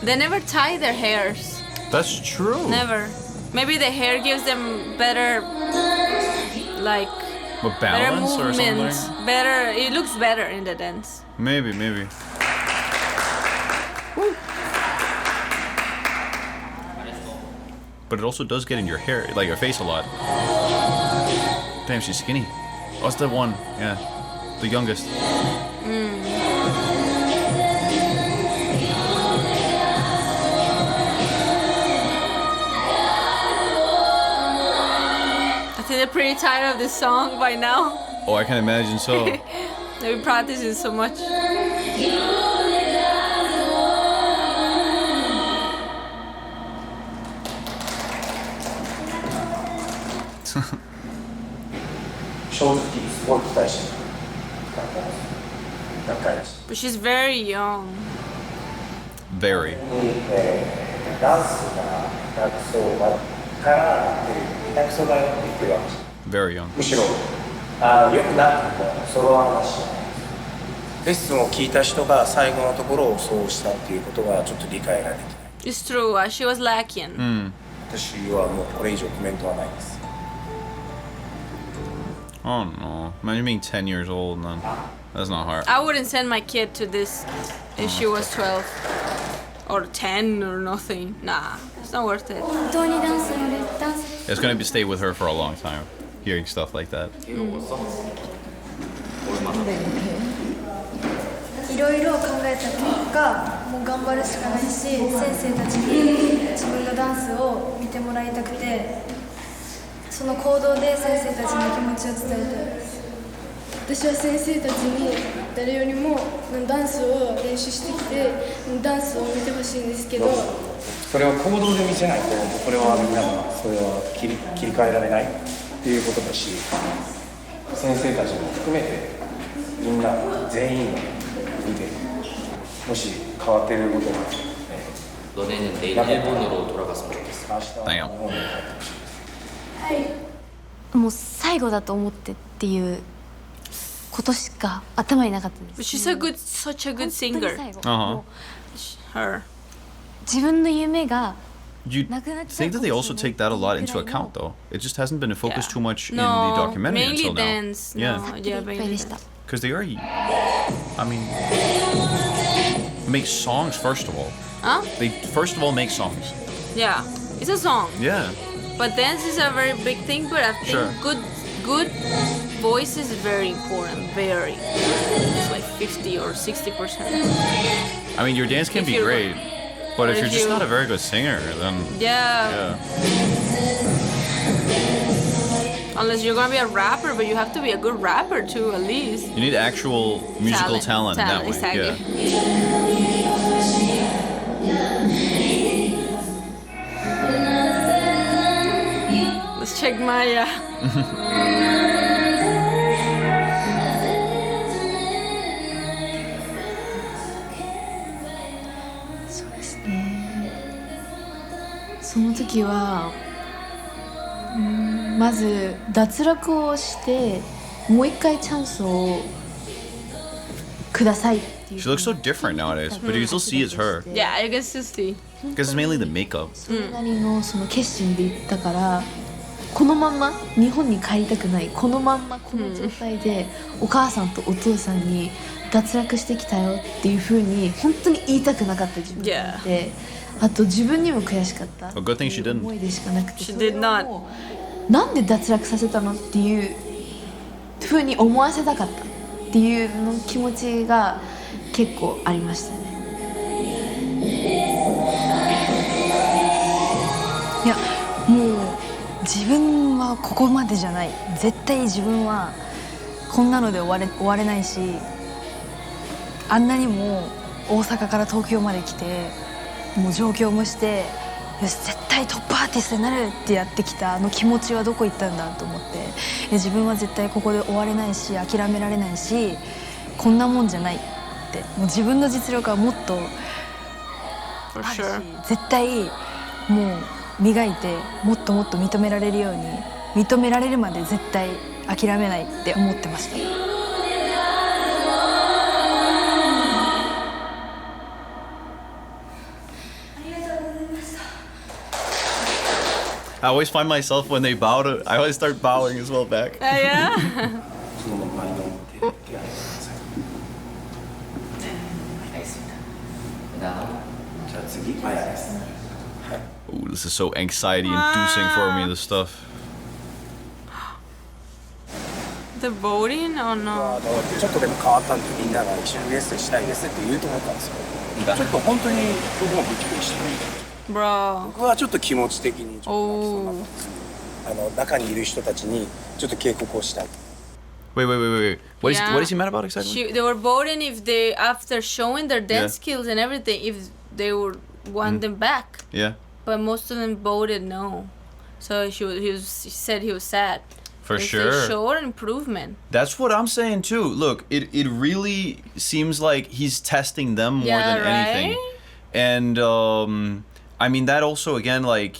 B: They never tie their hairs.
A: That's true.
B: Never. Maybe the hair gives them better, like,
A: But
B: better
A: balance or
B: movement.
A: something?
B: Better. It looks better in the dance.
A: Maybe. But it also does get in your hair, like your face a lot. Damn, she's skinny. Oh, it's the one. Yeah, the youngest.
B: I think they're pretty tired of this song by now.
A: Oh, I can imagine so.
B: They've been practicing so much. But she's very young.
A: Very.
N: ダンスが下手くそだから下手くそだよって言ってるわけです
A: Very young.
N: むしろ良くなくもその話レッスンを聞いた人が最後のところをそうしたっていうことがちょっと理解ができない
B: It's true. She was lacking.
N: 私はもうこれ以上コメントはないです。
A: Oh no. Imagine being 10 years old and then that's not hard.
B: I wouldn't send my kid to this if she was 12 or 10 or nothing. Nah, it's not worth it.
G: 本当にダンスのダンス
A: It's gonna stay with her for a long time, hearing stuff like that.
G: いろいろ考えた結果もう頑張るしかないし先生たちに自分のダンスを見てもらいたくてその行動で先生たちの気持ちを伝えたいです。私は先生たちに誰よりもダンスを練習してきてダンスを見てほしいんですけど
N: それを行動で見せないとこれはみんながそれは切り替えられないっていうことだし先生たちも含めてみんな全員が見てもし変わっていることが
K: 너네는 내일 일본으로 돌아갔으면 좋겠어.
A: Damn.
L: もう最後だと思ってっていうことしか頭になかったです。
B: But she's such a good singer.
A: Uh-huh.
B: Her.
L: 自分の夢が
A: You think that they also take that a lot into account, though? It just hasn't been focused too much in the
B: No,
A: documentary
B: mainly
A: until now.
B: dance. No, yeah, mainly dance.
A: Because they are, I mean, make songs first of all.
B: Huh?
A: They first of all make songs.
B: Yeah, it's a song.
A: Yeah.
B: But dance is a very big thing. But I think
A: Sure.
B: good voice is very important. Very. It's like 50 or 60%.
A: I mean, your dance can
B: If
A: be
B: you-
A: great, but if
B: if
A: you're just
B: you-
A: not a very good singer, then
B: Yeah. Unless you're gonna be a rapper, but you have to be a good rapper too, at least.
A: you need actual musical talent that way.
B: Exactly. Let's check Maya.
A: Yeah.
I: そうですね。その時はまず脱落をしてもう一回チャンスをくださいっていう
A: She looks so different nowadays, but you can still see it's her.
B: Yeah, I guess to see.
A: Because it's mainly the makeup.
I: それなりのその決心で言ったからこのまんま日本に帰りたくないこのまんまこの状態でお母さんとお父さんに脱落してきたよっていう風に本当に言いたくなかった自分がいて、あと自分にも悔しかった
A: A good thing she didn't.
I: 思いでしかなくて
B: She did not.
I: なんで脱落させたのっていう風に思わせたかったっていうの気持ちが結構ありましたね。いやもう自分はここまでじゃない絶対自分はこんなので終われないしあんなにも大阪から東京まで来てもう上京もしてよし絶対トップアーティストになるってやってきたあの気持ちはどこ行ったんだと思って自分は絶対ここで終われないし諦められないしこんなもんじゃないってもう自分の実力はもっとあるし絶対もう磨いてもっともっと認められるように認められるまで絶対諦めないって思ってました。
A: I always find myself when they bow to, I always start bowing as well back.
B: Yeah.
N: そのままの手を挙げてください。じゃあ次マヤです。はい。
A: Ooh, this is so anxiety inducing for me, this stuff.
B: The voting or no?
N: ちょっとでも変わったんでみんなが一緒にレッスンしたいですって言うと思ったんですよ。ちょっと本当に僕もびっくりして。
B: Bro.
N: 僕はちょっと気持ち的にちょっと中にいる人たちにちょっと警告をしたい。
A: Wait. What is he mad about exactly?
B: They were voting if they, after showing their dance skills and everything, if they would want them back.
A: Yeah.
B: But most of them voted no. So he said he was sad.
A: For
B: If
A: sure.
B: They showed an improvement.
A: That's what I'm saying too. Look, it really seems like he's testing them more than anything. And I mean that also again, like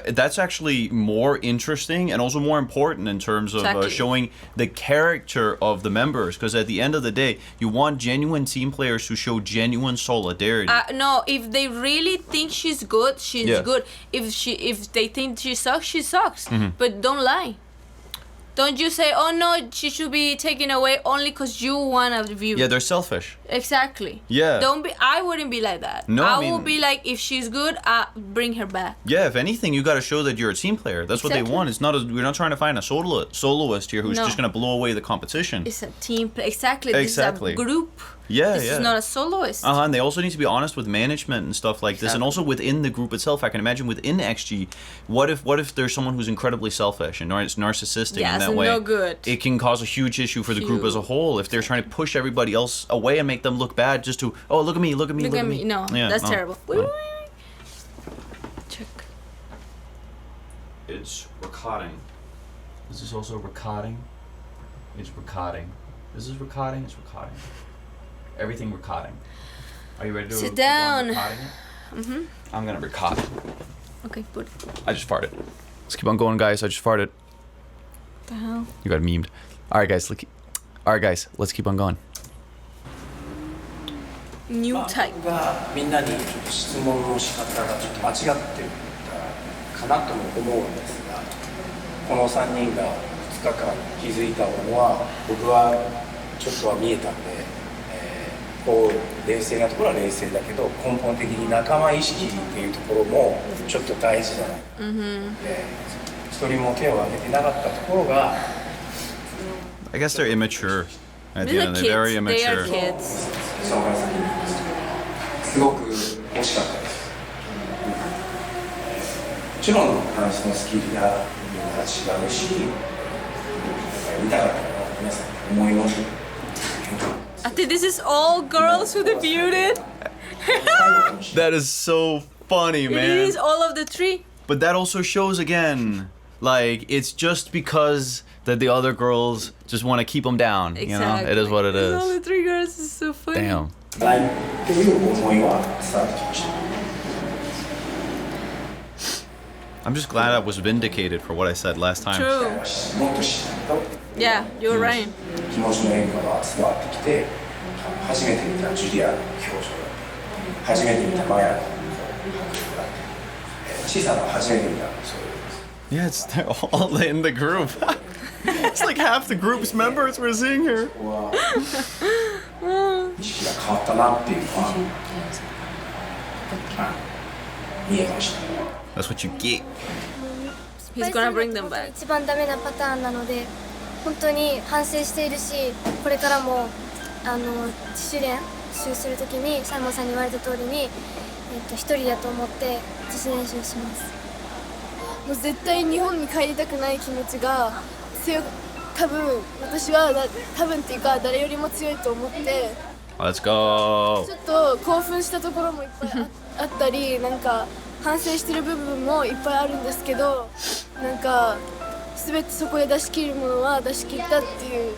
A: that's actually more interesting and also more important in terms of showing the character of the members. Because at the end of the day, you want genuine team players who show genuine solidarity.
B: No, if they really think she's good, she's good. If they think she sucks, she sucks. But don't lie. Don't you say, oh no, she should be taken away only because you want to view.
A: Yeah, they're selfish.
B: Exactly.
A: Yeah.
B: Don't be. I wouldn't be like that.
A: No,
B: I will be like, if she's good, bring her back.
A: Yeah, if anything, you got to show that you're a team player. That's what they want. It's not. We're not trying to find a soloist here who's just gonna blow away the competition.
B: It's a team play. Exactly. This is a group.
A: Yeah,
B: this is not a soloist.
A: And they also need to be honest with management and stuff like this, and also within the group itself. I can imagine within XG, what if there's someone who's incredibly selfish and narcissistic in that way?
B: No good.
A: It can cause a huge issue for the group as a whole if they're trying to push everybody else away and make them look bad just to look at me.
B: No, that's terrible. Wait. Check.
A: It's recording. Is this also recording? It's recording. This is recording. It's recording. Everything recording. Are you ready to
B: sit down?
A: I'm gonna record.
B: Okay, good.
A: I just farted. Let's keep on going, guys. I just farted.
B: The hell?
A: You got memed. All right, guys. Let's keep on going.
B: New type.
N: みんなにちょっと質問の仕方がちょっと間違ってるかなとも思うんですが、この3人が2日間気づいたものは僕はちょっとは見えたんで、こう冷静なところは冷静だけど根本的に仲間意識っていうところもちょっと大事じゃない。一人も手を挙げてなかったところが。
A: I guess they're immature. At the end, they're very immature.
B: They are kids.
N: すごく惜しかったです。もちろんダンスのスキルがみんな違うし、見たかったのは皆さん思います。
B: I think this is all girls who debuted.
A: That is so funny, man.
B: It is all of the three.
A: But that also shows again, like, it's just because that the other girls just want to keep them down.
B: Exactly.
A: You know, it is what it is.
B: All the three girls is so funny.
A: Damn. I'm just glad I was vindicated for what I said last time.
B: True. Yeah, you're right.
N: 気持ちの変化が伝わってきて、初めて見たジュリアの表情だった。初めて見たマヤの小さな初めて見たそういう。
A: Yeah, it's they're all in the group. It's like half the group's members we're seeing here.
N: 意識が変わったなっていうのは見えました。
A: That's what you get.
B: He's gonna bring them back.
P: 一番ダメなパターンなので、本当に反省しているし、これからも自主練習するときにサイモンさんに言われた通りに、一人だと思って自主練習します。
F: もう絶対日本に帰りたくない気持ちが多分私は多分っていうか誰よりも強いと思って。
A: Let's go.
F: ちょっと興奮したところもいっぱいあったり、なんか反省してる部分もいっぱいあるんですけど、なんか全てそこで出し切るものは出し切ったっていう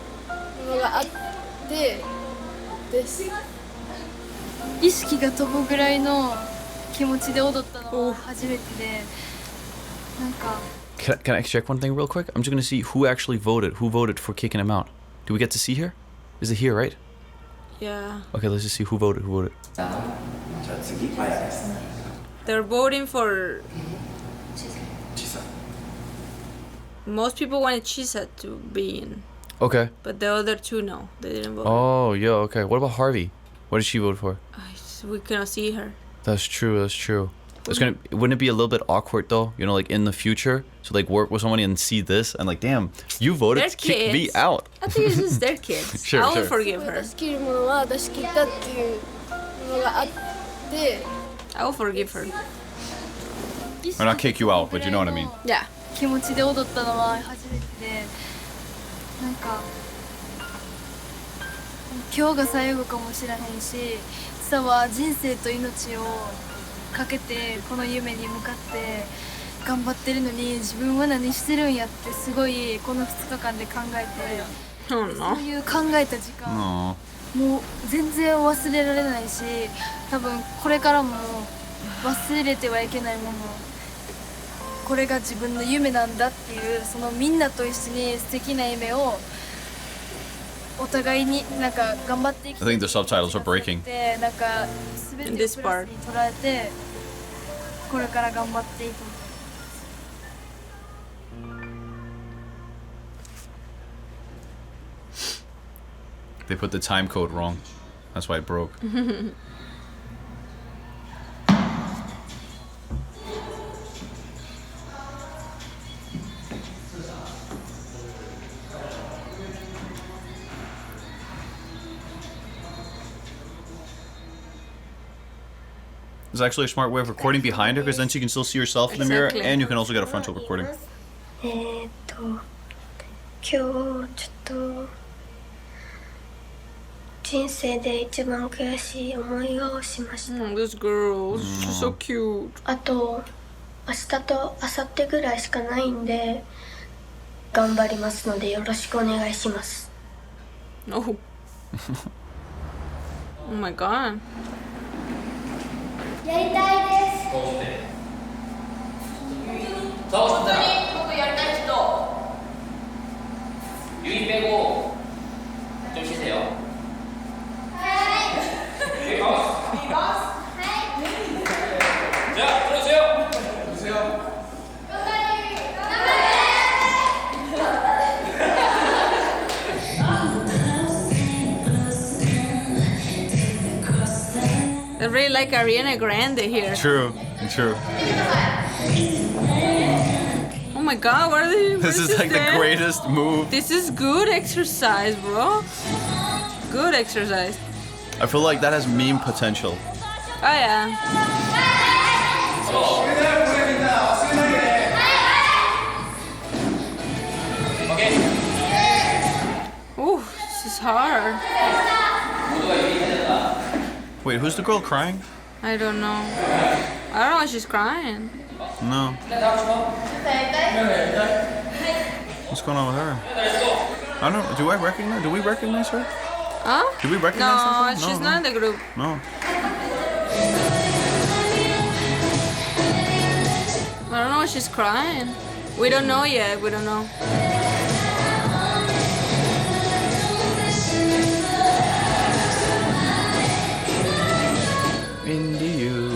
F: のがあってです。意識が飛ぶぐらいの気持ちで踊ったのは初めてで、なんか。
A: Can I check one thing real quick? I'm just gonna see who actually voted. Who voted for kicking him out? Do we get to see here? Is it here, right?
B: Yeah.
A: Okay, let's just see who voted. Who voted?
B: They're voting for. Most people wanted Chisa to be in.
A: Okay.
B: But the other two, no, they didn't vote.
A: Oh, yeah, okay. What about Harvey? What did she vote for?
B: We cannot see her.
A: That's true. Wouldn't it be a little bit awkward though? You know, like in the future, to like work with somebody and see this and like, damn, you voted to kick me out.
B: I think it's just their kids.
A: Sure,
B: I will forgive her.
F: 出し切るものは出し切ったっていうのがあって。
B: I will forgive her.
A: Or not kick you out, but you know what I mean.
B: Yeah.
F: 気持ちで踊ったのは初めてで、なんか今日が最後かもしれへんし、ツタは人生と命をかけてこの夢に向かって頑張ってるのに自分は何してるんやってすごいこの2日間で考えて、そういう考えた時間もう全然忘れられないし、多分これからも忘れてはいけないもの
G: これが自分の夢なんだっていうそのみんなと一緒に素敵な夢をお互いになんか頑張っていき
A: I think the subtitles are breaking.
G: てなんか全てをプラスに捉えてこれから頑張っていく。
A: They put the time code wrong. That's why it broke. It's actually a smart way of recording behind her because then you can still see yourself in the mirror and you can also get a frontal recording.
P: 今日ちょっと人生で一番悔しい思いをしました。
B: This girl, she's so cute.
P: あと明日と明後日ぐらいしかないんで頑張りますのでよろしくお願いします。
B: Oh. Oh my god.
P: やりたいです。
K: そうしたら僕やりたい人指ペゴ좀 쉬세요. 네, 자, 들어주세요.
B: I really like Ariana Grande here.
A: True.
B: Oh my god, what are they?
A: This is like the greatest move.
B: This is good exercise, bro. Good exercise.
A: I feel like that has meme potential.
B: Oh yeah. Ooh, this is hard.
A: Wait, who's the girl crying?
B: I don't know. I don't know why she's crying.
A: No. What's going on with her? I don't know. Do we recognize her?
B: Huh?
A: Do we recognize her?
B: No, she's not in the group.
A: No.
B: I don't know why she's crying. We don't know yet. We don't know.
A: Into you.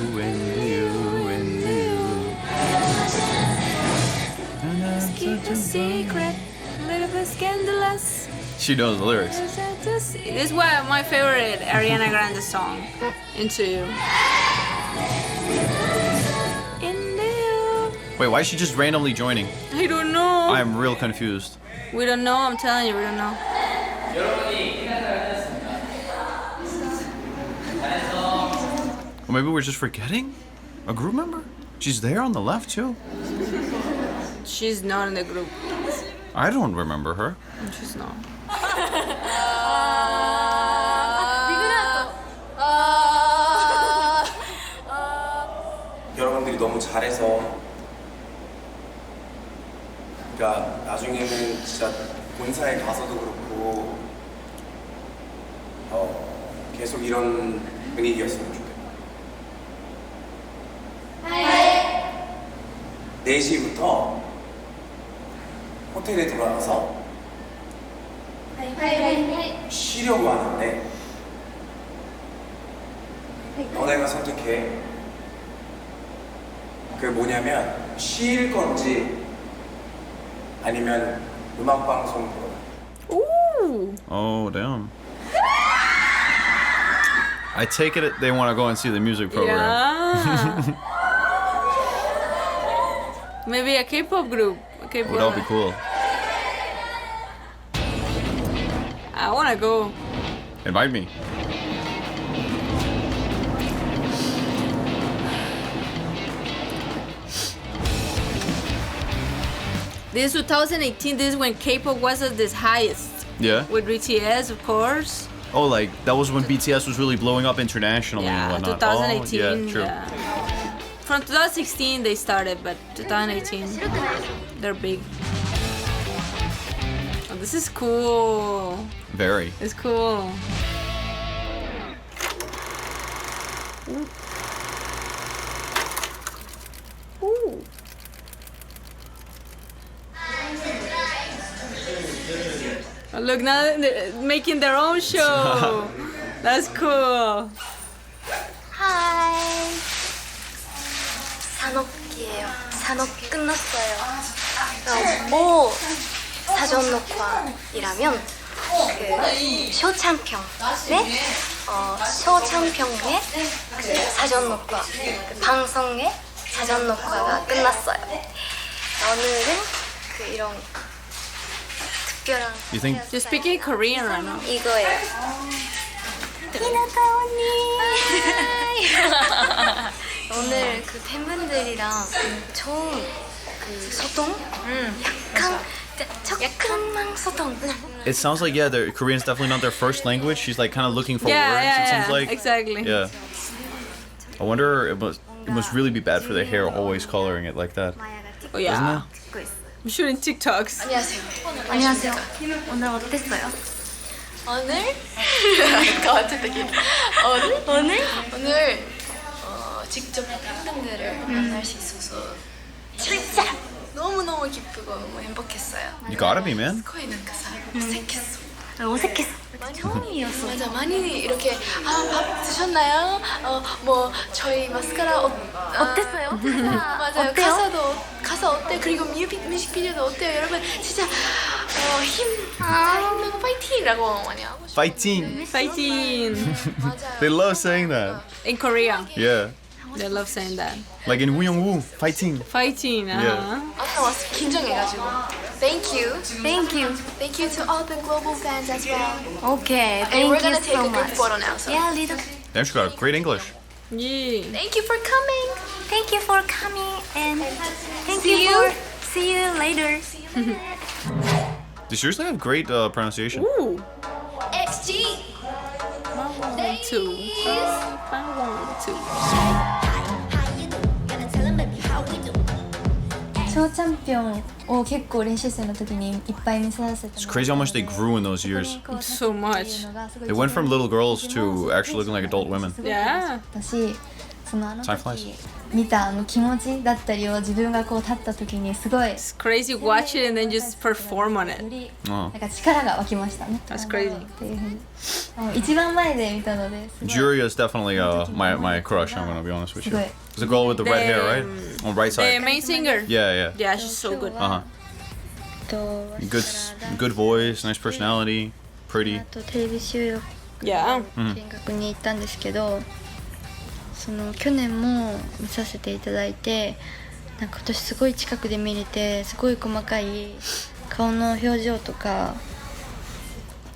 B: Keep a secret, a little bit scandalous.
A: She knows the lyrics.
B: This is my favorite Ariana Grande song. Into You. Into You.
A: Wait, why is she just randomly joining?
B: I don't know.
A: I am real confused.
B: We don't know. I'm telling you, we don't know.
A: Or maybe we're just forgetting a group member? She's there on the left too.
B: She's not in the group.
A: I don't remember her.
B: She's not.
N: 여러분들이 너무 잘해서 그러니까 나중에는 진짜 본사에 가서도 그렇고 계속 이런 분위기였으면 좋겠다. 4시부터 호텔에 돌아가서 쉬려고 하는데 너네가 선택해. 그게 뭐냐면 쉴 건지 아니면 음악 방송 보러.
A: Oh, damn. I take it they want to go and see the music program.
B: Yeah. Maybe a K-pop group.
A: Would all be cool.
B: I want to go.
A: Invite me.
B: This 2018, this is when K-pop was at its highest.
A: Yeah?
B: With BTS, of course.
A: Oh, like, that was when BTS was really blowing up internationally and whatnot.
B: 2018.
A: Oh, yeah, true.
B: Yeah. From 2016 they started, but 2018 they're big. Oh, this is cool.
A: Very.
B: It's cool. Ooh. Ooh. Look, now they're making their own show. That's cool.
P: Hi. 산옥이에요. 산옥 끝났어요. 뭐 사전 녹화이라면 그 쇼챔평의 쇼챔평의 그 사전 녹화, 그 방송의 사전 녹화가 끝났어요. 오늘은 그 이런 특별한
A: You think?
B: You're speaking Korean right now.
P: 이거예요. 히나타 언니. 오늘 그 팬분들이랑 좋은 그 소통, 약간 조금만 소통.
A: It sounds like Korean's definitely not their first language. She's like kind of looking for words. It seems like
B: exactly.
A: Yeah. I wonder it must really be bad for their hair always coloring it like that.
B: Oh yeah.
A: Isn't it?
B: I'm shooting TikToks.
P: 안녕하세요. 안녕하세요. 오늘 어땠어요?
I: 오늘? 갑자기 오늘 직접 팬분들을 만날 수 있어서 진짜 너무너무 기쁘고 너무 행복했어요.
A: You gotta be, man.
I: 코에는 그 사람 어색했어.
P: 어색했어. 처음이었어.
I: 맞아, 많이 이렇게 밥 드셨나요? 뭐 저희 마스카라
P: 어땠어요?
I: 맞아요.
P: 어때요?
I: 가사 어때? 그리고 뮤직비디오도 어때요? 여러분 진짜 힘내고 파이팅이라고 많이 하고 싶어요.
A: Fighting.
B: Fighting.
A: They love saying that.
B: In Korea,
A: Yeah.
B: they love saying that.
A: Like in Woo, fighting.
B: Fighting.
A: Yeah.
I: 아까 와서 긴장해가지고. Thank you to all the global fans as well.
P: Okay,
I: And
P: thank
I: we're
P: you
I: gonna take
P: so
I: a group
P: much.
I: photo now. So.
P: Yeah, little.
A: Damn, she got great English.
B: Yeah.
I: Thank you for coming.
P: Thank you for coming and
I: See you.
P: see you later.
A: They seriously have great pronunciation.
B: Ooh.
I: XG.
B: I want to.
C: ショーチャンピオンを結構練習生の時にいっぱい見せさせて
A: It's crazy how much they grew in those years.
B: So much.
A: They went from little girls to actually looking like adult women.
B: Yeah.
C: 私その
A: Time flies.
C: 時見た気持ちだったりを自分がこう立った時にすごい
B: It's crazy. Watch it and then just perform on
C: よ
B: it.
C: り
A: Oh.
C: なんか力が湧きましたね。
B: That's crazy.
C: っていうふうに一番前で見たのですごい
A: Juria is definitely my crush. I'm gonna be honest with you.
C: Good.
A: It's the girl with the red hair, right? On the right
B: The
A: side.
B: main singer.
A: Yeah.
B: Yeah, she's so good.
A: Uh huh. Good voice, nice personality, pretty.
P: あとテレビ収録
B: Yeah.
A: うん
P: 見学に行ったんですけど、その去年も見させていただいて、なんか今年すごい近くで見れて、すごい細かい顔の表情とか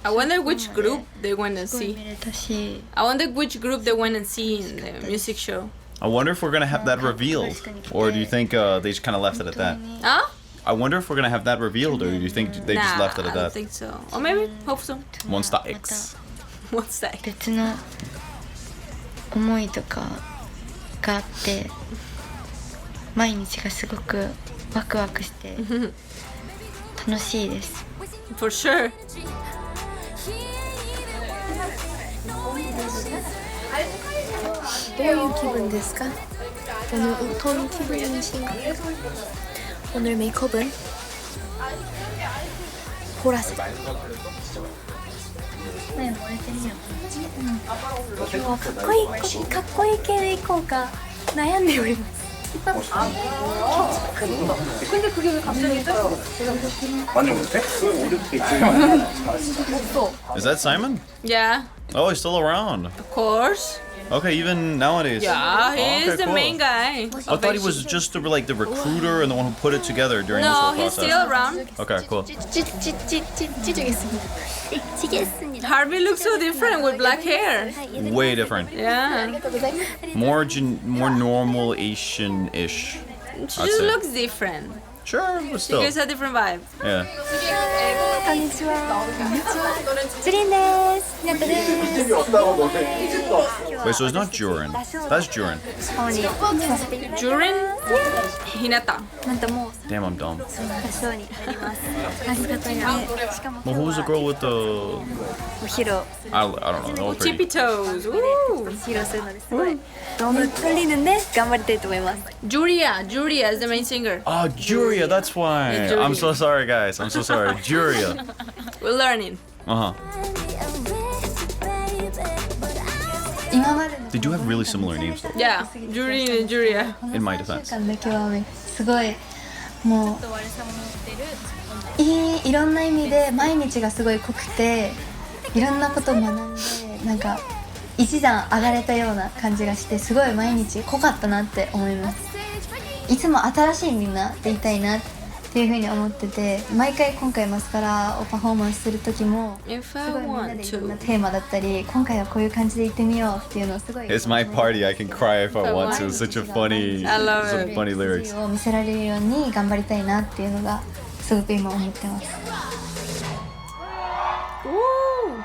B: I wonder which group they went and
P: すごい
B: see.
P: 見れたし、
B: I wonder which group they went and see in the music show.
A: I wonder if we're gonna have that revealed, or do you think they just kind of left it at that?
B: Huh?
A: I wonder if we're gonna have that revealed, or do you think they just
B: Nah,
A: left it
B: I
A: at
B: don't
A: that?
B: think so. Or maybe, hope so.
A: Monster X.
B: What's that?
P: 別の思いとかがあって、毎日がすごくワクワクして楽しいです。
B: For sure.
P: どういう気分ですか? 오늘 어떤 기분이신가요? 오늘 메이크업은 보라색. 네, 머리띠요. 今日はかっこいい系でいこうか悩んでおります.
C: 근데 그게 왜 갑자기 떠요?
E: 완전 못해?
A: Is that Simon?
B: Yeah,
A: Oh, he's still around.
B: of course.
A: Okay, even nowadays.
B: Yeah, he
A: Oh,
B: is
A: okay,
B: the
A: cool.
B: main guy.
A: I thought he was just the recruiter and the one who put it together during this
B: No,
A: whole
B: he's
A: process.
B: still around.
A: Okay, cool.
P: 찌겠습니다.
B: Harvey looks so different with black hair.
A: Way different.
B: Yeah,
A: More normal Asian-ish.
B: she
A: I'd
B: just
A: say.
B: looks different.
A: Sure, but
B: She
A: still.
B: gives a different vibe.
A: Yeah.
C: こんにちは。ジュリンです。ひなたです。
A: Wait, so it's not Jurin. That's Jurin.
B: Jurin? Hinata.
A: Damn, I'm dumb.
C: 合唱になりますありがとうねしかも
A: Well, who was the girl with the?
C: お披露
A: I don't know. They were pretty.
B: Tippy toes.
C: 披露するのですごい頑張りるんで頑張りたいと思います
B: Juria is the main singer.
A: Oh, Juria. That's why.
B: Yeah, Juria.
A: I'm so sorry, guys. I'm so sorry. Juria.
B: We're learning.
A: Uh huh.
C: 今までの
A: They do have really similar names, though.
B: Yeah, Jurin and Juria.
A: In my defense.
C: 週間で極めすごいもういろんな意味で毎日がすごい濃くていろんなことを学んでなんか一段上がれたような感じがしてすごい毎日濃かったなって思いますいつも新しいみんなでいたいなっていうふうに思ってて毎回今回マスカラをパフォーマンスする時もすごいみんなでいろんなテーマだったり今回はこういう感じでいってみようっていうのをすごい
A: It's my party. I can cry if I want to. Such a funny, some funny lyrics.
C: を見せられるように頑張りたいなっていうのがすごく今思ってます
B: Woo!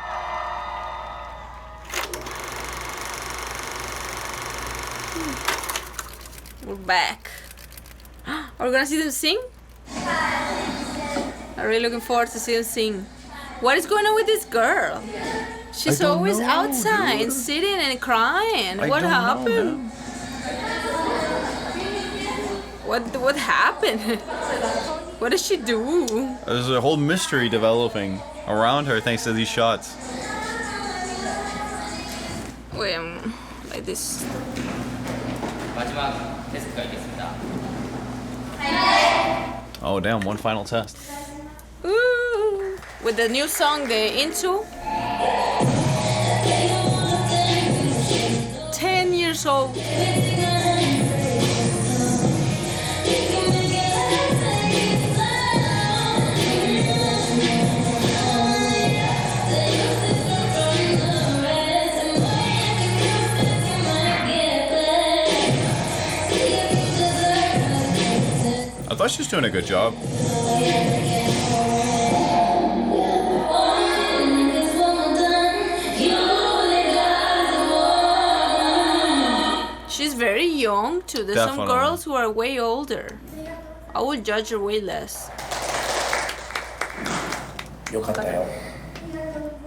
B: We're back. Are we gonna see them sing? I'm really looking forward to see them sing. What is going on with this girl? She's
A: I don't
B: always
A: know,
B: outside,
A: dude.
B: sitting and crying.
A: I
B: What
A: don't know,
B: happened?
A: man.
B: What happened? What did she do?
A: There's a whole mystery developing around her thanks to these shots.
B: Wait, like this.
K: 마지막 테스트가 있겠습니다.
A: Oh, damn. One final test.
B: Ooh. With the new song, the Into. 10 years old.
A: I thought she was doing a good job.
B: She's very young too. There's some
A: Definitely.
B: girls who are way older. I would judge her way less.
N: よかったよ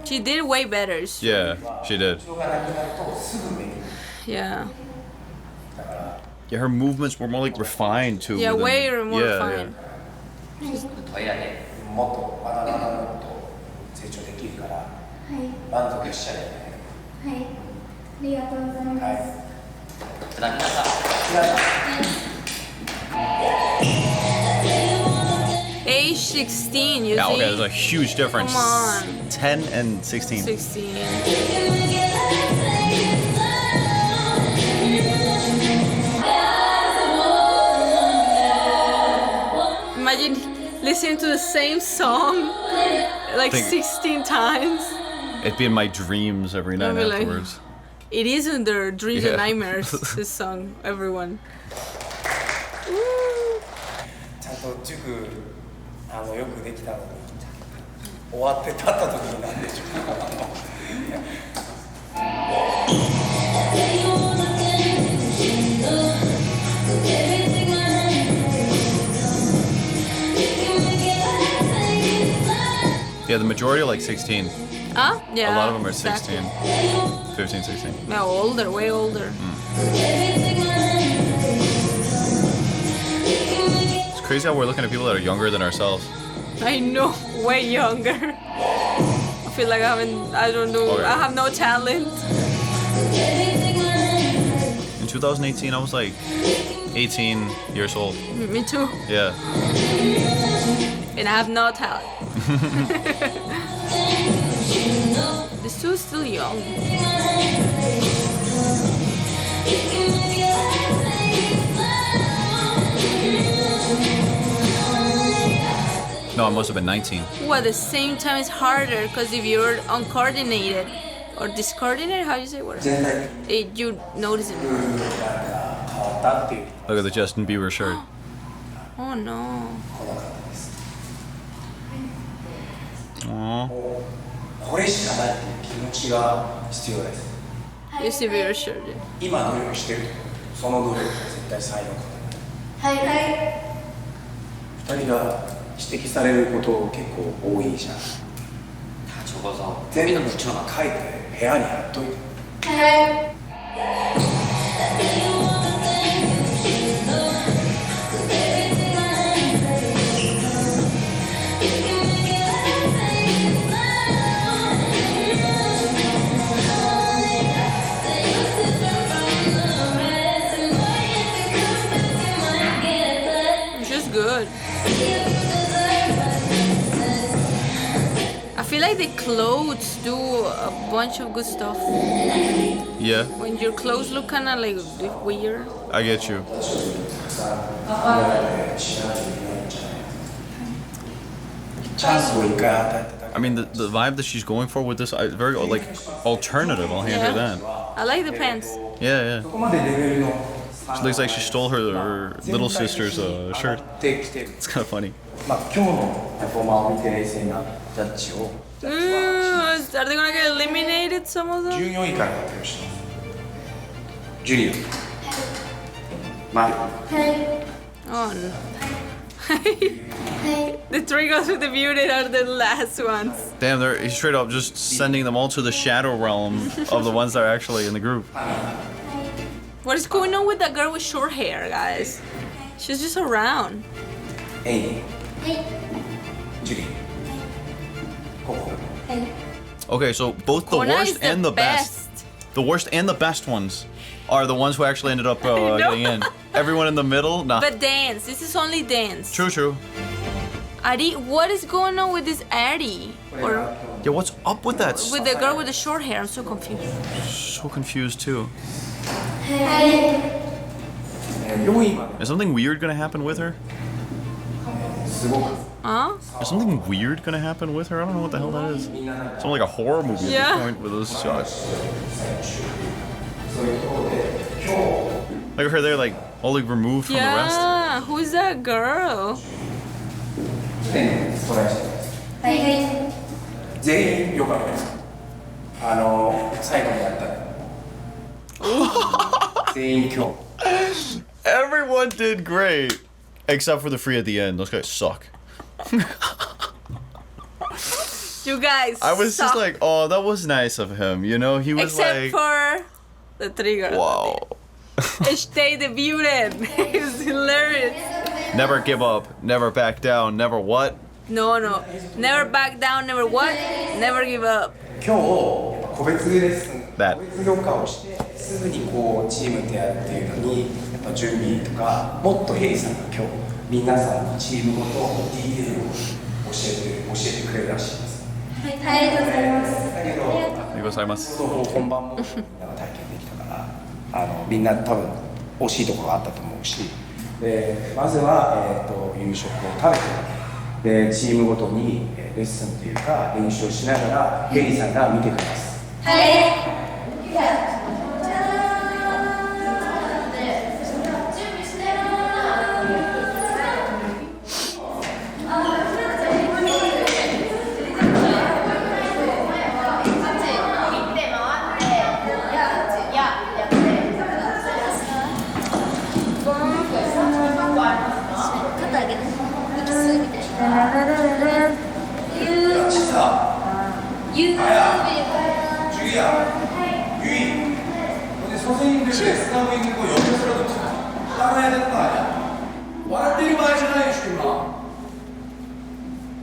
B: She did way better.
A: Yeah, she did.
N: 人がなくなるとすぐ目に
B: Yeah.
A: Yeah, her movements were more like refined too.
B: Yeah,
A: within-
B: way more
A: yeah,
B: refined.
K: とやね
N: もっとまだまだもっと成長できるから満足しちゃうよね
G: はいありがとうございます、
N: はい
K: いただきました
B: Age 16, you
A: Yeah,
B: see?
A: okay, there's a huge difference.
B: Come on.
A: 10 and 16.
B: 16. Imagine listening to the same song like
A: Think-
B: 16 times.
A: It'd be in my dreams every night
B: I'd be like-
A: afterwards.
B: It is in their dreams
A: Yeah.
B: and nightmares, this song, everyone.
N: ちゃんと塾よくできたのに終わって立った時になんでしょ
A: Yeah, the majority are like 16.
B: Huh? Yeah.
A: A lot of them are
B: exactly.
A: 16. 15, 16.
B: No, older, way older.
A: It's crazy how we're looking at people that are younger than ourselves.
B: I know, way younger. I feel like I don't know,
A: Okay.
B: I have no talent.
A: In 2018, I was like 18 years old.
B: Me too.
A: Yeah.
B: And I have no talent. This two is still young.
A: No, I must have been 19.
B: Well, at the same time, it's harder because if you're uncoordinated or discoordinated, how do you say what? You notice it.
N: 変わったっていう
A: Look at the Justin Bieber shirt.
B: Oh no.
N: この方です
A: Aww.
N: これしかないっていう気持ちが必要です
B: You see your shirt.
N: 今努力してるとその努力が絶対才能か
P: はいはい
N: 2人が指摘されること結構多いじゃん
K: 다 적어서
N: 全部
K: 거기다 붙여놔.
N: 書いて部屋に貼っといて
P: はい
B: She's good. I feel like the clothes do a bunch of good stuff.
A: Yeah,
B: When your clothes look kind of like weird.
A: I get you. I mean, the vibe that she's going for with this, very like alternative. I'll hand her that.
B: I like the pants.
A: Yeah, yeah. She looks like she stole her little sister's shirt. It's kind of funny.
N: まあ今日のパフォーマーを見て冷静なジャッジを
B: Are they gonna get eliminated, some of them?
N: 14位から発表しますジュリアマリ
B: Oh no. The three girls with the beauty are the last ones.
A: Damn, he's straight up just sending them all to the shadow realm of the ones that are actually in the group.
B: What is going on with that girl with short hair, guys? She's just around.
N: エイミジュリココ
A: Okay, so both the
B: Kona
A: worst
B: is the
A: and the best. The worst and the best ones are the ones who actually ended up getting in. Everyone in the middle, nah.
B: But dance. This is only dance.
A: True.
B: Ari, what is going on with this Ari? Or
A: Yeah, what's up with that?
B: with the girl with the short hair? I'm so confused.
A: So confused too.
N: 4位まで
A: Is something weird gonna happen with her?
N: すごく
B: Huh?
A: Is something weird gonna happen with her? I don't know what the hell that is. Something like a horror movie at
B: Yeah.
A: this point with those shots.
N: そういうところで今日
A: Like her there, like all like removed from the rest.
B: Yeah. Who's that girl?
N: 点トライしてます
P: はいはい
N: 全員良かったです最後にやったの全員今日
A: Everyone did great, except for the free at the end. Those guys suck.
B: You guys.
A: I was
B: suck.
A: just like, oh, that was nice of him. You know, he was
B: Except
A: like,
B: for the three girls.
A: wow.
B: Stay debuted. It was hilarious.
A: Never give up, never back down, never what?
B: No. Never back down, never what? Never give up.
N: 今日個別レッスン
A: That.
N: 個別評価をしてすぐにこうチームでやるっていうのにやっぱ準備とかもっとヘイさんが今日皆さんのチームごとディテールを教えてくれるらしいです
P: ありがとうございます
N: だけど
A: Gozaimasu.
N: 本番もみんなが体験できたからみんな多分惜しいところがあったと思うしでまずは、夕食を食べてでチームごとにレッスンというか練習をしながらヘイさんが見てくれます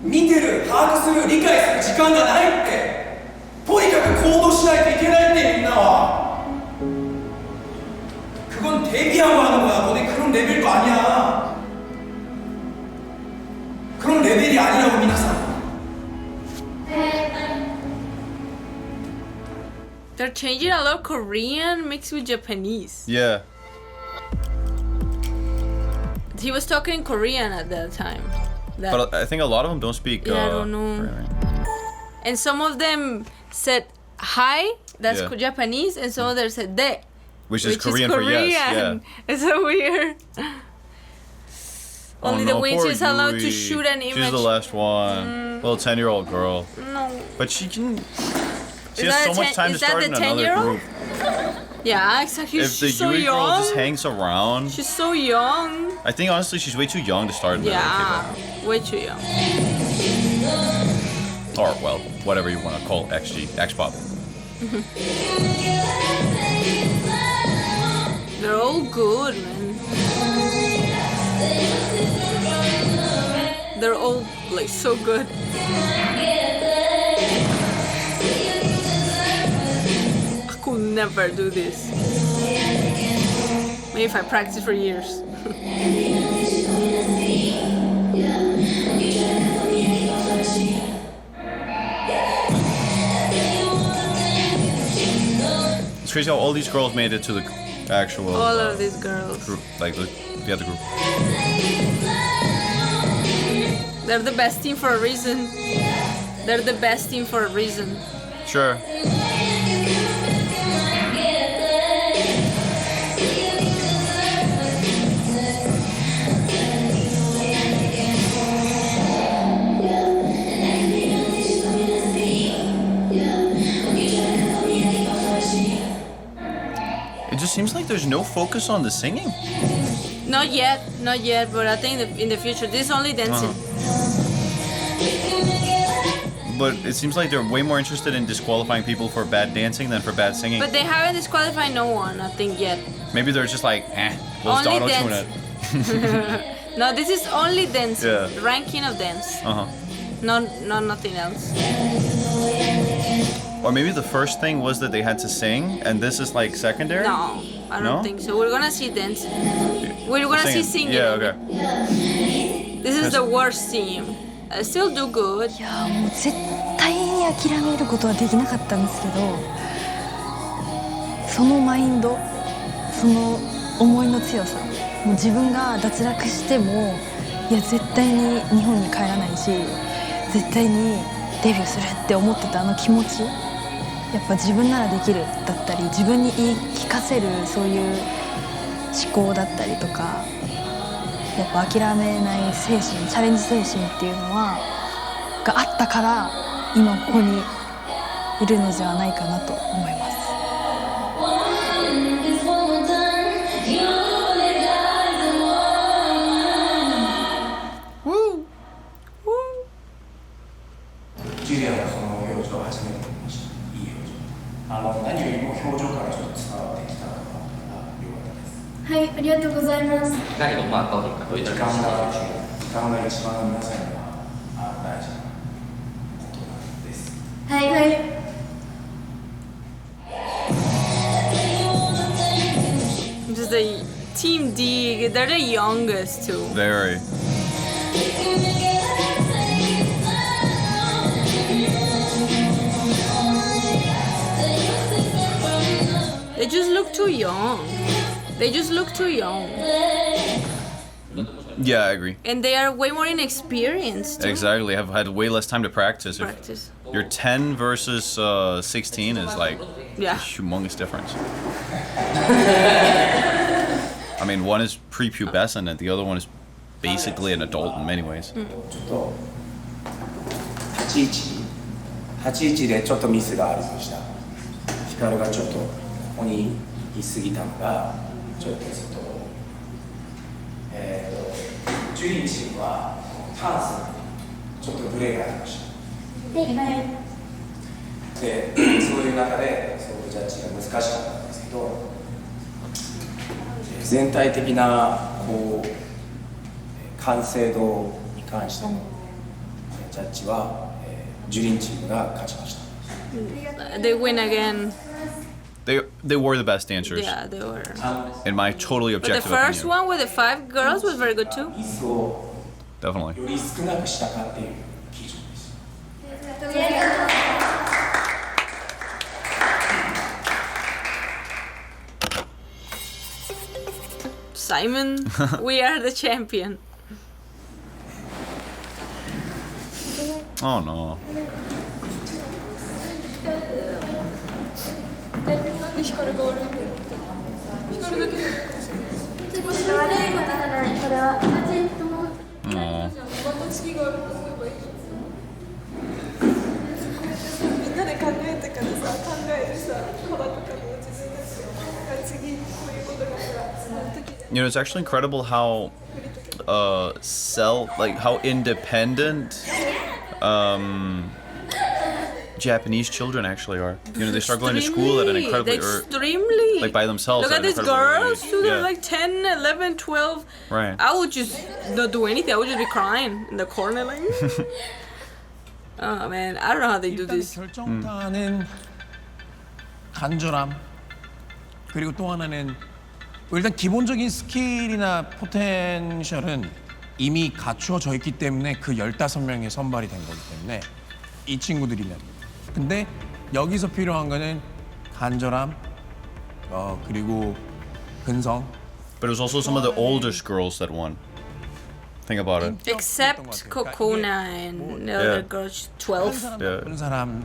D: 見てる把握する理解する時間がないってとにかく行動しないといけないってみんなは 그건 데뷔하고 하는 거야 너네 그런 레벨도 아니야 그런 레벨이 아니라고 미나상
B: They're changing a lot of Korean mixed with Japanese.
A: Yeah.
B: He was talking Korean at that time.
A: But I think a lot of them don't speak.
B: Yeah, I don't know. And some of them said hi, that's
A: Yeah.
B: Japanese, and some of them said de,
A: Which is Korean for yes. Yeah.
B: It's so weird.
A: Oh,
B: Only
A: no,
B: the witch
A: poor
B: is allowed to
A: Yui.
B: shoot an image.
A: She's the last one. Little 10-year-old girl.
B: No.
A: But she can. She has so much time to start in another group.
B: Yeah, exactly.
A: If the
B: She's so
A: Yui girl
B: young.
A: just hangs around.
B: She's so young.
A: I think honestly she's way too young to start in the K-pop.
B: Way too young.
A: Or well, whatever you want to call XG, X-pop.
B: They're all good, man. They're all like so good. I could never do this. Maybe if I practice for years.
A: It's crazy how all these girls made it to the actual
B: All of these girls.
A: group, like the other group.
B: They're the best team for a reason. They're the best team for a reason.
A: Sure. It just seems like there's no focus on the singing.
B: Not yet, but I think in the future, this is only dancing.
A: But it seems like they're way more interested in disqualifying people for bad dancing than for bad singing.
B: But they haven't disqualified no one, I think, yet.
A: Maybe they're just like, we'll just
B: Only
A: auto-tune it.
B: No, this is only dancing.
A: Yeah.
B: Ranking of dance.
A: Uh-huh.
B: Not nothing else.
A: Or maybe the first thing was that they had to sing, and this is like secondary?
B: No, I don't think so. We're gonna see dancing. We're gonna see singing.
A: Yeah, okay.
B: This is the worst team. I still do good.
H: いやもう絶対に諦めることはできなかったんですけど、そのマインド、その思いの強さ、もう自分が脱落してもいや絶対に日本に帰らないし、絶対にデビューするって思ってたあの気持ち、やっぱ自分ならできるだったり、自分に言い聞かせるそういう思考だったりとか。やっぱ諦めない精神、チャレンジ精神っていうのはがあったから今ここにいるのではないかなと思います。
N: ジュリアのその表情を初めて見ました。いい表情。何よりも表情からちょっと伝わってきたのが良かったです。
G: はい、ありがとうございます。
N: 時間が一番皆さんには大事なことなんです。
G: はい、はい。
B: Just the Team D, they're the youngest too.
A: Very.
B: They just look too young. They just look too young.
A: Yeah, I agree.
B: And they are way more inexperienced too.
A: Exactly. Have had way less time to practice.
B: Practice.
A: If your 10 versus 16 is like
B: Yeah.
A: a humongous difference. I mean, one is prepubescent and the other one is basically an adult in many ways.
N: 立ち位置でちょっとミスがありました。ヒカルがちょっとここにいすぎたのがちょっとジュリンチームはタンスにちょっとブレがありました。で、そういう中でそういうジャッジが難しかったんですけど、全体的なこう完成度に関してのジャッジはジュリンチームが勝ちました。
B: They win again.
A: They were the best dancers.
B: Yeah, they were.
A: In my totally
B: But the
A: objective
B: first
A: opinion.
B: one with the 5 girls was very good too.
A: Definitely.
N: より少なくしたかっていう基準です。
B: Simon, we are the champion.
A: Oh no. Aw.
Q: みんなで考えた
G: からさ考えるさ子だとかも自分たちが次こういうことがあったらその時じゃ
A: You know, it's actually incredible how how independent Japanese children actually are. You know, they start going to school at an incredibly
B: extremely
A: like by themselves.
B: Look at
A: an
B: these
A: incredibly early
B: girls
A: age.
B: too, they're
A: Yeah.
B: like 10, 11, 12.
A: Right.
B: I would just not do anything. I would just be crying in the corner like oh man, I don't know how they do this.
E: 결정타는 간절함 그리고 또 하나는 일단 기본적인 스킬이나 포텐셜은 이미 갖추어져 있기 때문에 그 15명의 선발이 된 거기 때문에 이 친구들이면 근데 여기서 필요한 거는 간절함 그리고 근성
A: But it was also some of the oldest girls that won. Think about it.
B: Except Kokona and the other girls 12.
E: 그런 사람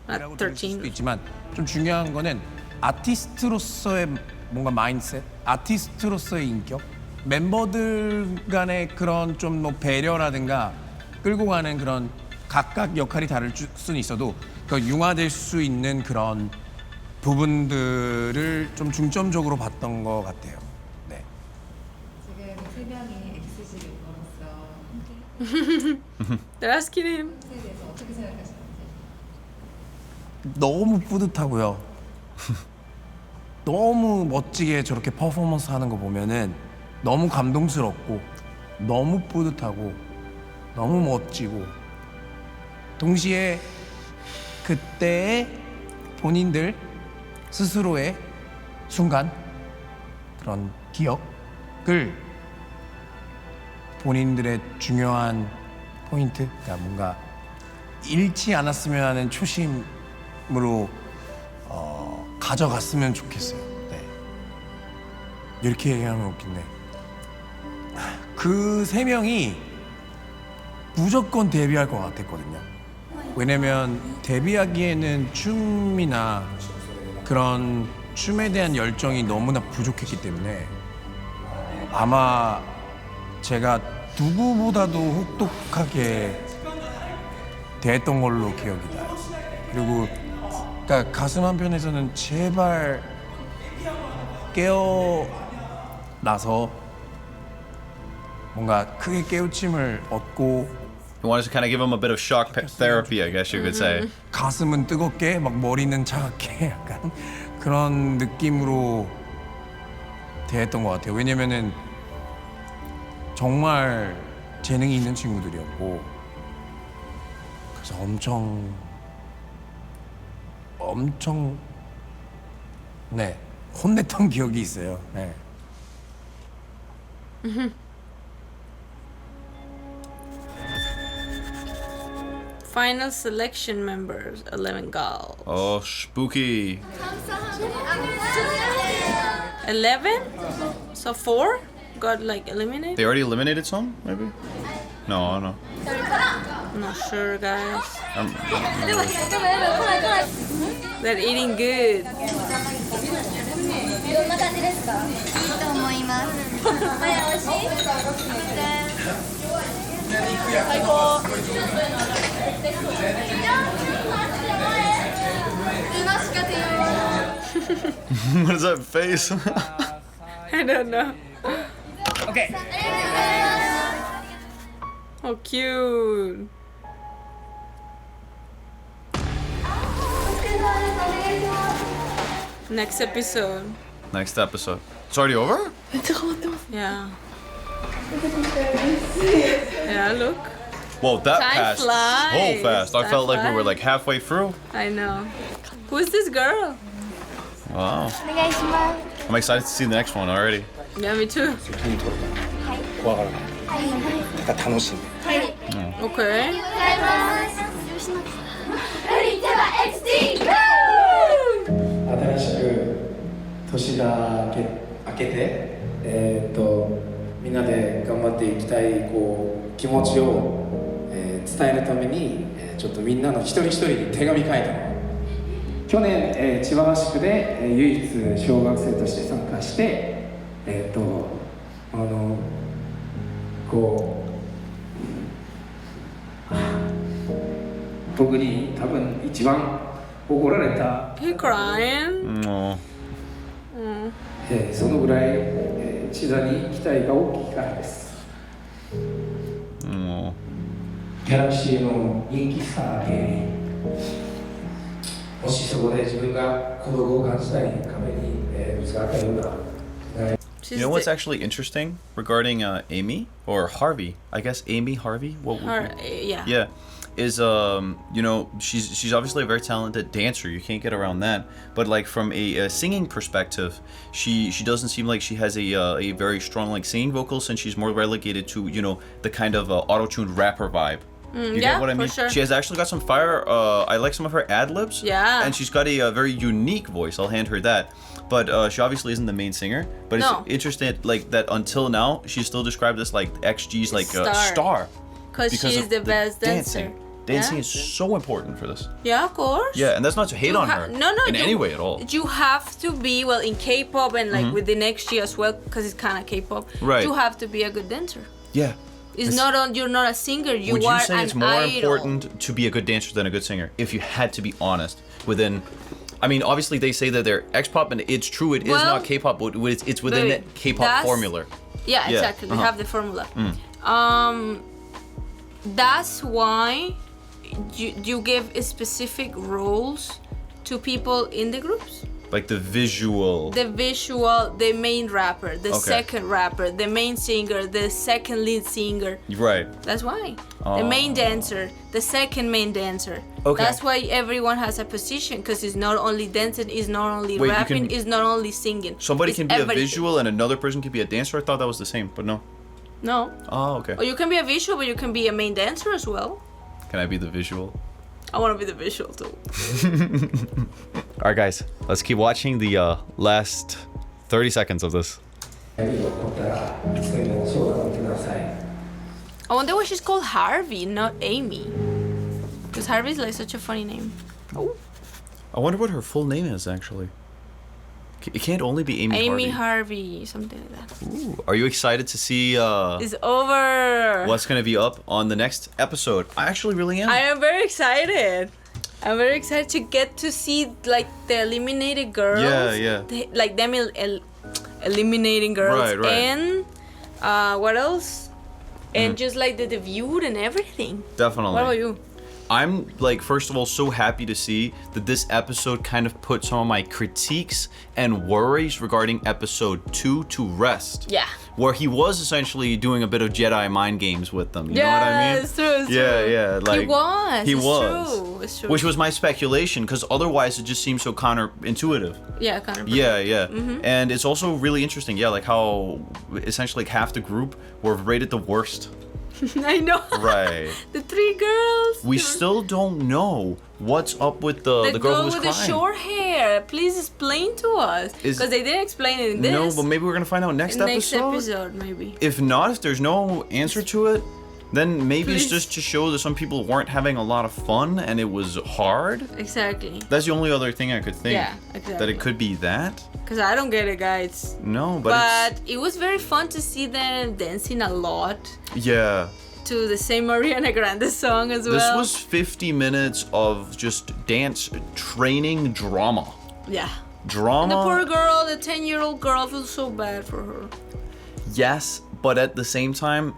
B: Not 13.
E: 수도 있지만 좀 중요한 거는 아티스트로서의 뭔가 마인드셋, 아티스트로서의 인격, 멤버들 간의 그런 좀 뭐 배려라든가 끌고 가는 그런 각각 역할이 다를 수는 있어도 그 융화될 수 있는 그런 부분들을 좀 중점적으로 봤던 것 같아요. 네.
Q: 지금 세 명이 XG로서
B: They're asking him.
Q: 에 대해서 어떻게 생각하시는지.
E: 너무 뿌듯하고요. 너무 멋지게 저렇게 퍼포먼스 하는 거 보면은 너무 감동스럽고 너무 뿌듯하고 너무 멋지고 동시에 그때의 본인들 스스로의 순간 그런 기억을 본인들의 중요한 포인트 그러니까 뭔가 잃지 않았으면 하는 초심으로 가져갔으면 좋겠어요. 네. 이렇게 얘기하면 웃긴데 그 세 명이 무조건 데뷔할 것 같았거든요. 왜냐면 데뷔하기에는 춤이나 그런 춤에 대한 열정이 너무나 부족했기 때문에 아마 제가 누구보다도 혹독하게 대했던 걸로 기억이 나요. 그리고 그러니까 가슴 한편에서는 제발 깨어나서 뭔가 크게 깨우침을 얻고
A: You wanted to kind of give them a bit of shock therapy, I guess you could say.
E: 가슴은 뜨겁게 막 머리는 차갑게 약간 그런 느낌으로 대했던 것 같아요. 왜냐면은 정말 재능이 있는 친구들이었고 그래서 엄청 네 혼냈던 기억이 있어요. 네.
B: Final selection members, 11 girls.
A: Oh, spooky.
B: 11? So 4 got like eliminated?
A: They already eliminated some, maybe? No, I don't know.
B: I'm not sure, guys.
A: I'm-
B: They're eating good.
P: どんな感じですか？いいと思います。はい、美味しい？最高。
A: What is that face?
B: I don't know.
E: Okay.
B: Oh, cute. Next episode.
A: Next episode. It's already over?
B: Yeah. Yeah, look.
A: Whoa, that
B: Time
A: passed
B: flies.
A: so fast. I
B: Time
A: felt like we were
B: flies.
A: like halfway through.
B: I know. Who's this girl?
A: Wow.
P: お願いします。
A: I'm excited to see the next one already.
B: Yeah, me too.
N: 怖がらないだから楽しんで
B: Okay.
M: 新しく年が明けて、みんなで頑張っていきたい気持ちを、伝えるために、ちょっとみんなの一人一人に手紙書いたの。去年、千葉合宿で、唯一小学生として参加して、僕に多分一番怒られた、
B: He crying.
A: Oh.
M: そのぐらい、千田に期待が大きいからです。
A: Oh.
M: ギャラクシーの人気スター芸人、もしそこで自分が孤独を感じたり壁に、ぶつかったような、
A: You know what's actually interesting regarding Amy or Harvey? I guess Amy Harvey. What would
B: Yeah.
A: Yeah, is you know, she's obviously a very talented dancer. You can't get around that. But like from a singing perspective, she doesn't seem like she has a very strong like singing vocal, since she's more relegated to, you know, the kind of auto-tuned rapper vibe. You
B: Yeah,
A: get what I mean?
B: for sure.
A: She has actually got some fire. I like some of her ad-libs.
B: Yeah.
A: And she's got a very unique voice. I'll hand her that. But she obviously isn't the main singer. But it's
B: No.
A: interesting, like, that until now, she's still described as like XG's like star.
B: Because she's
A: of
B: the best
A: dancing.
B: dancer.
A: Dancing
B: Yeah.
A: is so important for this.
B: Yeah, of course.
A: Yeah, and that's not to hate
B: You
A: on her
B: no,
A: in any way at all.
B: You have to be, well, in K-pop and like
A: Mhm.
B: within XG as well, because it's kind of K-pop.
A: Right.
B: You have to be a good dancer.
A: Yeah.
B: It's not on. You're not a singer. You
A: Would you
B: are
A: say
B: an
A: it's more
B: idol.
A: important to be a good dancer than a good singer? If you had to be honest, within, I mean, obviously they say that they're X-pop, and it's true. It is
B: Well,
A: not K-pop, but it's within
B: but
A: that K-pop
B: that's-
A: formula.
B: Yeah,
A: Yeah,
B: exactly. We
A: uh-huh.
B: have the formula.
A: Mm.
B: That's why you give specific roles to people in the groups.
A: Like the visual.
B: The visual, the main rapper, the
A: Okay.
B: second rapper, the main singer, the second lead singer.
A: Right.
B: That's why.
A: Oh.
B: The main dancer, the second main dancer.
A: Okay.
B: That's why everyone has a position, because it's not only dancing, it's not only
A: Wait, you
B: rapping,
A: can-
B: it's not only singing.
A: Somebody
B: It's
A: can be
B: everything.
A: a visual and another person can be a dancer. I thought that was the same, but no.
B: No.
A: Oh, okay.
B: Or you can be a visual, but you can be a main dancer as well.
A: Can I be the visual?
B: I want to be the visual too.
A: All right, guys, let's keep watching the last 30 seconds of this.
B: I wonder why she's called Harvey, not Amy. Because Harvey is like such a funny name. Oh.
A: I wonder what her full name is, actually. It can't only be Amy
B: Amy
A: Harvey.
B: Harvey, something like that.
A: Ooh, are you excited to see
B: It's over.
A: what's going to be up on the next episode? I actually really am.
B: I am very excited. I'm very excited to get to see like the eliminated girls.
A: Yeah.
B: Like them eliminating girls.
A: Right.
B: And what else? And just like the debut and everything.
A: Definitely.
B: What about you?
A: I'm like, first of all, so happy to see that this episode kind of put some of my critiques and worries regarding episode 2 to rest.
B: Yeah.
A: Where he was essentially doing a bit of Jedi mind games with them. You know what I mean?
B: It's true. It's
A: Yeah,
B: true.
A: yeah. Like
B: he was.
A: He
B: it's
A: was.
B: True. It's true.
A: Which was my speculation, because otherwise it just seems so counterintuitive.
B: Yeah, kind of.
A: Yeah.
B: Mhm.
A: And it's also really interesting, like how essentially like half the group were rated the worst.
B: I know.
A: Right.
B: The 3 girls.
A: We still don't know what's up with the girl who was
B: with
A: crying.
B: the short hair. Please explain to us.
A: Is-
B: Because they didn't explain it in this.
A: No, but maybe we're gonna find out next episode.
B: Next episode, maybe.
A: If not, if there's no answer to it, then maybe it's
B: Please.
A: just to show that some people weren't having a lot of fun and it was hard.
B: Exactly.
A: That's the only other thing I could think.
B: Yeah,
A: That
B: exactly.
A: it could be that.
B: Because I don't get it, guys.
A: No, but
B: But it was very fun to see them dancing a lot
A: yeah.
B: to the same Ariana Grande song as
A: This
B: well.
A: was 50 minutes of just dance training drama.
B: Yeah.
A: Drama.
B: And the poor girl, the 10-year-old girl, feels so bad for her.
A: Yes, but at the same time,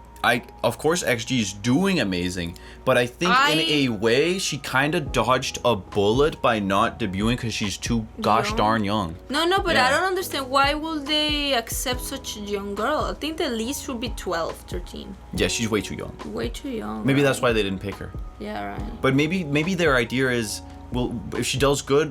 A: of course XG is doing amazing, but I think in a way she kind of dodged a bullet by not debuting because she's too gosh darn young.
B: No, but
A: Yeah.
B: I don't understand. Why would they accept such a young girl? I think the least should be 12, 13.
A: Yeah, she's way too young.
B: Way too young.
A: Maybe
B: right?
A: that's why they didn't pick her.
B: Yeah, right.
A: But maybe their idea is, well, if she does good,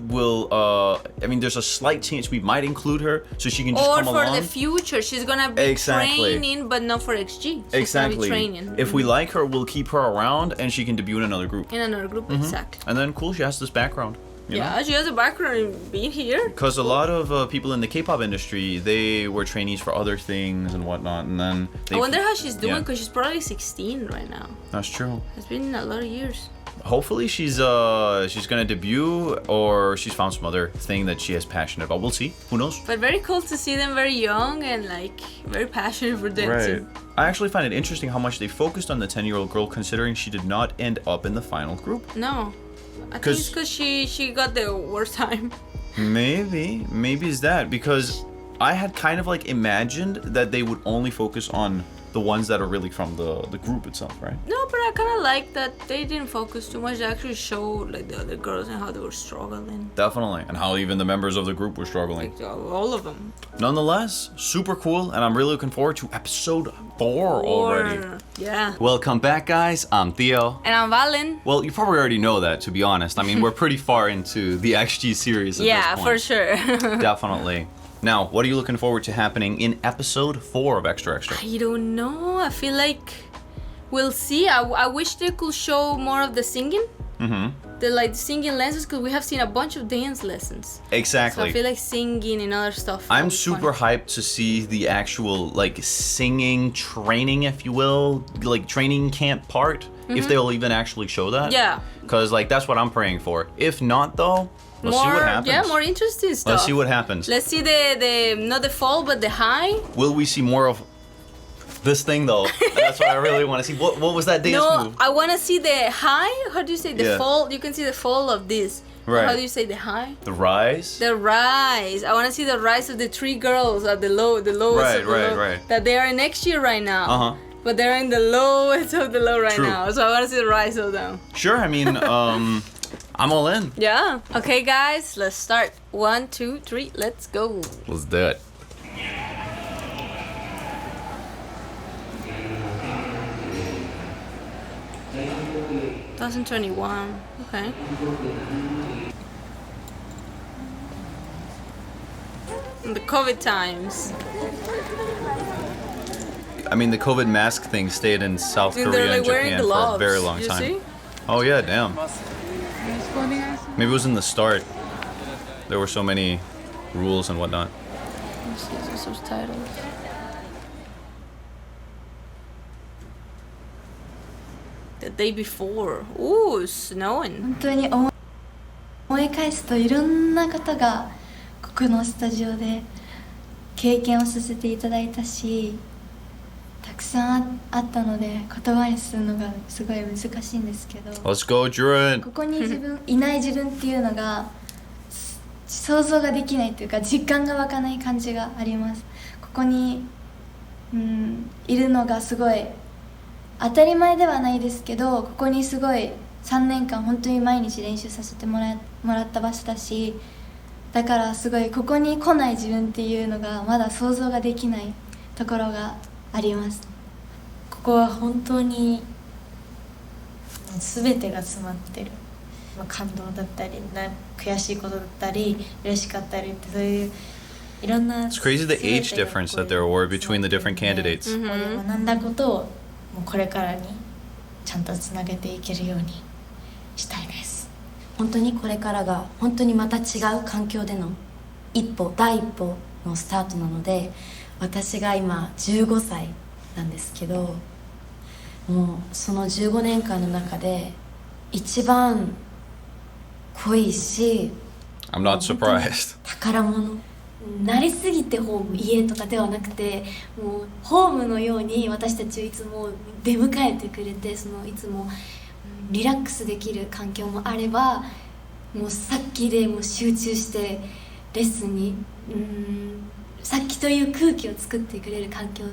A: I mean, there's a slight chance we might include her so she can just
B: Or
A: come
B: for
A: along.
B: the future, she's gonna be
A: Exactly.
B: training, but not for XG. She's gonna be
A: Exactly.
B: training.
A: If we like her, we'll keep her around and she can debut in another group.
B: In another group,
A: Mhm.
B: exactly.
A: And then cool, she has this background. You know?
B: Yeah, she has a background in being here.
A: Because a lot of people in the K-pop industry, they were trainees for other things and whatnot, and then they
B: I wonder how she's doing
A: Yeah.
B: because she's probably 16 right now.
A: That's true.
B: It's been a lot of years.
A: Hopefully she's gonna debut, or she's found some other thing that she is passionate about. We'll see. Who knows?
B: But very cool to see them very young and like very passionate for dancing.
A: Right. I actually find it interesting how much they focused on the 10-year-old girl, considering she did not end up in the final group.
B: No. I think it's because she got the worst time.
A: Maybe it's that, because I had kind of like imagined that they would only focus on the ones that are really from the group itself, right?
B: No, but I kind of like that they didn't focus too much. They actually showed like the other girls and how they were struggling.
A: Definitely, and how even the members of the group were struggling.
B: Like, all of them.
A: Nonetheless, super cool, and I'm really looking forward to episode 4 already.
B: Yeah.
A: Welcome back, guys. I'm Theo.
B: And I'm Valen.
A: Well, you probably already know that, to be honest. I mean, we're pretty far into the XG series at this point.
B: For sure.
A: Definitely. Now, what are you looking forward to happening in episode 4 of XTRA XTRA?
B: I don't know. I feel like we'll see. I wish they could show more of the singing.
A: Mm-hmm.
B: The singing lessons, because we have seen a bunch of dance lessons.
A: Exactly.
B: So I feel like singing and other stuff.
A: I'm super hyped to see the actual like singing training, if you will, like training camp part. If they'll even actually show that.
B: Yeah.
A: Because like that's what I'm praying for. If not, though, let's see what happens.
B: Yeah, more interesting stuff.
A: Let's see what happens.
B: Let's see the not the fall but the high.
A: Will we see more of this thing though? That's what I really want to see. What was that dance move?
B: I want to see the high. How do you say the
A: Yeah.
B: fall? You can see the fall of this.
A: Right.
B: How do you say the high?
A: The rise?
B: The rise. I want to see the rise of the 3 girls at the lowest
A: Right,
B: of the
A: right,
B: low.
A: right.
B: That they are next year right now.
A: Uh-huh.
B: But they're in the lowest of the low right
A: True.
B: now. So I want to see the rise of them.
A: Sure, I mean, I'm all in.
B: Yeah. Okay, guys, let's start. 1, 2, 3, let's go.
A: Let's do it.
B: – 2021. Okay. In the COVID times.
A: I mean, the COVID mask thing stayed in South
B: And
A: Korea
B: they're,
A: and
B: like, wearing
A: Japan for a
B: gloves,
A: very long
B: you
A: time.
B: see?
A: Oh yeah, damn. Maybe it was in the start. There were so many rules and whatnot.
B: Let's see the subtitles. The day before. Ooh, it's snowing.
C: 本当に思い返すといろんなことがここのスタジオで経験をさせていただいたしたくさんあったので言葉にするのがすごい難しいんですけど
A: Let's go, Juran.
C: ここにいない自分っていうのが想像ができないというか実感が湧かない感じがあります。ここに、いるのがすごい当たり前ではないですけど、ここにすごい3年間本当に毎日練習させてもらった場所だし、だからすごいここに来ない自分っていうのがまだ想像ができないところがあります。
R: ここは本当に全てが詰まってる、感動だったり悔しいことだったり嬉しかったりってそういういろんな
A: It's crazy the age difference that there were between the different candidates.
R: ここで学んだことをもうこれからにちゃんとつなげていけるようにしたいです。
L: 本当にこれからが本当にまた違う環境での第一歩のスタートなので、私が今15歳なんですけど、もうその15年間の中で一番濃いし
A: I'm not surprised.
L: 宝物
C: 慣れすぎてホーム家とかではなくて、もうホームのように私たちをいつも出迎えてくれて、いつもリラックスできる環境もあれば、もうさっきでもう集中してレッスンにさっきという空気を作ってくれる環境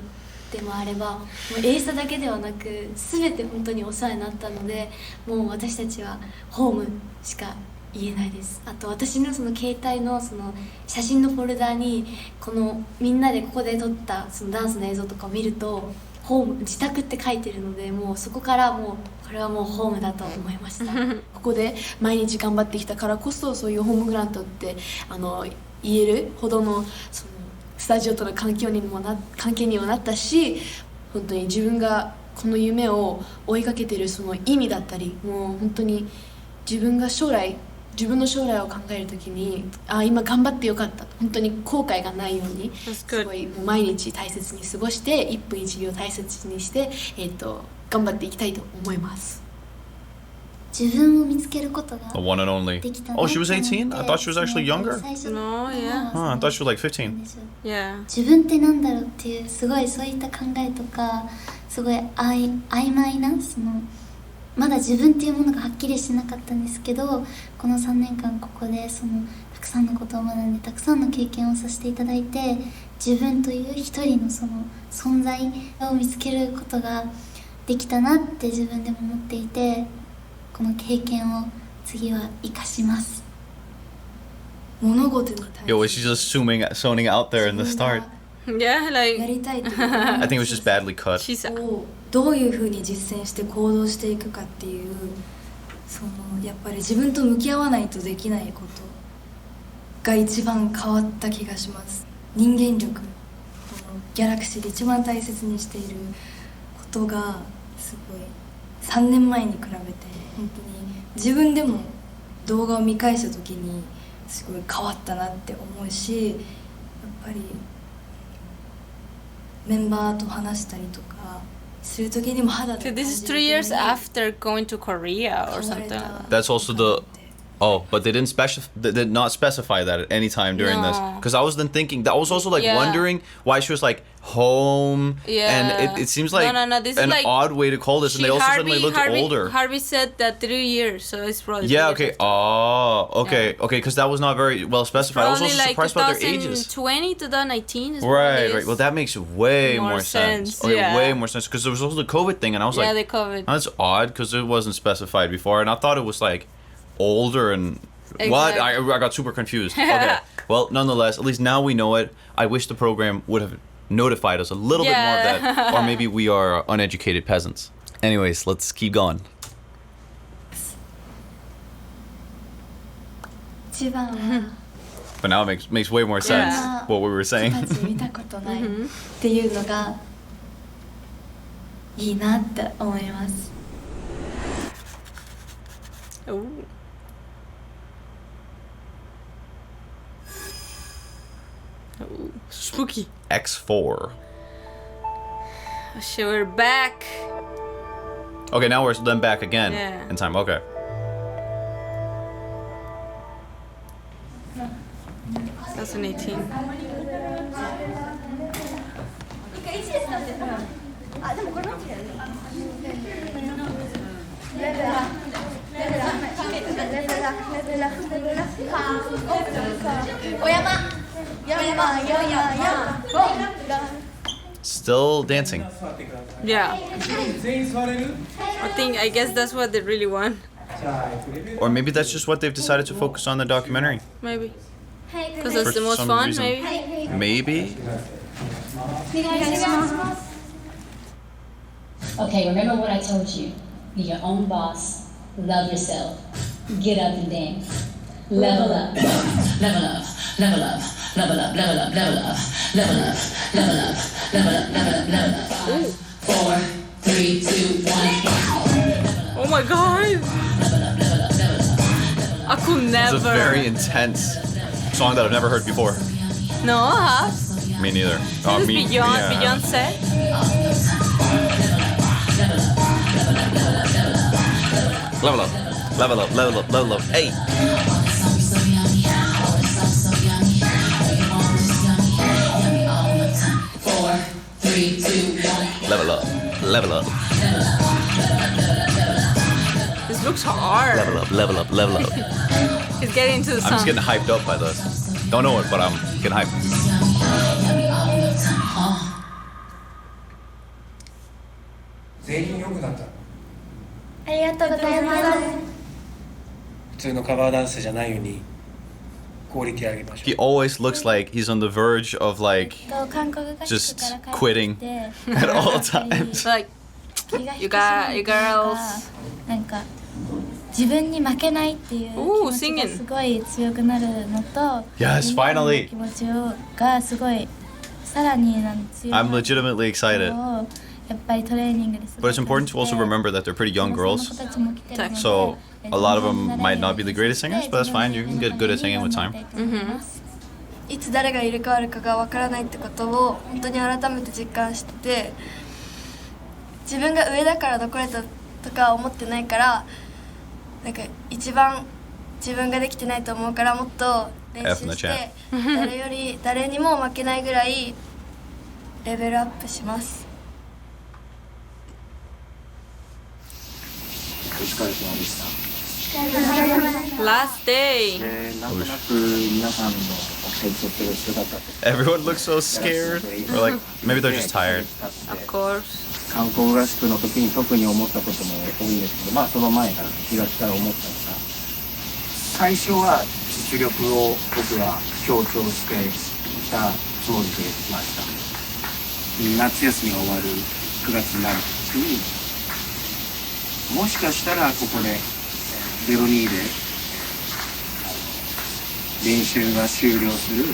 C: でもあれば、もうエイサだけではなく全て本当にお世話になったので、もう私たちはホームしか言えないです。あと私のその携帯のその写真のフォルダにこのみんなでここで撮ったそのダンスの映像とかを見るとホーム自宅って書いてるので、もうそこからもうこれはもうホームだと思いました。
I: ここで毎日頑張ってきたからこそ、そういうホームグラウンドって言えるほどのそのスタジオとの関係にもなったし、本当に自分がこの夢を追いかけているその意味だったり、もう本当に自分の将来を考えるときに、今頑張ってよかった、本当に後悔がないようにすごいもう毎日大切に過ごして1分1秒大切にして、頑張っていきたいと思います。
C: 自分を見つけることが
A: The one and only. Oh, she was 18? I thought she was actually younger.
B: No, yeah.
A: Oh, I thought she was like 15.
B: Yeah.
C: 自分ってなんだろうっていうすごいそういった考えとか、すごい曖昧なその
S: まだ自分っていうものがはっきりしてなかったんですけど、この3年間ここでそのたくさんのことを学んでたくさんの経験をさせていただいて、自分という一人のその存在を見つけることができたなって自分でも思っていて、この経験を次は生かします。
R: 物事に対して
A: Yo, was she just zoning out there in the start?
B: Yeah, like
R: やりたいという
A: I think it was just badly cut.
R: をどういうふうに実践して行動していくかっていう、そのやっぱり自分と向き合わないとできないことが一番変わった気がします。人間力、このギャラクシーで一番大切にしていることがすごい3年前に比べて本当に自分でも動画を見返した時にすごい変わったなって思うし、やっぱりメンバーと話したりとかする時にも肌で
B: So this is 3 years after going to Korea or something.
A: That's also the. Oh, but they did not specify that at any time during this.
B: No.
A: Because I was then thinking, that was also like
B: Yeah.
A: wondering why she was like home.
B: Yeah.
A: And it seems like
B: No, this is
A: an
B: like
A: odd way to call this. And they also suddenly looked older.
B: Harvey said that 3 years, so it's probably
A: Yeah,
B: 3 years
A: okay. Oh, okay.
B: Yeah.
A: Okay, because that was not very well specified. I was
B: Probably
A: also
B: like
A: surprised about their ages.
B: 2020, 2019 is
A: Right. Well, that makes way
B: more
A: more sense.
B: sense,
A: Okay,
B: yeah.
A: way more sense. Because there was also the COVID thing, and I was
B: Yeah,
A: like,
B: the COVID.
A: that's odd because it wasn't specified before, and I thought it was like older and what? I got super confused. Okay. Well, nonetheless, at least now we know it. I wish the program would have notified us a little bit more of that, or maybe we are uneducated peasants. Anyways, let's keep going.
C: 一番は
A: But now it makes way more sense
C: Yeah.
A: what we were
C: 人
A: saying.
C: たち見たことないっていうのがいいなって思います。
B: Ooh. Ooh, spooky.
A: X4.
B: So we're back.
A: Okay, now we're then back again
B: Yeah.
A: in time. Okay.
B: 2018.
O: あ、でもこれ間違い
A: Still dancing.
B: Yeah. I guess that's what they really want.
A: Or maybe that's just what they've decided to focus on in the documentary.
B: Maybe. Because that's
A: For
B: the most
A: some
B: fun,
A: reason.
B: maybe.
A: Maybe?
T: Okay, remember what I told you. Be your own boss. Love yourself. Get up and dance. Level up. Level up. Level up. Level up. Level up. Level up. Level up. Level up. Level up. Level up. Level up. 5, 4, 3, 2, 1.
B: Oh my god! I could never.
A: It's a very intense song that I've never heard before.
B: No, huh?
A: Me neither.
B: This is Beyonce.
A: Level up. Level up. Level up. Level up. Hey! Level up. Level up.
B: This looks hard.
A: Level up. Level up. Level up.
B: He's getting into the song.
A: I'm just getting hyped up by this. Don't know it, but I'm getting hyped.
N: 全員良くなった。
P: ありがとうございます。
N: 普通のカバーダンスじゃないようにクオリティ上げましょう。
A: He always looks like he's on the verge of like
P: 韓国合宿
A: just
P: から帰
A: quitting
P: って
A: at all times.
B: Like, you girls.
P: なんか自分に負けないっていう気持ちがすごい強くなるのと、
A: Yes,
P: みんなの
A: finally.
P: 気持ちがすごいさらに強く
A: I'm
P: なる
A: legitimately excited.
P: のをやっぱりトレーニングですご
A: But
P: い
A: it's important to also remember that they're pretty young girls.
P: 子たちも来てるので
A: So a lot of them might not be the greatest singers, but that's fine. You can get good at singing with time.
F: いつ誰が入れ替わるかがわからないってことを本当に改めて実感してて、自分が上だから残れたとか思ってないから、なんか一番自分ができてないと思うから、もっと練習して誰にも負けないぐらいレベルアップします。
N: 疲れ様でした。
B: Last day.
N: なんとなく皆さんの成長する姿って
A: Everyone looks so scared. Or like, maybe they're just tired.
B: Of course.
N: 観光合宿の時に特に思ったことも多いんですけど、まあその前から1月から思ったのが、最初は実力を僕は強調してきたつもりでいました。夏休みが終わる9月になる時に、もしかしたらここで02で練習が終了する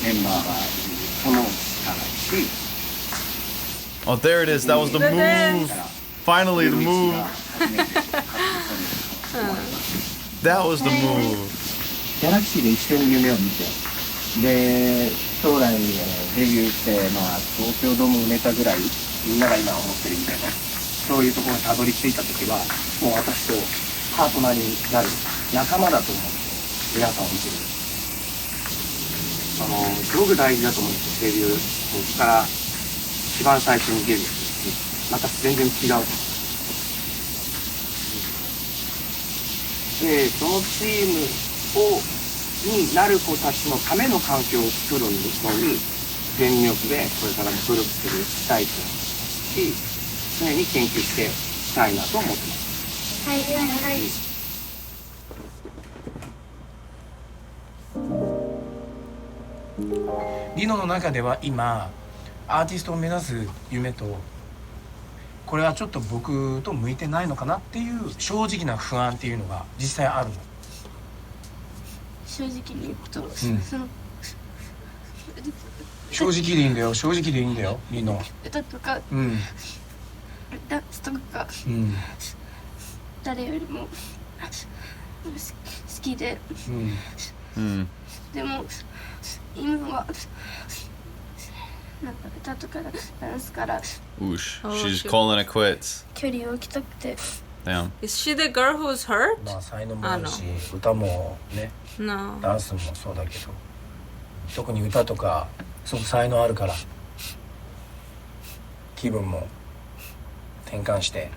N: メンバーがいるかもしれないし。
A: Oh, there it is. That was the move. Finally, the move. That was the move.
N: ギャラクシーで一緒に夢を見て、で将来デビューして、まあ東京ドーム埋めたぐらいみんなが今思ってるみたいな、そういうところにたどり着いた時は、もう私とパートナーになる仲間だと思って皆さんを見てる。すごく大事だと思うんですよ。デビューここから一番最初にデビューする。また全然違う。でそのチームになる子たちのための環境を作るのに全力でこれからも努力したいとし、常に研究していきたいなと思ってます。
S: はいはいはい。
E: リノの中では今アーティストを目指す夢と、これはちょっと僕と向いてないのかなっていう正直な不安っていうのが実際あるの。
G: 正直に言うと、
E: 正直でいいんだよ、正直でいいんだよ、リノ。
G: 歌とか、ダンスとか、誰よりも好きで、でも今はなんか歌とかダンスから
A: Oosh, she's calling it quits.
G: 距離を置きたくて。
A: Damn.
B: Is she the girl who's hurt?
E: まあ才能もあるし、歌もね、
B: No.
E: ダンスもそうだけど、特に歌とかすごく才能あるから、気分も転換して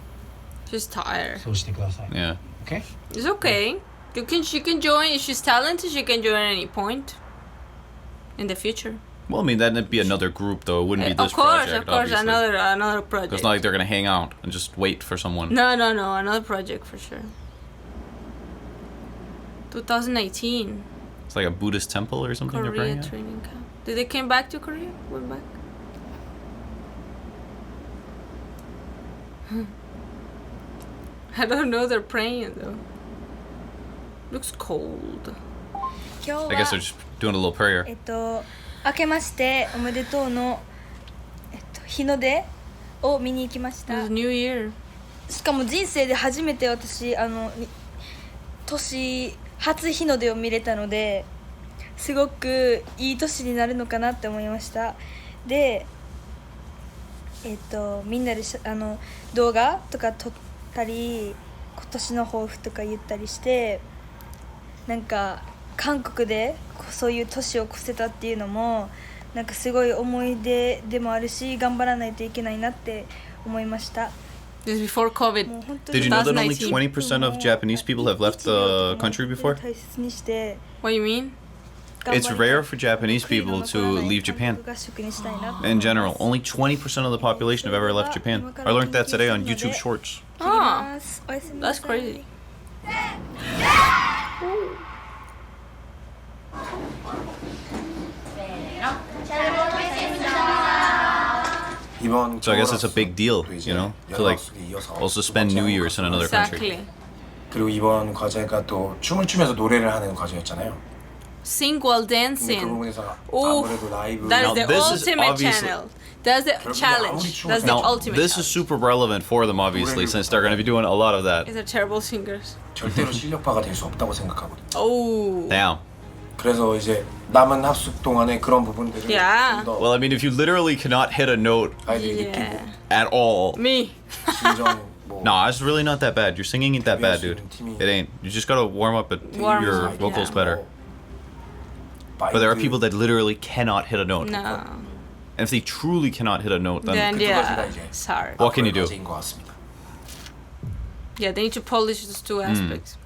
B: She's tired.
E: そうしてください。
A: Yeah.
E: Okay?
B: It's okay. She can join. If she's talented, she can join at any point in the future.
A: Well, I mean, that'd be another group, though. It wouldn't be this
B: Of course,
A: project,
B: of course,
A: obviously.
B: another project.
A: It's not like they're gonna hang out and just wait for someone.
B: No, another project for sure. 2018.
A: It's like a Buddhist temple or something you're
B: Korea
A: praying at?
B: training camp. Did they came back to Korea? Went back? I don't know. They're praying though. Looks cold.
A: I guess they're just doing a little prayer.
U: 明けましておめでとうの日の出を見に行きました。
B: It's New Year.
U: しかも人生で初めて私年初日の出を見れたので、すごくいい年になるのかなって思いました。で、みんなで動画とか撮ったり、今年の抱負とか言ったりして、なんか韓国でそういう年を越せたっていうのもなんかすごい思い出でもあるし、頑張らないといけないなって思いました。
B: This is before COVID.
A: Did you know that only 20% of Japanese people have left the country before?
B: What do you mean?
A: It's rare for Japanese people to leave Japan. In general, only 20% of the population have ever left Japan. I learned that today on YouTube Shorts.
B: Ah, that's crazy.
A: So I guess it's a big deal, you know, to like also spend New Year's in another country.
E: 그리고 이번 과제가 또 춤을 추면서 노래를 하는 과제였잖아요.
B: Sing while dancing. Oh, that
A: Now,
B: is the
A: this is
B: ultimate
A: obviously-
B: channel. That's the challenge. That's the
A: Now,
B: ultimate
A: this is super relevant for them, obviously, since they're going to be doing a lot of that.
B: challenge. They're terrible singers.
E: 절대로 실력파가 될 수 없다고 생각하거든요.
B: Oh.
A: Damn.
E: 그래서 이제 남은 합숙 동안에 그런 부분들을
B: Yeah.
E: 좀 더
A: Well, I mean, if you literally cannot hit a note
B: Yeah.
A: at all.
B: Me.
A: Nah, it's really not that bad. Your singing ain't that bad, dude. It ain't. You just gotta warm up
B: Warm
A: your
B: up,
A: vocals
B: yeah.
A: better. But there are people that literally cannot hit a note.
B: No.
A: And if they truly cannot hit a note, then
B: Then yeah. Sorry.
A: what can you do?
B: Yeah, they need to polish those two aspects.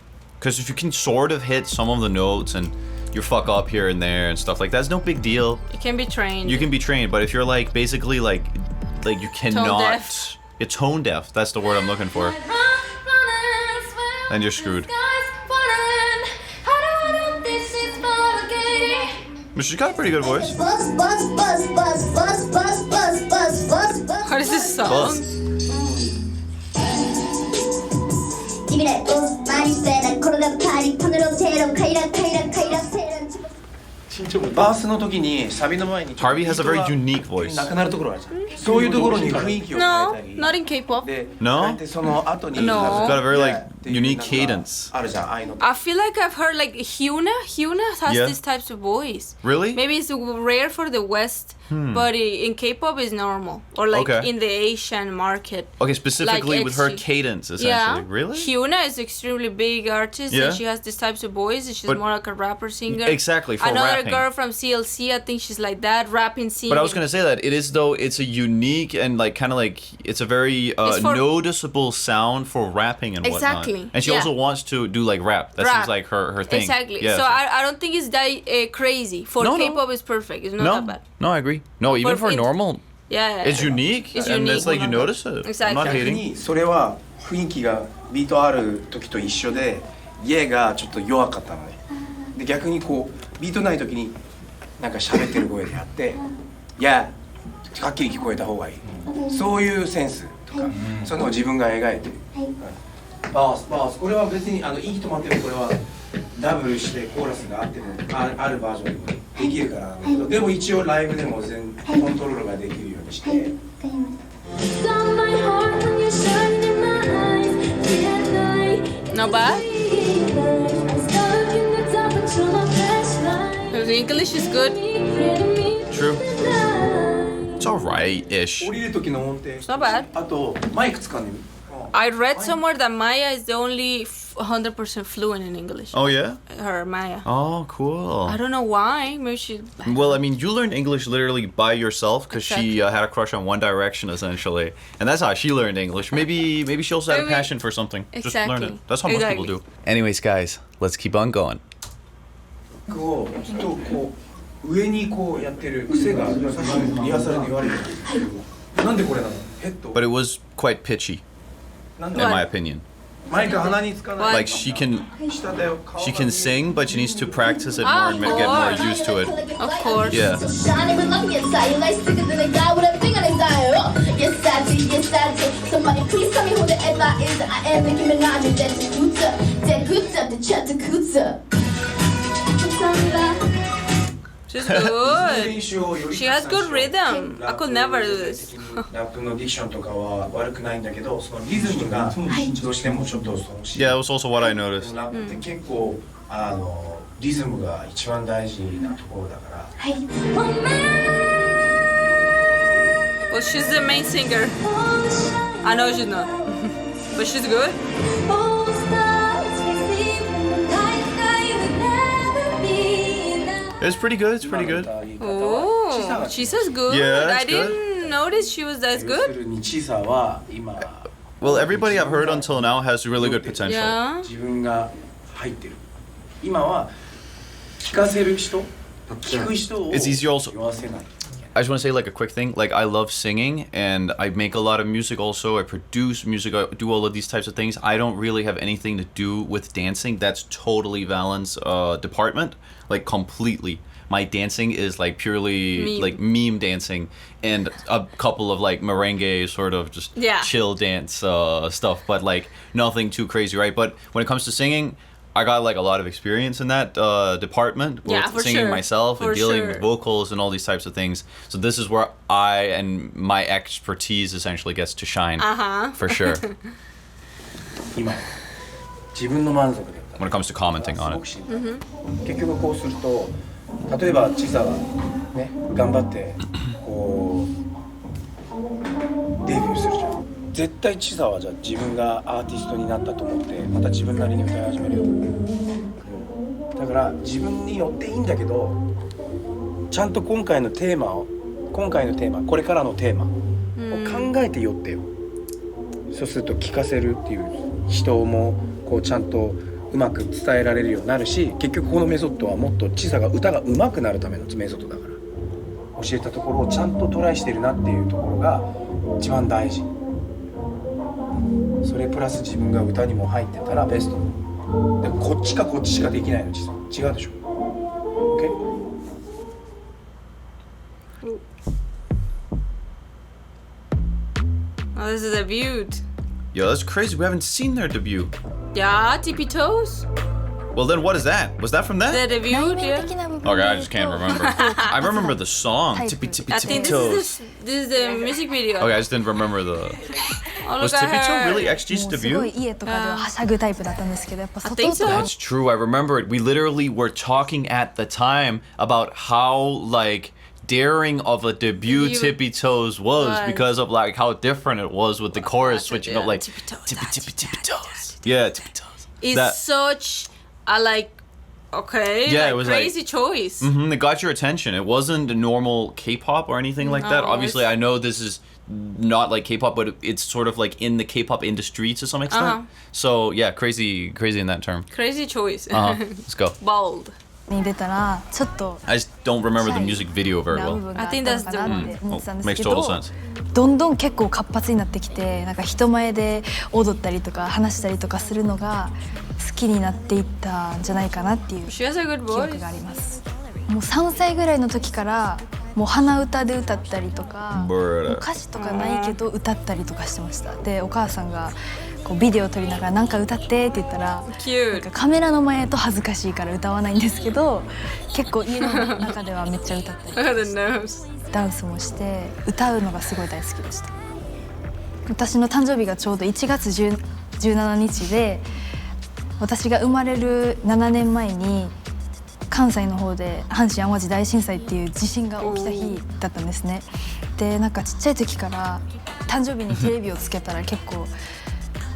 A: Because if you can sort of hit some of the notes and you fuck up here and there and stuff like that's no big deal.
B: It can be trained.
A: You can be trained, but if you're like basically like you cannot.
B: deaf.
A: You're tone deaf. That's the word I'm looking for. And you're screwed. But she's got a pretty good voice.
B: What is this song?
A: Buzz. Harvey has a very unique voice.
N: なくなるところあるじゃん。そういうところに雰囲気を変え
B: No,
N: たり。
B: not in K-pop.
A: No?
N: でその後に
B: No.
A: It's got a very like unique cadence.
N: あるじゃん。ああいうの。
B: I feel like I've heard like Hyuna has
A: Yeah.
B: these types of voice.
A: Really?
B: Maybe it's rare for the West, but in K-pop it's normal. Or like
A: Okay.
B: in the Asian market.
A: Okay, specifically
B: Like
A: with her
B: XG.
A: cadence, essentially. Really?
B: Hyuna is extremely big artist
A: Yeah.
B: and she has these types of voice. She's
A: But-
B: more like a rapper singer.
A: Exactly, for
B: Another
A: rapping.
B: girl from CLC, I think she's like that, rapping, singing.
A: But I was gonna say that it is though. It's a unique and like kind of like it's a very
B: It's for-
A: noticeable sound for rapping and whatnot.
B: Exactly,
A: And she
B: yeah.
A: also wants to do like rap. That
B: Rap.
A: seems like her thing.
B: Exactly.
A: Yeah,
B: so I don't think it's that crazy. For
A: No, no.
B: K-pop, it's perfect. It's not
A: no,
B: that bad.
A: no, I agree. No, even for
B: it-
A: normal,
B: Yeah.
A: it's unique.
B: It's
A: and
B: unique.
A: it's like you notice it.
B: Exactly.
A: I'm not
N: 逆
A: hating.
N: にそれは雰囲気がビートある時と一緒で家がちょっと弱かったのね。で逆にこうビートない時になんか喋ってる声でやっていやはっきり聞こえた方がいい。そういうセンスとかそういうのを自分が描いて。バースこれは別にいいと思ってるこれはダブルしてコーラスがあってもあるバージョンでもできるからなんだけどでも一応ライブでも全コントロールができるようにして。
B: Not bad. The English is good.
A: True. It's alright-ish.
N: 降りる時の音程。
B: It's not bad.
N: あとマイク掴んでみ。
B: I read somewhere that Maya is the only 100% fluent in English.
A: Oh yeah.
B: Her Maya.
A: Oh, cool.
B: I don't know why. Maybe she.
A: Well, I mean, you learned English literally by yourself because she had a crush on One Direction, essentially, and that's how she learned English. Maybe she also had a
B: Maybe-
A: passion for something. Just learn it.
B: Exactly.
A: That's how most people do. Anyways, guys, let's keep on going.
N: をずっとこう上にこうやってる癖がリハーサルで言われるんですけど、なんでこれなの？ヘッド。
A: But it was quite pitchy, in my opinion.
N: マイク鼻につかない。
A: Like she can sing, but she needs to practice it more and
B: Of
A: get more
B: course.
A: used to it.
B: Of course.
A: Yeah.
O: Shining with lucky inside, you like sicker than a guy with a thing on his eye. Yes, I do, yes, I do. Somebody please tell me who the F I is. I am Nicki Minaj, that's the Kuta. That Kuta, the Chat, the Kuta.
B: She's good. She has good rhythm. I could never do this.
N: ラップのディクションとかは悪くないんだけど、そのリズムがどうしてもちょっとその
A: Yeah, that was also what I noticed.
N: ラップって結構リズムが一番大事なところだから。
B: Well, she's the main singer. I know she's not, but she's good.
A: It's pretty good. It's pretty good.
B: Oh, she's as good.
A: Yeah,
B: I
A: it's good.
B: didn't notice she was that good.
N: チサは今
A: Well, everybody I've heard until now has really good potential.
B: Yeah.
N: 自分が入ってる。今は聞かせる人、聞く人を
A: It's easier also.
N: 言わせない。
A: I just want to say like a quick thing. Like I love singing and I make a lot of music also. I produce music. I do all of these types of things. I don't really have anything to do with dancing. That's totally Valen's department. Like completely. My dancing is like purely
B: Meme.
A: like meme dancing and a couple of like merengue sort of just
B: Yeah.
A: chill dance stuff. But like nothing too crazy, right? But when it comes to singing, I got like a lot of experience in that department with
B: Yeah, for
A: singing
B: sure.
A: myself and
B: For
A: dealing
B: sure.
A: with vocals and all these types of things. So this is where I and my expertise essentially gets to shine for sure
N: 今自分の満足で
A: when it comes to commenting on it.
N: 結局こうすると例えばチサがね頑張ってこうデビューするじゃん絶対チサはじゃあ自分がアーティストになったと思ってまた自分なりに歌い始めるよ、だから自分によっていいんだけどちゃんと今回のテーマこれからのテーマを考えてよってよ、そうすると聞かせるっていう
E: 人もこうちゃんとうまく伝えられるようになるし、結局このメソッドはもっとチサが歌がうまくなるためのメソッドだから、教えたところをちゃんとトライしてるなっていうところが一番大事。それプラス自分が歌にも入ってたらベスト。でもこっちかこっちしかできないのチサ違うでしょ。 OK?
B: Oh, this is a debut.
A: Yo, that's crazy. We haven't seen their debut.
B: Yeah, Tippy Toes.
A: Well, then what is that? Was that from that?
B: The debut, yeah.
A: Okay, I just can't remember. I remember the song. Tippy Tippy
B: I
A: Tippy
B: think
A: Toes.
B: this is the music video.
A: Okay, I just didn't remember the.
B: Oh,
A: Was
B: look at
A: Tippy Toe
B: her.
A: really XG's
H: すごい
A: debut?
H: 家とかでははしゃぐタイプだったんですけど、やっぱ外
B: think
H: と
B: so.
H: か
A: That's true. I remember it. We literally were talking at the time about how like daring of a debut Tippy Toes was
B: Right.
A: because of like how different it was with the chorus switching up like
B: Tippy Toes,
A: Tippy Tippy Tippy Toes. Yeah, Tippy Toes.
B: It's
A: That-
B: such a like, okay,
A: Yeah,
B: like,
A: it was
B: crazy
A: like,
B: choice.
A: It got your attention. It wasn't a normal K-pop or anything like that.
B: No,
A: Obviously,
B: it's-
A: I know this is not like K-pop, but it's sort of like in the K-pop industry to some extent.
B: Uh-huh.
A: So yeah, crazy in that term.
B: Crazy choice.
A: Let's go.
B: Bold.
H: に出たらちょっと
A: I just don't remember the music video very
H: な部
A: well.
H: 分があったのかなって思ってたんです
A: Makes
H: け
A: total
H: ど、
A: sense.
H: どんどん結構活発になってきて、なんか人前で踊ったりとか話したりとかするのが好きになっていったんじゃないかなっていう
B: She has a good
H: 記
B: voice.
H: 憶があります。もう3歳ぐらいの時からもう鼻歌で歌ったりとか、もう歌詞とかないけど歌ったりとかしてました。でお母さんがこうビデオ撮りながらなんか歌ってって言ったら、なんかカメラの前だと恥ずかしいから歌わないんですけど、結構家の中ではめっちゃ歌ったり
B: The nose.
H: ダンスもして歌うのがすごい大好きでした。私の誕生日がちょうど1月17日で、私が生まれる7年前に関西の方で阪神・淡路大震災っていう地震が起きた日だったんですね。でなんかちっちゃい時から誕生日にテレビをつけたら結構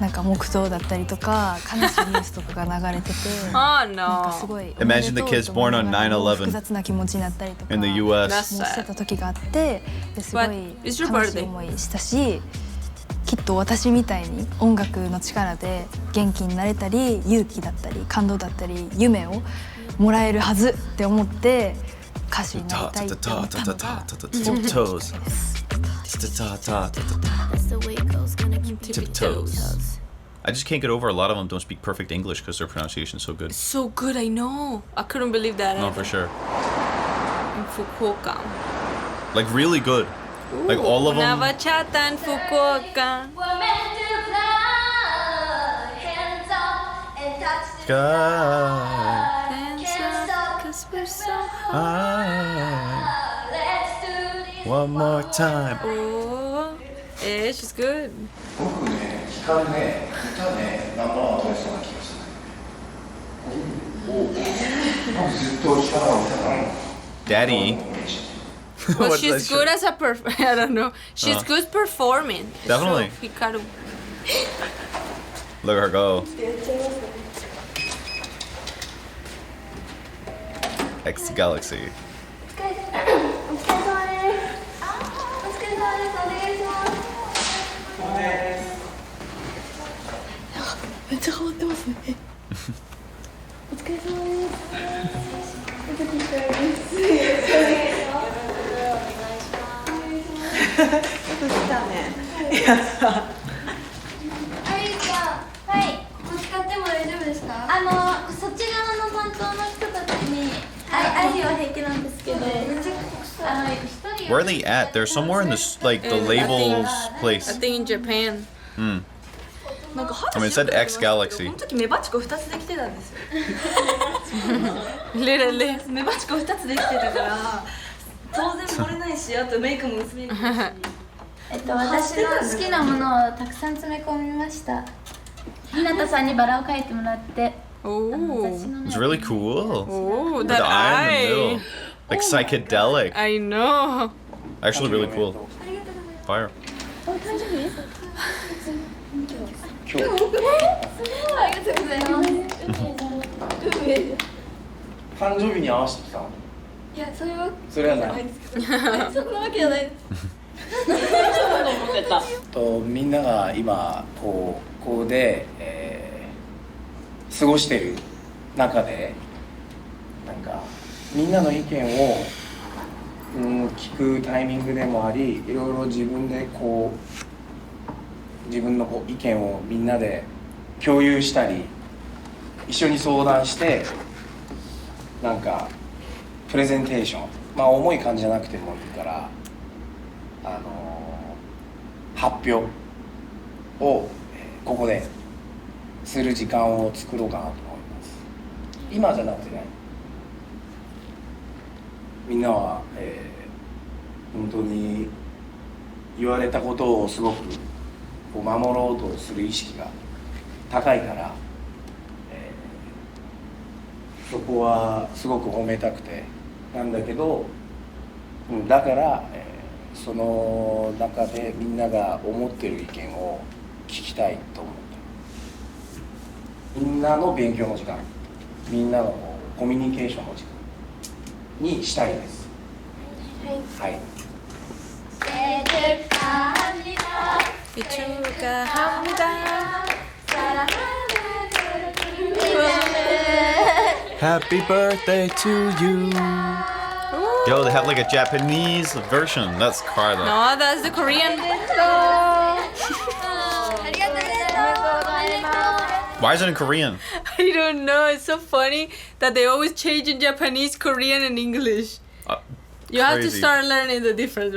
H: なんか黙祷だったりとか悲しいニュースとかが流れてて、なんかすごい
A: Imagine the kids born on
H: 複雑な気持ちになったりとか
A: in the
H: も
A: US.
H: してた時があって、ですごい
B: But
H: 悲
B: it's your
H: しい思いしたし、きっと私みたいに音楽の力で元気になれたり勇気だったり感動だったり夢をもらえるはずって思って歌手になりたいって思ったのが
A: Tippy Toes. Tippy Toes. I just can't get over a lot of them don't speak perfect English because their pronunciation is so good.
B: So good, I know. I couldn't believe that.
A: No,
B: either.
A: for sure.
B: In Fukuoka.
A: Like really good. Like all of them.
B: Navachata in Fukuoka.
A: Sky. One more time.
B: Oh, yeah, she's good.
N: 僕ね、光ね、歌ね、ナンバーワンを取れそうな気がする。僕ずっと光は歌が
A: Daddy.
B: Well,
A: What's
B: she's
A: that
B: good
A: shit?
B: as a I don't know. She's good performing.
A: Definitely.
B: So, Hikaru.
A: Look at her go. X Galaxy.
O: お疲れ様です。お疲れ様です。お願いします。
I: めっちゃ変わってますね。
O: お疲れ様です。お疲れ様です。はい。ここ使っても大丈夫ですか？そっち側の担当の人たちにアジは平気なんですけど、一人
A: Where are they at? They're somewhere in this like the labels
B: I
A: place.
B: think in Japan.
A: Hmm.
I: なんか
A: I mean, it said X Galaxy.
I: この時メバチコ2つできてたんですよ。
B: Literally.
I: メバチコ2つできてたから当然漏れないし、あとメイクも薄めにできるし。
O: 私の好きなものをたくさん詰め込みました。ひなたさんにバラを描いてもらって。
B: Oh,
A: It's really cool.
B: oh,
A: With
B: that
A: the eye in the
B: eye.
A: middle. Like psychedelic.
B: I know.
A: Actually, really cool. Fire.
O: ありがとうございます。
N: 誕生日に合わせてきたの？
O: いや、それは
N: それはない。
O: そんなわけじゃないです。
N: みんなが今高校で、過ごしてる中でなんかみんなの意見を、聞くタイミングでもあり、いろいろ自分でこう自分のこう意見をみんなで共有したり一緒に相談してなんかプレゼンテーション、まあ重い感じじゃなくてもいいから発表をここでする時間を作ろうかなと思います。今じゃなくてね、みんなは、本当に言われたことをすごくこう守ろうとする意識が高いから、そこはすごく褒めたくてなんだけど、だから、その中でみんなが思ってる意見を聞きたいと思って、みんなの勉強の時間、みんなのコミュニケーションの時間にしたいです。はい。
A: Happy birthday to you. Yo, they have like a Japanese version. That's Carla.
B: No, that's the Korean.
A: Why is it in Korean?
B: I don't know. It's so funny that they always change in Japanese, Korean, and English. You have to
A: Crazy.
B: start learning the difference.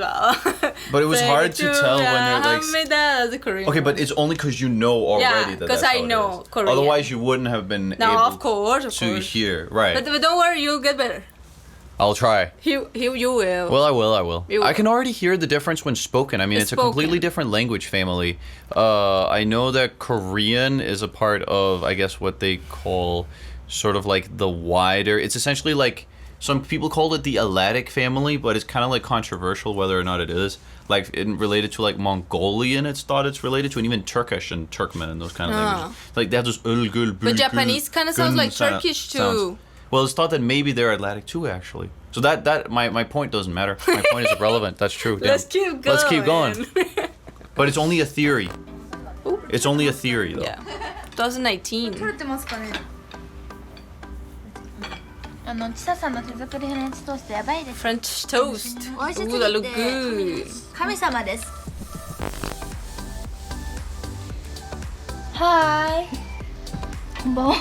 A: But it was hard to tell when they're like.
B: That's the Korean.
A: Okay, but it's only because you know already that
B: because
A: that's
B: I
A: how it
B: know
A: is.
B: Korean.
A: Otherwise, you wouldn't have been
B: No,
A: able
B: of course.
A: to hear. Right.
B: But don't worry, you'll get better.
A: I'll try.
B: You will.
A: Well, I will.
B: You will.
A: I can already hear the difference when spoken. I mean, it's a completely different language family. I know that Korean is a part of, I guess, what they call sort of like the wider. It's essentially like some people call it the Alatic family, but it's kind of like controversial whether or not it is. Like related to like Mongolian, it's thought it's related to, and even Turkish and Turkmen and those kind of languages. Like they have those ulgul.
B: But Japanese kind of sounds like Turkish too.
A: Sounds. Well, it's thought that maybe they're Atlantic too, actually. So that my point doesn't matter. My point is irrelevant. That's true.
B: Let's keep going.
A: Let's keep going. But it's only a theory. It's only a theory, though.
B: Yeah. 2019.
J: ちささんの手作りフレンチトーストやばいです。
B: French toast.
J: 美味しすぎ
B: Ooh,
J: て
B: that look good.
J: 神様です。はーい。こんばんは。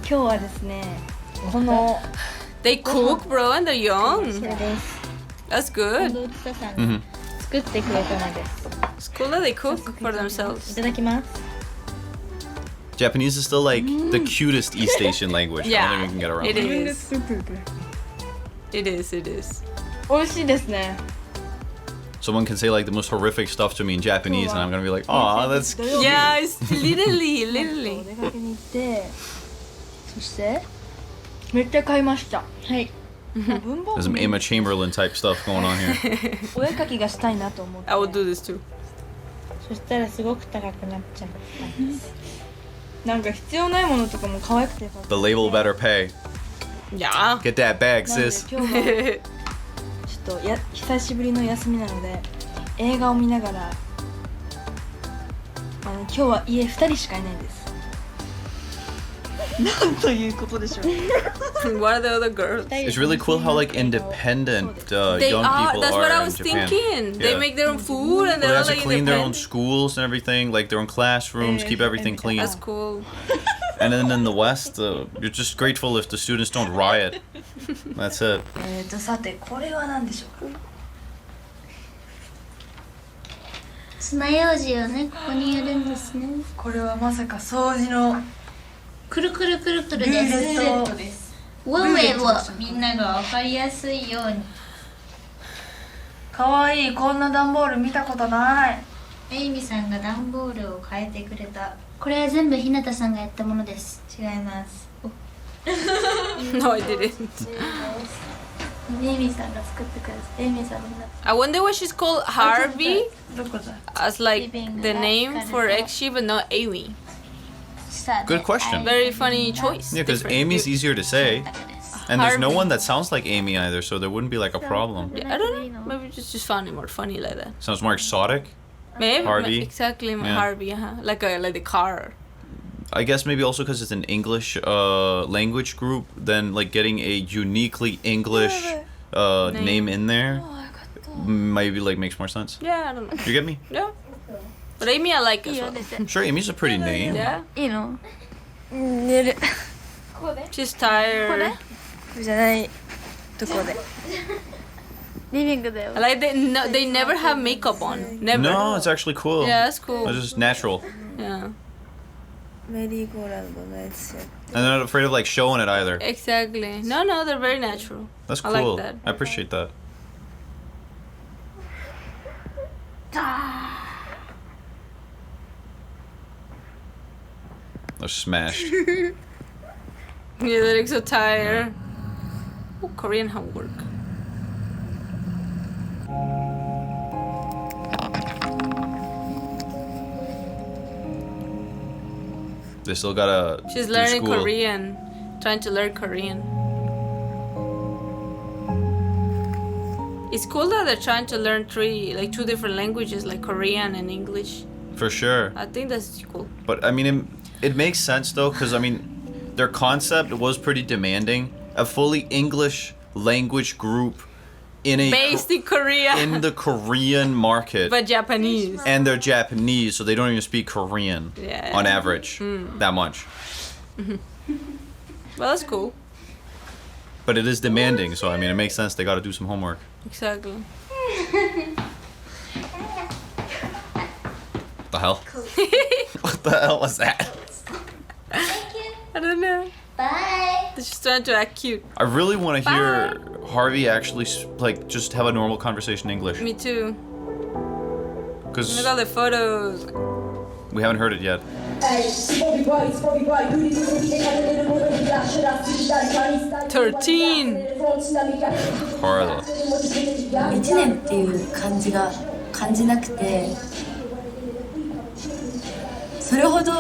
J: 今日はですね、この
B: They cook, bro, and they're young.
J: そうです。
B: That's good.
J: 近藤ちささんが作ってくれたのです。
B: It's cool that they cook for themselves.
J: いただきます。
A: Japanese is still like the cutest East Asian language. I don't think we can get around
B: it
A: that.
B: is. It is. It is.
J: 美味しいですね。
A: Someone can say like the most horrific stuff to me in Japanese, and I'm gonna be like, "Aw, that's cute."
B: Yeah, it's literally.
J: お出かけに行って、そしてめっちゃ買いました。はい。文房
A: There's some Emma Chamberlain type stuff going on here.
J: お絵描きがしたいなと思って。
B: I will do this too.
J: そしたらすごく高くなっちゃったんです。なんか必要ないものとかも可愛くて。
A: The label better pay.
B: Yeah.
A: Get that bag,
J: なんで
A: sis.
J: 今日もちょっと久しぶりの休みなので映画を見ながら今日は家2人しかいないです。なんということでしょう。
B: What are the other girls?
A: It's really cool how like independent
B: They
A: young
B: are.
A: people
B: That's
A: are
B: what I
A: in
B: was
A: Japan.
B: thinking. They
A: Yeah.
B: make their own food and
A: They
B: they're all
A: have to
B: like
A: clean their own
B: independent.
A: schools and everything, like their own classrooms, keep everything clean.
B: That's cool.
A: And then in the West, you're just grateful if the students don't riot. That's it.
J: さてこれは何でしょうか。
S: 爪楊枝をねここにやるんですね。
J: これはまさか掃除の
S: くるくるくるくる
J: ルーレ
S: です。
J: ットです。
S: ウェウェをみんながわかりやすいように。
J: かわいい、こんな段ボール見たことない。
S: エイミさんが段ボールを変えてくれた。これは全部日向さんがやったものです。
J: 違います。
B: No, I didn't.
S: エイミさんが作ってくれた。エイミさんの。
B: I wonder why she's called Harvey
J: どこだ。
B: as like the name for XG, but not Amy.
A: Good question.
B: Very funny choice.
A: Yeah, because Amy's easier to say. And there's no one that sounds like Amy either, so there wouldn't be like a problem.
B: I don't know. Maybe just found it more funny like that.
A: Sounds more exotic.
B: Maybe
A: Harvey.
B: exactly,
A: Yeah.
B: Harvey. Like the car.
A: I guess maybe also because it's an English language group, then like getting a uniquely English name in there maybe like makes more sense.
B: Yeah, I don't know.
A: You get me?
B: Yeah. But Amy, I like as well.
A: Sure, Amy's a pretty name.
B: Yeah.
U: いいの寝る
B: She's tired.
U: じゃないとこでリビングだよ
B: I like they never have makeup on. Never.
A: No, it's actually cool.
B: Yeah, it's cool.
A: It's just natural.
B: Yeah.
U: メリーゴーランドのやつや
A: And they're not afraid of like showing it either.
B: Exactly. No, they're very natural.
A: That's
B: I
A: cool.
B: like that.
A: I appreciate that. They're smashed.
B: Yeah, they look so tired. Oh, Korean homework.
A: They still gotta.
B: She's
A: do
B: learning
A: school.
B: Korean. Trying to learn Korean. It's cool that they're trying to learn two different languages, like Korean and English.
A: For sure.
B: I think that's cool.
A: But I mean, it makes sense though, because I mean, their concept was pretty demanding. A fully English language group in a
B: Based in Korea.
A: in the Korean market.
B: But Japanese.
A: And they're Japanese, so they don't even speak Korean
B: Yeah.
A: on average that much.
B: Well, that's cool.
A: But it is demanding, so I mean, it makes sense. They got to do some homework.
B: Exactly.
A: The hell? What the hell was that?
B: I don't know.
S: Bye.
B: They're just trying to act cute.
A: I really want to hear Harvey actually like just have a normal conversation in English,
B: Me too.
A: because
B: Look at all the photos.
A: we haven't heard it yet.
B: 13.
A: Carla.
K: 1年っていう感じが感じなくて、それほど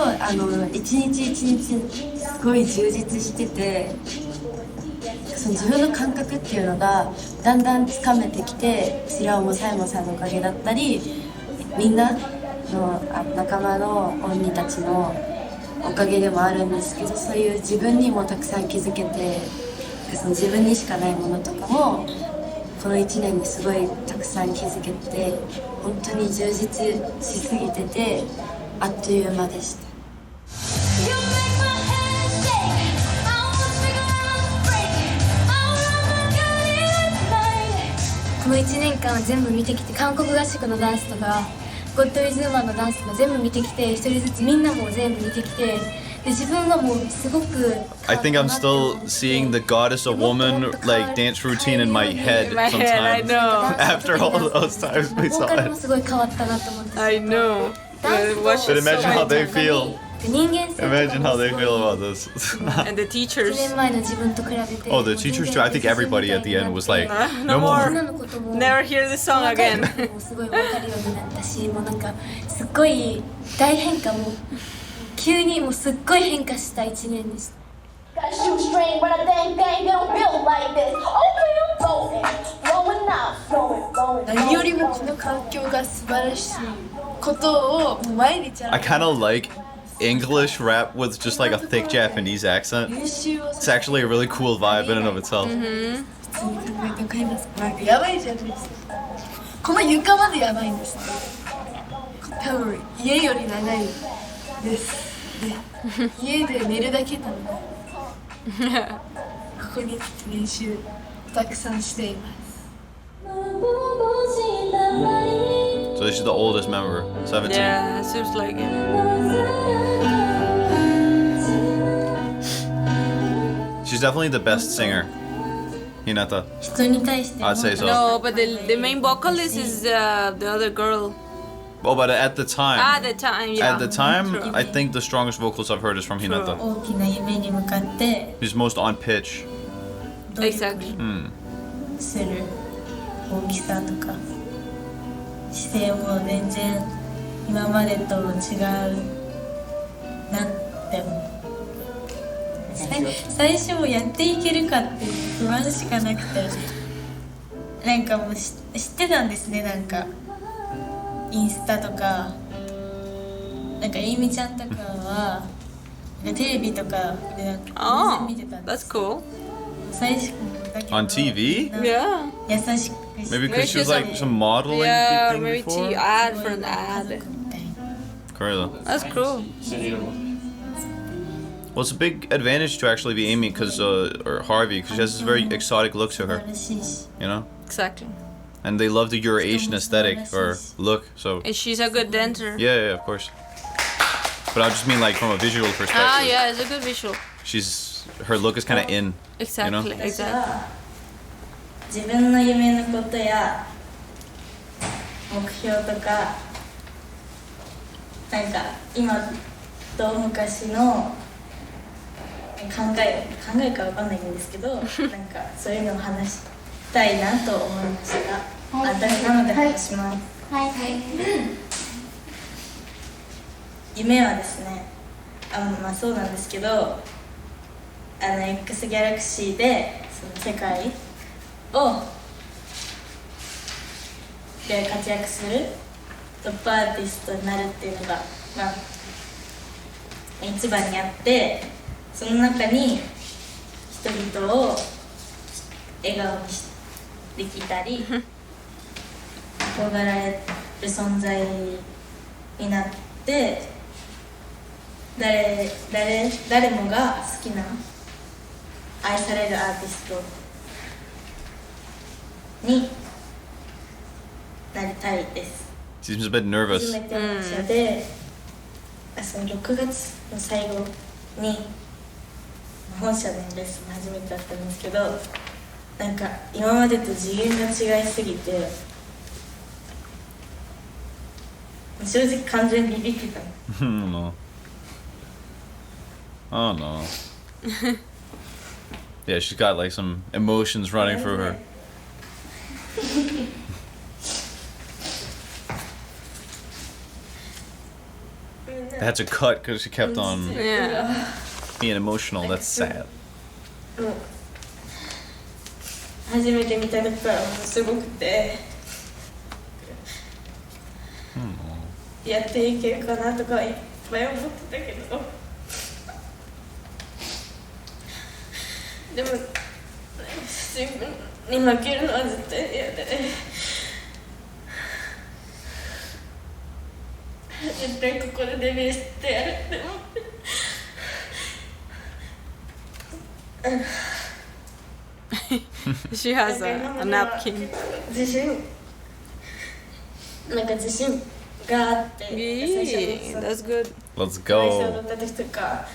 K: 一日一日すごい充実してて、その自分の感覚っていうのがだんだんつかめてきて、それはもうサイモンさんのおかげだったり、みんなの仲間の鬼たちのおかげでもあるんですけど、そういう自分にもたくさん気づけて、その自分にしかないものとかもこの1年にすごいたくさん気づけて、本当に充実しすぎててあっという間でした。
P: この1年間全部見てきて、韓国合宿のダンスとかゴッドウィズウーマンのダンスとか全部見てきて、一人ずつみんなも全部見てきて、で自分がもうすごく
A: I think I'm still seeing the goddess of woman like dance routine in my head
B: I
A: sometimes.
B: know.
A: After all those times we
P: ボー
A: saw
P: カルも
A: it.
P: すごい変わったなと思って、
B: I know.
A: But imagine how they feel.
P: 人間性とか
A: Imagine how they feel about this.
B: And the
P: 1
B: teachers.
P: 年前の自分と比べて
A: Oh, the teachers too. I think everybody at the end was like, no
B: No
A: more.
B: more. Never hear this song again.
P: もうすごい分かるようになったし、もうなんかすっごい大変化も急にもうすっごい変化した1年でした。
O: Got a shoestring, but I think they don't feel like this. Okay, I'm going out, going.
I: 何よりもこの環境が素晴らしいことを毎日
A: I kind of like English rap with just like a thick Japanese accent. It's actually a really cool vibe in and of itself.
I: 普通に考えてわかりますか？なんかやばいじゃないですか。この床までやばいんですね。多分家より長いです。で家で寝るだけなのでここに来て練習たくさんしています。
A: So she's the oldest member, 17.
B: Yeah, seems like it.
A: She's definitely the best singer. Hinata.
K: 人に対して
A: I'd say so.
B: No, but the main vocalist is the other girl.
A: Oh, but at the time.
B: At the time, yeah.
A: At the time,
B: True.
A: I think the strongest vocals I've heard is from Hinata.
K: 大きな夢に向かって
A: She's most on pitch.
B: Exactly.
A: Hmm.
K: する大きさとか姿勢も全然今までと違うなって思う。最初もやっていけるかっていう不安しかなくて、なんかもう知ってたんですね。なんかインスタとかなんかエイミちゃんとかはテレビとかで
B: Oh,
K: 見てたんで
B: that's
K: す。
B: cool.
K: 最初だけど
A: On TV?
B: Yeah.
K: 優しくして
A: Maybe because she was like some modeling
B: Yeah,
A: thing
B: maybe
A: before?
B: to ad for an ad.
A: Cool.
B: That's cool.
A: Well, it's a big advantage to actually be Amy because, or Harvey, because she has this very exotic look to her.
K: 嬉しいし
A: You know?
B: Exactly.
A: And they love the Eurasian aesthetic or look, so.
B: And she's a good dancer.
A: Yeah, of course. But I just mean like from a visual perspective.
B: Ah, yeah, it's a good visual.
A: Her look is kind of in.
B: Exactly,
A: You know?
K: 私は自分の夢のことや目標とかなんか今と昔の考えかわかんないんですけどなんかそういうのを話したいなと思いました。私なので話します。
S: はい
K: 夢はですね、まあそうなんですけど、X ギャラクシーでその世界をで活躍するトップアーティストになるっていうのが、まあ、一番にあって、その中に人々を笑顔にできたり憧れられる存在になって、誰もが好きな愛されるアーティストになりたいです。
A: Seems a bit nervous.
K: 初めての社で、その6月の最後に本社でのレッスン初めてだったんですけど、なんか今までと次元が違いすぎて正直完全にビビってた。
A: Oh no. Oh no. Yeah, she's got like some emotions running through her. I had to cut because she kept on being emotional. That's sad.
K: 初めて見た時からもうすごくて、やっていけるかなとかいっぱい思ってたけど、でも自分に負けるのは絶対嫌で、絶対ここでデビューしてやるって思って。
B: She has a napkin.
K: 自信があって、最初の
B: That's good.
A: Let's
K: 最初
A: go.
K: 乗った時とか、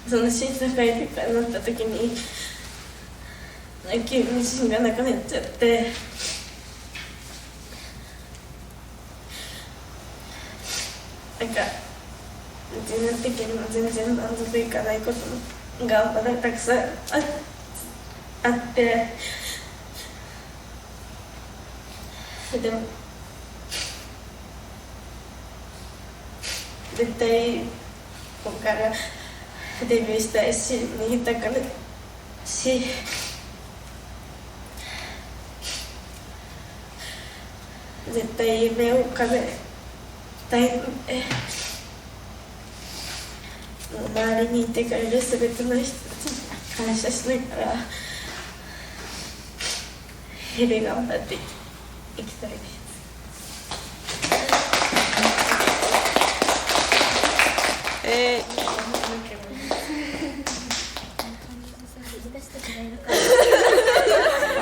K: その審査会とかに乗った時に急に自信がなくなっちゃって、なんか自分的にも全然満足いかないことがまだたくさんあって、でも絶対ここからデビューしたいし、逃げたからし、絶対夢を叶えたいので、もう周りにいてくれる全ての人たちに感謝しながら日々頑張っていきたいです。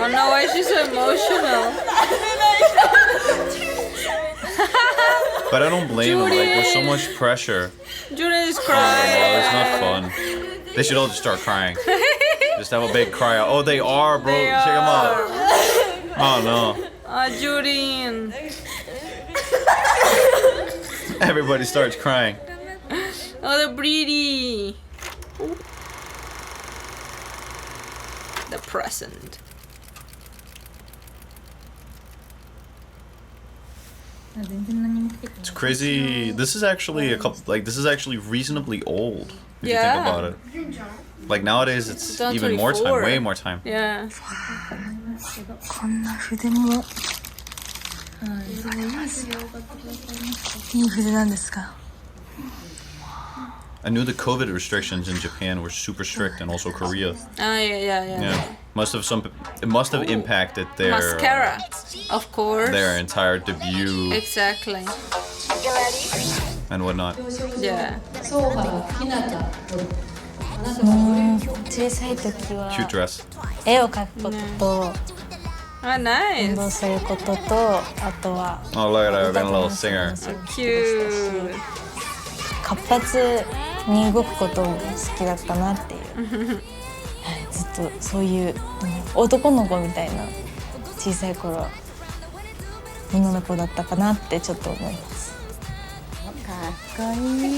B: Oh no, why is she so emotional?
A: But I don't blame them. Like, there's so much pressure.
B: Julian is
A: Oh,
B: crying.
A: it's not fun. They should all just start crying. Just have a big cry out. Oh, they are, bro.
B: They
A: Check them out.
B: are.
A: Oh no.
B: Ah, Julian.
A: Everybody starts crying.
B: Oh, the breedy. The present.
A: It's crazy. This is actually this is actually reasonably old if you
B: Yeah.
A: think about it. Like nowadays, it's
B: It's
A: even more time,
B: 24.
A: way more time.
B: Yeah.
H: こんな筆もいい筆なんですか。
A: I knew the COVID restrictions in Japan were super strict, and also Korea.
B: Yeah.
A: It must have impacted their
B: mascara, of course.
A: Their entire debut.
B: Exactly.
A: And whatnot.
B: Yeah.
H: 小さい時は
A: Cute dress.
H: 絵を描くことと
B: nice.
H: 運動することとあとは
A: Oh, look at her, being a little singer.
B: Cute.
H: 活発に動くことも好きだったなっていう、ずっとそういう男の子みたいな小さい頃女の子だったかなってちょっと思います。かっこいい。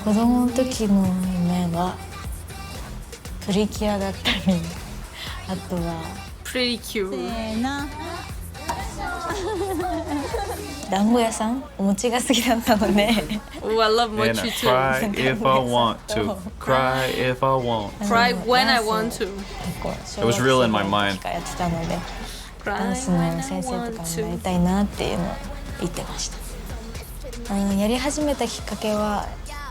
H: 子供の時の夢はプリキュアだったり、あとは
B: Pretty cute.
H: 団子屋さんお餅が好きだったので
B: Oh, I love mochi
A: And I
B: too.
A: cry if I want to. Cry if I want.
B: Cry when I want to.
A: It was real in my mind.
H: やってたのでダンスの先生とかになりたいなっていうのを言ってました。やり始めたきっかけは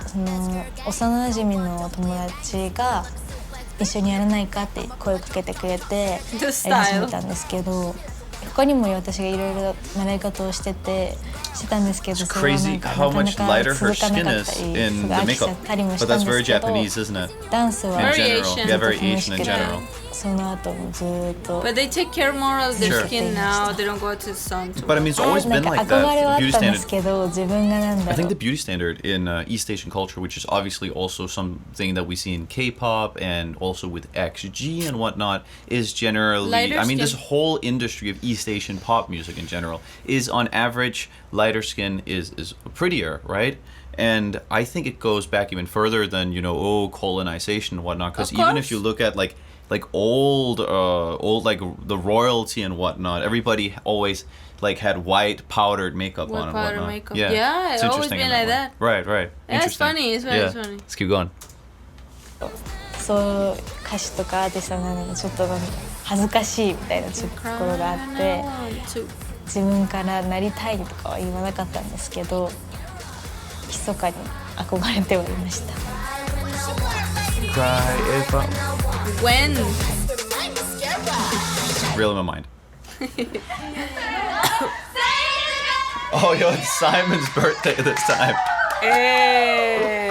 H: その幼馴染の友達が一緒にやらないかって声をかけてくれてやり始めたんですけど、他にも私がいろいろ習い方をしてたんですけど、それはなんかなかなか続かなかったりすぐ飽きちゃったりもしたんですけど、ダンスはずっと楽しくてその後もずっと
B: But they take care more of their skin now. They don't go to the sun too.
A: But I mean, it's always been like that.
H: 憧れはあ
A: The
H: っ
A: beauty
H: たんで
A: standard.
H: すけど、自分がなんだ
A: I
H: ろ
A: think
H: う
A: the beauty standard in East Asian culture, which is obviously also something that we see in K-pop and also with XG and whatnot, is generally,
B: Lighter
A: I mean,
B: skin.
A: this whole industry of East Asian pop music in general is on average, lighter skin is prettier, right? And I think it goes back even further than, colonization and whatnot, because even if you look at like old like the royalty and whatnot, everybody always like had white powdered makeup on and whatnot.
B: Makeup. Yeah, it's always been like that.
A: Right.
B: Yeah, it's funny. It's very funny.
A: Let's keep going.
H: そう歌手とかアーティストなのにちょっとなんか恥ずかしいみたいなところがあって自分からなりたいとかは言わなかったんですけど密かに憧れてはいました。
A: Cry if I...
B: When?
A: Real in my mind. Oh, yo, it's Simon's birthday this time.
B: Hey.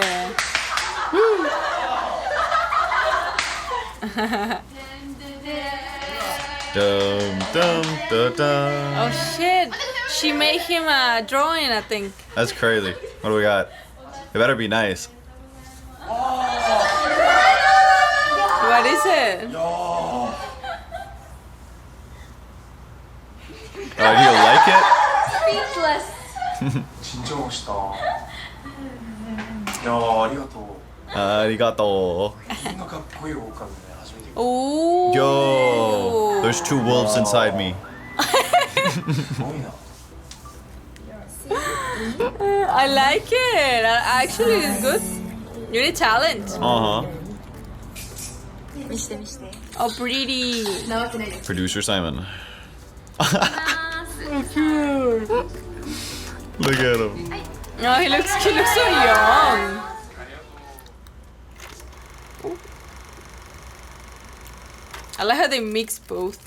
A: Dum dum da dum.
B: Oh shit! She made him a drawing, I think.
A: That's crazy. What do we got? It better be nice.
B: What is it?
A: Do you like it?
P: Speechless.
N: 緊張した。いやーありがとう。
A: ありがとう。
N: こんなかっこいい狼ね初めて。
B: Ooh.
A: Yo, there's two wolves inside me.
N: すごいな。
B: I like it. Actually, it's good. You need talent.
A: Uh-huh.
B: 見して見して。Oh, pretty.
A: Producer Simon. Look at him.
B: Oh, he looks so young. I like how they mix both.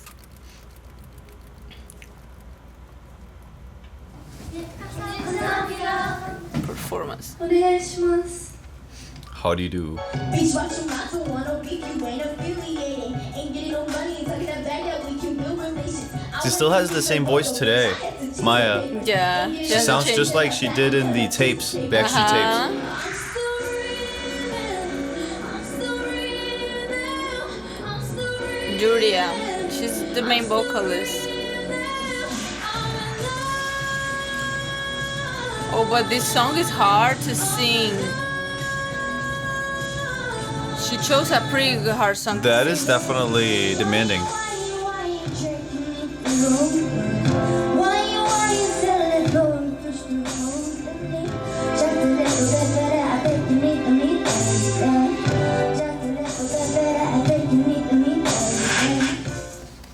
B: Performance.
A: How do you do? She still has the same voice today, Maya.
B: Yeah.
A: She sounds just like she did in the tapes, Backstreet tapes.
B: Julia, she's the main vocalist. Oh, but this song is hard to sing. She chose a pretty hard song.
A: That is definitely demanding.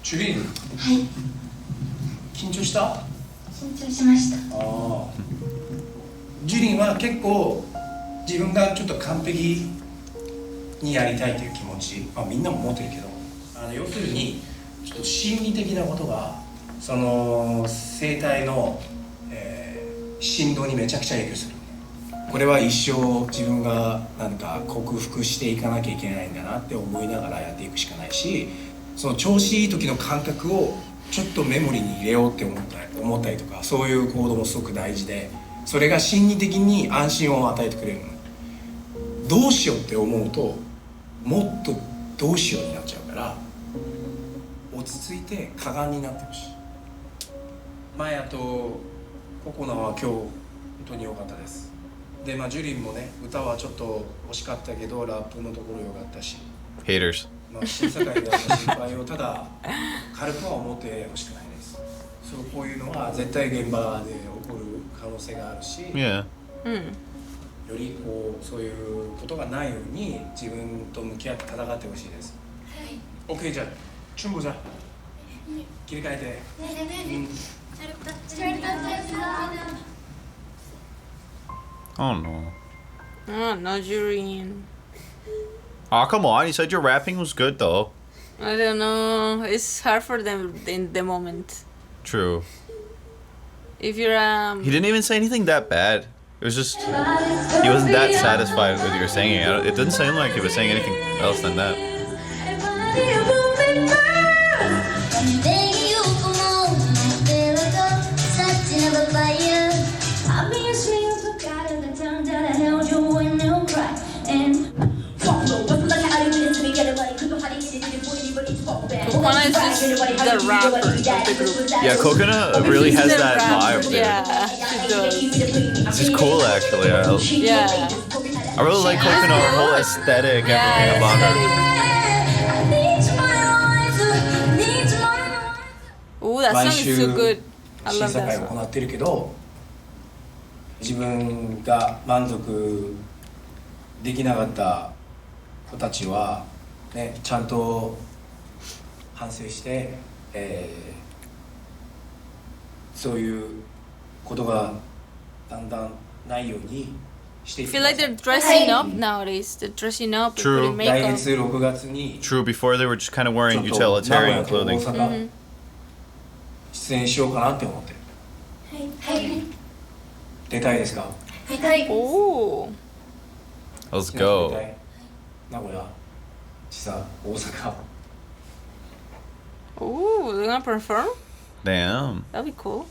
N: Julie. 緊張した？
S: 緊張しました。
N: ああ。ジュリンは結構自分がちょっと完璧にやりたいという気持ち、みんなも持ってるけど、要するにちょっと心理的なことがその声帯の、振動にめちゃくちゃ影響する。これは一生自分がなんか克服していかなきゃいけないんだなって思いながらやっていくしかないし、その調子いい時の感覚をちょっとメモリに入れようって思ったりとか、そういう行動もすごく大事で、それが心理的に安心を与えてくれるの。どうしようって思うともっとどうしようになっちゃうから、落ち着いて果敢になってほしい。マヤとココナは今日本当に良かったです。で、ジュリンもね、歌はちょっと惜しかったけどラップのところ良かったし、
A: Haters.
N: 審査会では失敗をただ軽くは思ってほしくないです。そうこういうのは絶対現場で起こる可能性があるし、
A: Yeah.
N: よりこうそういうことがないように自分と向き合って戦ってほしいです。OK、じゃあ춤 보자。切り替えて。
A: Oh no.
B: Oh no, Julian.
A: Oh, come on. You said your rapping was good though.
B: I don't know. It's hard for them in the moment.
A: True.
B: If you're
A: He didn't even say anything that bad. It was just he wasn't that satisfied with your singing. It didn't sound like he was saying anything else than that.
B: Coconut is just the rapper of the group.
A: Yeah, Coconut really has that vibe, dude.
B: Yeah, she does.
A: This is cool, actually.
B: Yeah.
A: I really like Coconut, her whole aesthetic, everything about her.
B: Ooh, that song is so good. I
N: 審
B: love
N: 査
B: that
N: 会
B: song.
N: を行っているけど、自分が満足できなかった子たちは、ね、ちゃんと反省して、そういうことがだんだんないようにしてい
B: I
N: って
B: feel
N: くだ
B: like
N: さい。
B: they're dressing up nowadays. They're dressing up and
A: True.
B: putting
N: 来
B: makeup.
N: 月6月に
A: True, before they were just kind of wearing
N: ちょっと名古
A: utilitarian
N: 屋と大
A: clothing.
N: 阪出演しようかなって思ってる。出たいですか？
B: Oh.
A: Let's
N: 出
A: go.
N: たい。名古屋、千葉、大阪。
B: Ooh, they're gonna perform?
A: Damn.
B: That'd be cool.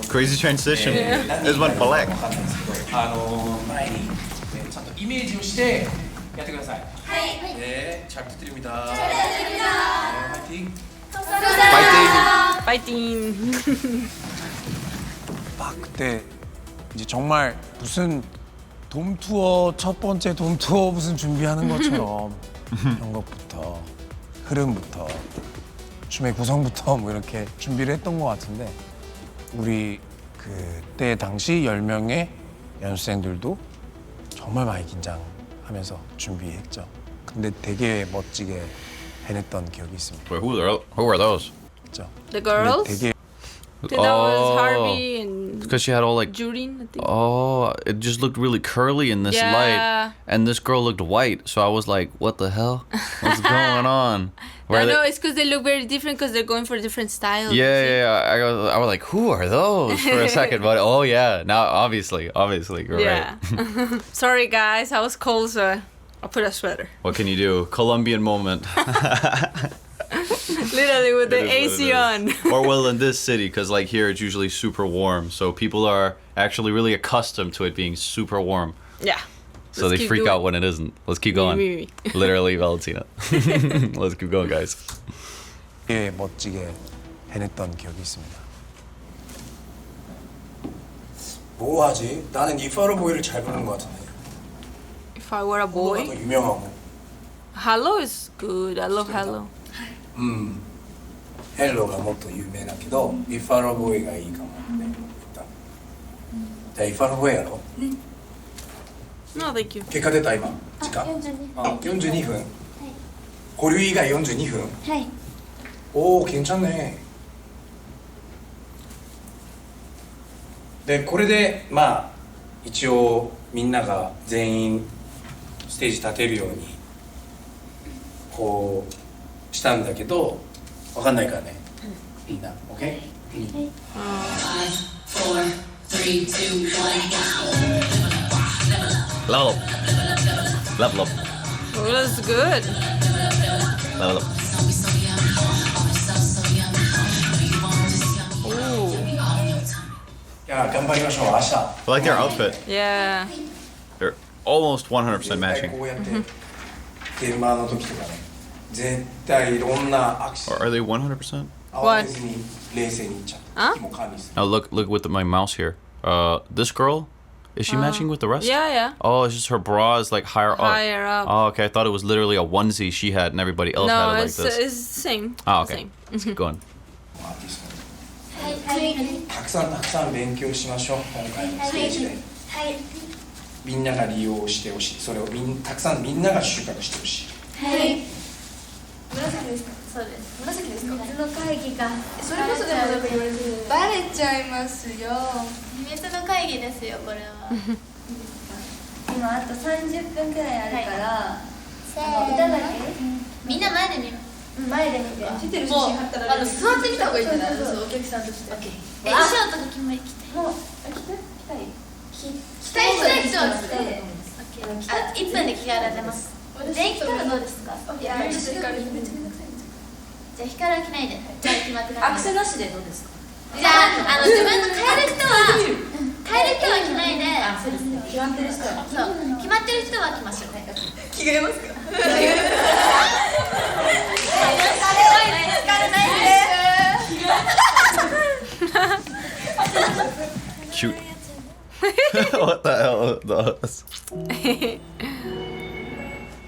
A: Crazy transition. This one black.
N: 前にちゃんとイメージをしてやってください。잘 부탁드립니다. 파이팅.
B: Fighting.
D: 막 그때 이제 정말 무슨 돔 투어 첫 번째 돔 투어 무슨 준비하는 것처럼 연극부터 흐름부터 춤의 구성부터 뭐 이렇게 준비를 했던 것 같은데 우리 그때 당시 10명의 연습생들도 정말 많이 긴장하면서 준비했죠. 근데 되게 멋지게 해냈던 기억이 있습니다.
A: Wait, who are those?
B: The
D: 근데
B: girls?
D: 되게
B: I think that was Harvey and
A: Because she had all like
B: Julian, I think.
A: Oh, it just looked really curly in this
B: Yeah.
A: light, and this girl looked white. So I was like, "What the hell? What's going on?"
B: I know, it's because they look very different because they're going for different styles.
A: Yeah. I was like, "Who are those?" for a second, but oh yeah, now obviously, you're
B: Yeah.
A: right.
B: Sorry, guys, I was cold, so I put a sweater.
A: What can you do? Colombian moment.
B: Literally with the
A: It is
B: AC
A: what
B: on.
A: it is. Or well, in this city, because like here it's usually super warm, so people are actually really accustomed to it being super warm.
B: Yeah.
A: So they freak out when it isn't. Let's keep going. Literally, Valentina. Let's keep going, guys.
D: 되게 멋지게 해냈던 기억이 있습니다. 뭐 하지? 나는 If I Were a Boy를 잘 부르는 것 같은데.
B: If I were a
D: 더
B: boy.
D: 유명하고.
B: Hello is good. I love Hello.
D: 헬로가 もっと有名だけど If I Were a Boyがいいかもね。じゃあ If I Were a Boy やろ？
B: No, thank you.
D: 結果出た今。時間。42分。保留以外42分。
S: はい。
D: おお、괜찮네。でこれでまあ一応みんなが全員ステージ立てるようにこうしたんだけどわかんないからね。みんな、OK？
T: 5, 4, 3, 2, 1,
A: Level up. Level up.
B: Oh, that's good.
A: Level up.
B: Ooh.
D: いや頑張りましょう明日。
A: I like their outfit.
B: Yeah.
A: They're almost 100% matching.
D: こうやって現場の時とかね絶対いろんなアクション
A: Are they 100%?
D: 慌てずに冷静にいっちゃう。もう管理する。
A: Now look with my mouse here. This girl, is she matching with the rest?
B: Yeah, yeah.
A: Oh, it's just her bra is like higher up.
B: Higher up.
A: Oh, okay. I thought it was literally a onesie she had and everybody else
B: No,
A: had it like
B: it's
A: this.
B: it's the same.
A: Oh, okay.
B: Same.
A: Let's keep going.
D: たくさん勉強しましょう今回のステージで。みんなが利用してほしい。それをたくさんみんなが収穫してほしい。
P: はい。紫ですか？そうです。紫ですか？別の会議が。それこそでもなんか言われてる。バレちゃいますよ。
S: 別の会議ですよこれは。
P: 今あと30分くらいあるから、
S: 歌だけ？
P: みんな前で見る。前で見て。
I: 見てる写真貼ったら座ってみた方がいいんじゃない？お客さんとして。
S: 衣装とか決めきて。
P: もう来たい。
S: 着たい人は着て。あ、1分で着替えられます。全員着たらどうですか？
P: いや、ちょっと
S: じゃあ光は着ないで。じゃあ決まってない。
I: アクセなしでどうですか？
S: じゃあ自分の変える人は着ないで。
I: そうですね。決まってる人は。
S: そう決まってる人は着ましょう。
I: 着替えますか？Cute.
A: What the hell?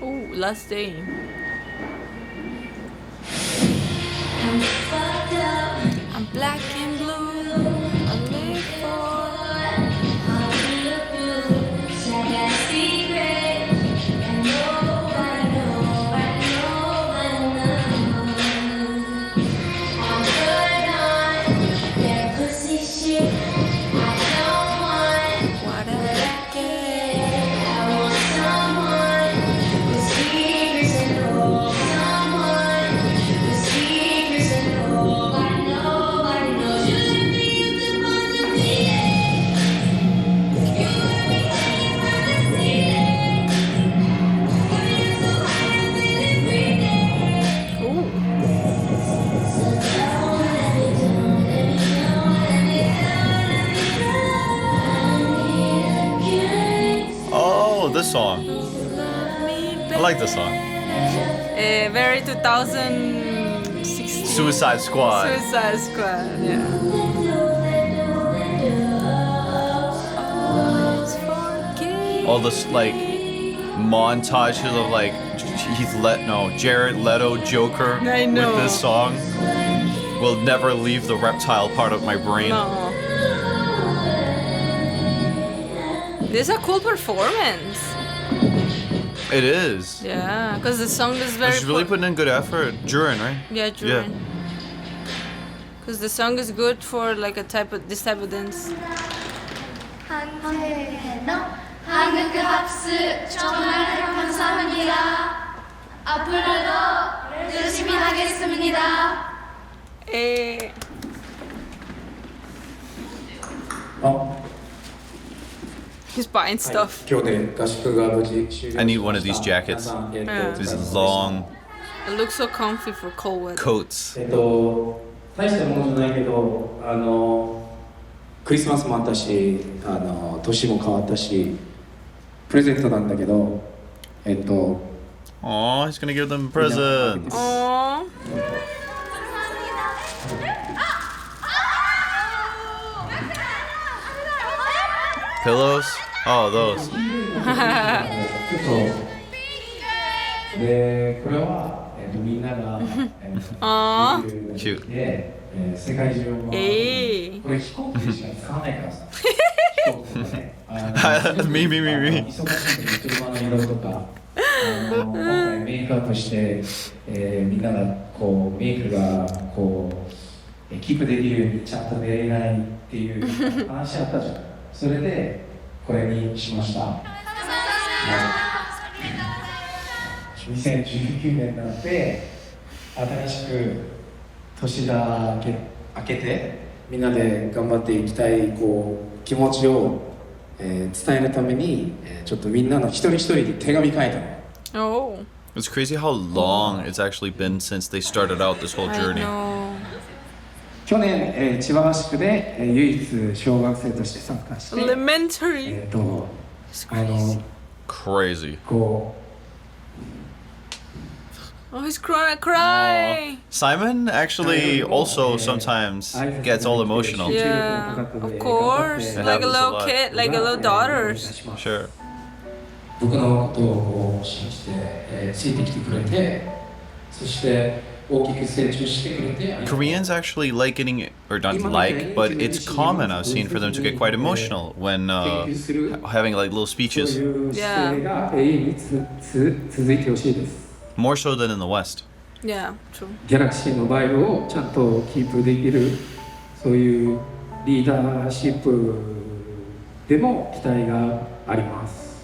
B: Ooh, last day. I'm black and blue. I live for.
A: Oh, this song. I like this song.
B: Very 2016.
A: Suicide Squad.
B: Suicide Squad, yeah.
A: All this like montages of like Jared Leto Joker
B: I know.
A: with this song will never leave the reptile part of my brain.
B: No. This is a cool performance.
A: It is.
B: Yeah, because the song is very.
A: She's really putting in good effort. Jurin, right?
B: Yeah, Jurin. Because the song is good for like this type of dance.
O: 한국 합수 정말 감사합니다. 앞으로도 열심히 하겠습니다.
B: He's buying stuff.
M: I
A: need one of these jackets. These long
B: It looks so comfy for cold weather.
A: coats.
M: 大したものじゃないけど、クリスマスもあったし、年も変わったし、プレゼントなんだけど、
A: Aw, he's gonna give them presents.
B: Aww.
A: pillows. Oh, those.
M: でこれは、みんなが、
B: Aww.
M: で、世界中は、
B: Hey.
M: これ飛行機でしか使わないからさ。
A: me.
M: 忙しい時車の移動とか、今回メイクアップして、みんながこうメイクがこうキープできるようにちゃんと寝れないっていう話あったじゃん。それでこれにしました。2019年になって新しく年が明けてみんなで頑張っていきたいこう気持ちを、伝えるために、ちょっとみんなの一人一人に手紙書いたの。
B: Oh.
A: It's crazy how long it's actually been since they started out this whole journey.
M: 去年、千葉合宿で、唯一小学生として参加して
B: Elementary.
A: Crazy.
M: こう
B: Oh, he's gonna cry.
A: Simon actually also sometimes gets all emotional.
B: Yeah, of course.
A: It
B: Like a
A: happens
B: little
A: lot.
B: kid, like a little daughter.
A: Sure.
M: 僕のことをこう信じて、ついてきてくれて、そして大きく成長してくれて。
A: Koreans actually like getting, or not like, but it's common I've seen for them to get quite emotional when having like little speeches.
B: Yeah.
M: 永遠に続いてほしいです。
A: More so than in the West.
B: Yeah, true.
M: ギャラクシーのバイブをちゃんとキープできるそういうリーダーシップでも期待があります。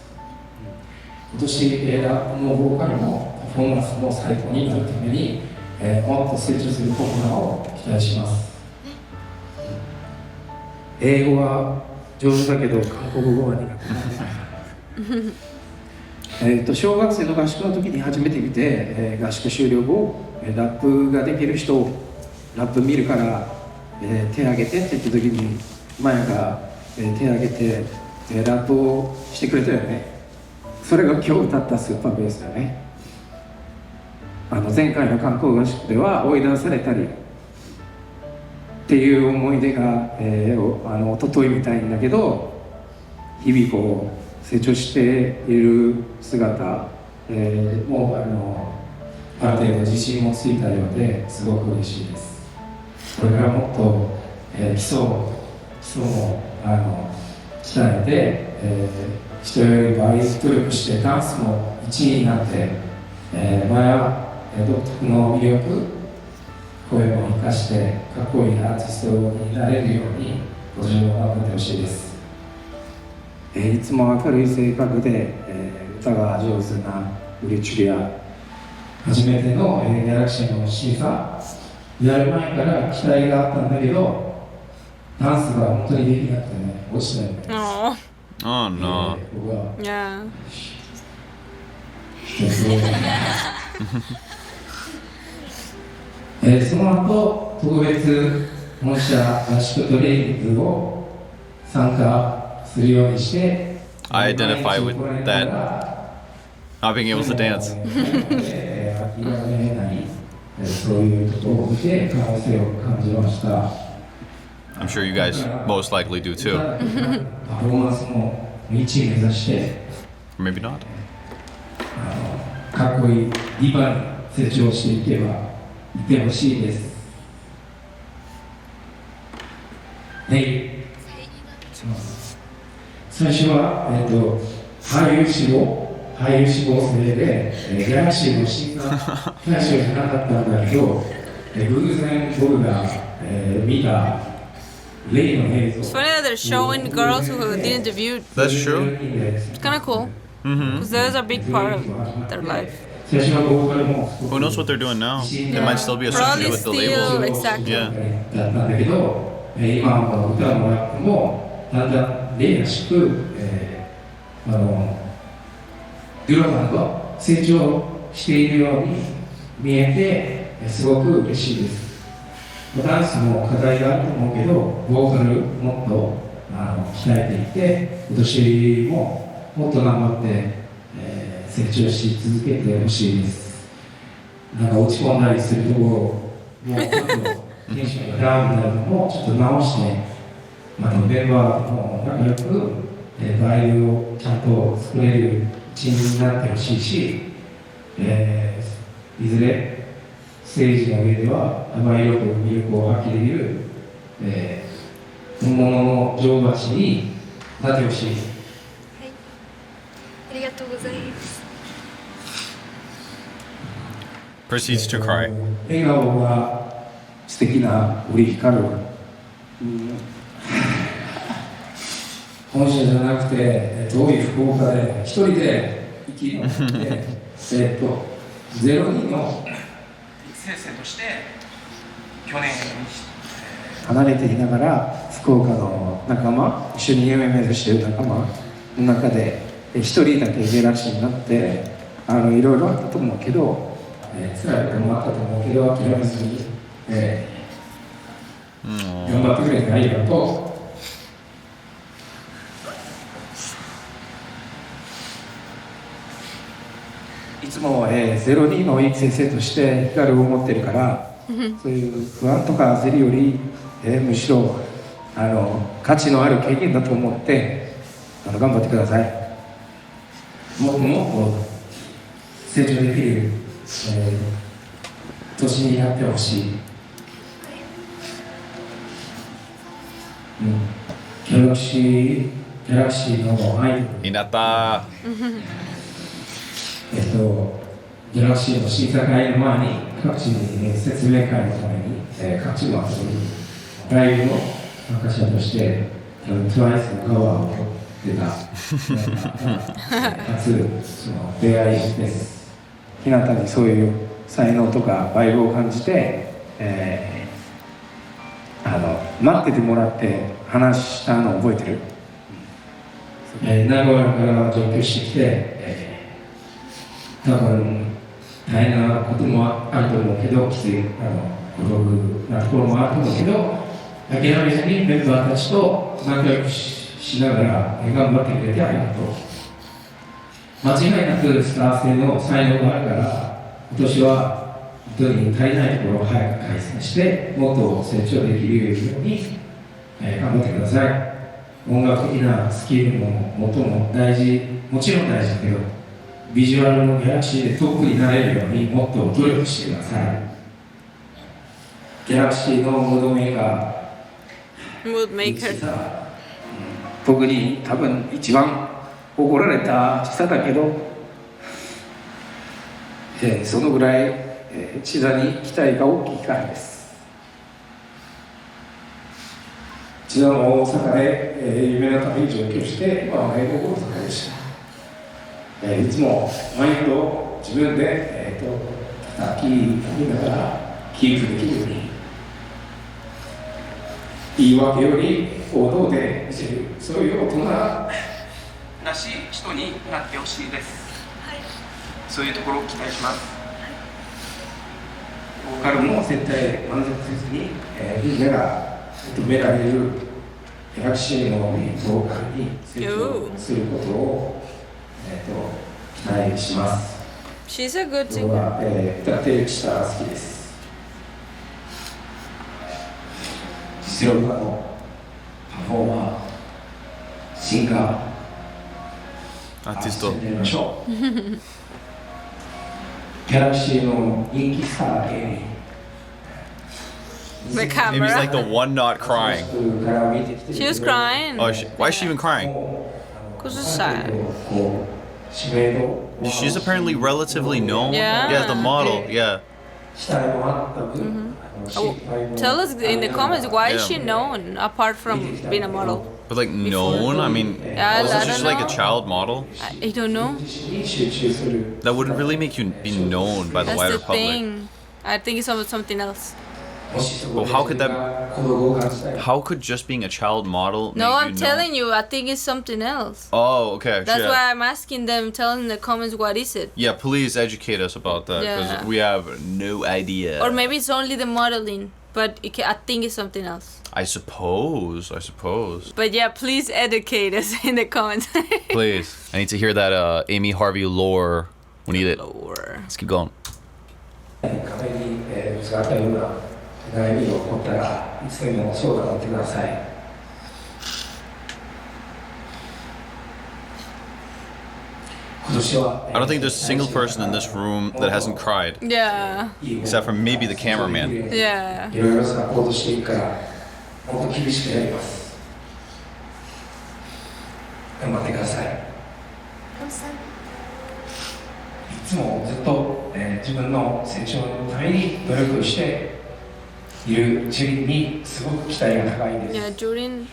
M: 今年ラップのボーカルのパフォーマンスも最高になるために、もっと成長するポプラを期待します。英語は上手だけど韓国語は苦手です。小学生の合宿の時に初めて見て、合宿終了後ラップができる人ラップ見るから、手挙げてって言った時にマヤが、手挙げて、ラップをしてくれたよね。それが今日歌ったスーパーベースだよね。前回の観光合宿では追い出されたりっていう思い出が、一昨日みたいんだけど日々こう成長している姿、もうある程度自信もついたようですごく嬉しいです。これからもっと、基礎も鍛えて、人より倍努力してダンスも1位になって、独特の魅力、声も生かしてかっこいいアーティストになれるようにご自分を頑張ってほしいです。いつも明るい性格で、歌が上手なウリチュリア、初めての、ギャラクシーの審査やる前から期待があったんだけどダンスが本当にできなくてね、落ちたよね。
A: Oh no.
B: Yeah.
M: その後、特別模写合宿トレーニングを参加するようにして、
A: I identify with that. Not being able to dance.
M: そういうことを見て可能性を感じました。
A: I'm sure you guys most likely do too.
M: パフォーマンスも1位目指して、
A: Maybe not.
M: かっこいいディバに成長していけばいてほしいです。はい。最初は、俳優志望生で、ギャラクシーの審査対象じゃなかったんだけど、偶然僕が、見た例の映像。
B: It's funny that they're showing girls who didn't debut.
A: That's true.
B: It's kind of cool. Because those are a big part of their life.
A: Who knows what they're doing now? They might still be associated with the label.
B: Exactly.
A: Yeah.
M: なんだけど、今の歌もラップもだんだん例らしく、ドラマが成長しているように見えて、すごく嬉しいです。ダンスも課題があると思うけど、ボーカルもっと鍛えていって、今年ももっと頑張って、成長し続けてほしいです。なんか落ち込んだりするところをもうちょっとテンションがダウンになるのもちょっと直して、またメンバーも仲良くバイブをちゃんと作れるチームになってほしいし、いずれステージの上ではあまりよく魅力を発揮できる、本物の女王蜂になってほしい。
P: ありがとうございます。
A: Proceeds to cry.
M: 笑顔が素敵な織り光る、本社じゃなくて遠い福岡で一人で生き残って02の先生として去年離れていながら福岡の仲間、一緒に夢目指している仲間の中で一人だけギャラクシーになっていろいろあったと思うけど、辛いこともあったと思うけど諦めずに、頑張ってくれてありがとう。いつも、02のいい先生として光を持ってるからそういう不安とか焦りより、むしろ価値のある経験だと思って頑張ってください。もっともっと成長できる、年になってほしい。ギャラクシーのアイドル
A: になった。
M: ギャラクシーの審査会の前に各地に、説明会のために、各地の遊びにライブの参加者としてTWICE のカバーを出た初の出会いです。日向にそういう才能とかバイブを感じて、待っててもらって話したのを覚えてる？名古屋から上京してきて、多分大変なこともあると思うけど、きつい孤独なところもあると思うけど、諦めずにメンバーたちと仲良くしながら頑張ってくれてありがとう。間違いなくスター性の才能があるから、今年は本当に足りないところを早く改善してもっと成長できるように、頑張ってください。音楽的なスキルももっとも大事、もちろん大事だけど、ビジュアルのギャラクシーでトップになれるようにもっと努力してください。ギャラクシーのムードメーカー、僕に多分一番怒られた千佐だけど、そのぐらい、千佐に期待が大きいからです。千佐も大阪で、夢のために上京して今は英語を使いました。いつもマインドを自分で、叩きながらキープできるように、言い訳より行動で見せる、そういう大人らしい人になってほしいです、はい、そういうところを期待します、ボーカルも絶対満足せずに、みんなが求められるギャラクシーのボーカルに成長することを期待します。
B: She's a good singer.
M: 僕は、歌ってる人が好きです。実力派のパフォーマー、シンガー、
A: アーティスト。
M: みましょう。ギャラクシーの人気スター芸人。
B: The camera.
A: Amy's like the one not crying.
B: She was crying.
A: Oh, why is she even crying?
B: Because it's sad.
A: She's apparently relatively known.
B: Yeah.
A: Yeah, the model. Yeah.
B: Oh, tell us in the comments why is she known apart from being a model?
A: But like known, I mean, wasn't she just like a child model?
B: I don't know.
A: That wouldn't really make you be known by the wider
B: That's the
A: public.
B: thing. I think it's something else.
A: Well, how could just being a child model
B: No,
A: make
B: I'm
A: you
B: telling you, I think it's something else.
A: Oh, okay.
B: That's
A: yeah.
B: why I'm asking them, tell in the comments what is it.
A: Yeah, please educate us about that because
B: Yeah.
A: we have no idea.
B: Or maybe it's only the modeling, but I think it's something else.
A: I suppose.
B: But yeah, please educate us in the comments.
A: Please. I need to hear that Amy Harvey lore. We need it. Let's keep going.
M: 悩みを持ったらいつでも相談を乗ってください。
A: I don't think there's a single person in this room that hasn't cried.
B: Yeah.
A: Except for maybe the cameraman.
B: Yeah.
N: いろいろサポートしていくからもっと厳しくやります。頑張ってください。いつもずっと、自分の成長のために努力しているジュリンにすごく期待が高いです。
B: Yeah, Jurin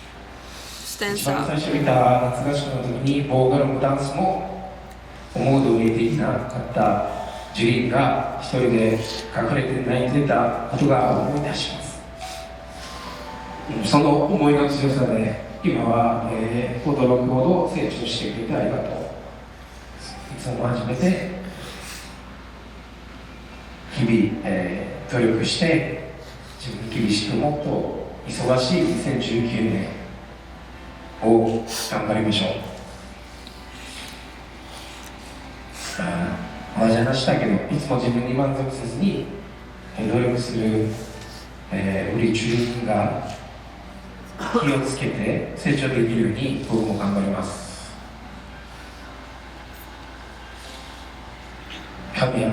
B: stands
N: 一番
B: out.
N: 最初見た夏合宿の時にボーカルもダンスも思う通りできなかったジュリンが一人で隠れて泣いてたことが思い出します。その思いの強さで今は、驚くほど成長してくれてありがとう。いつも真面目で日々、努力して自分に厳しくもっと忙しい2019年を頑張りましょう。同じ話だけどいつも自分に満足せずに努力する、ウリチューンが気をつけて成長できるように僕も頑張ります。神は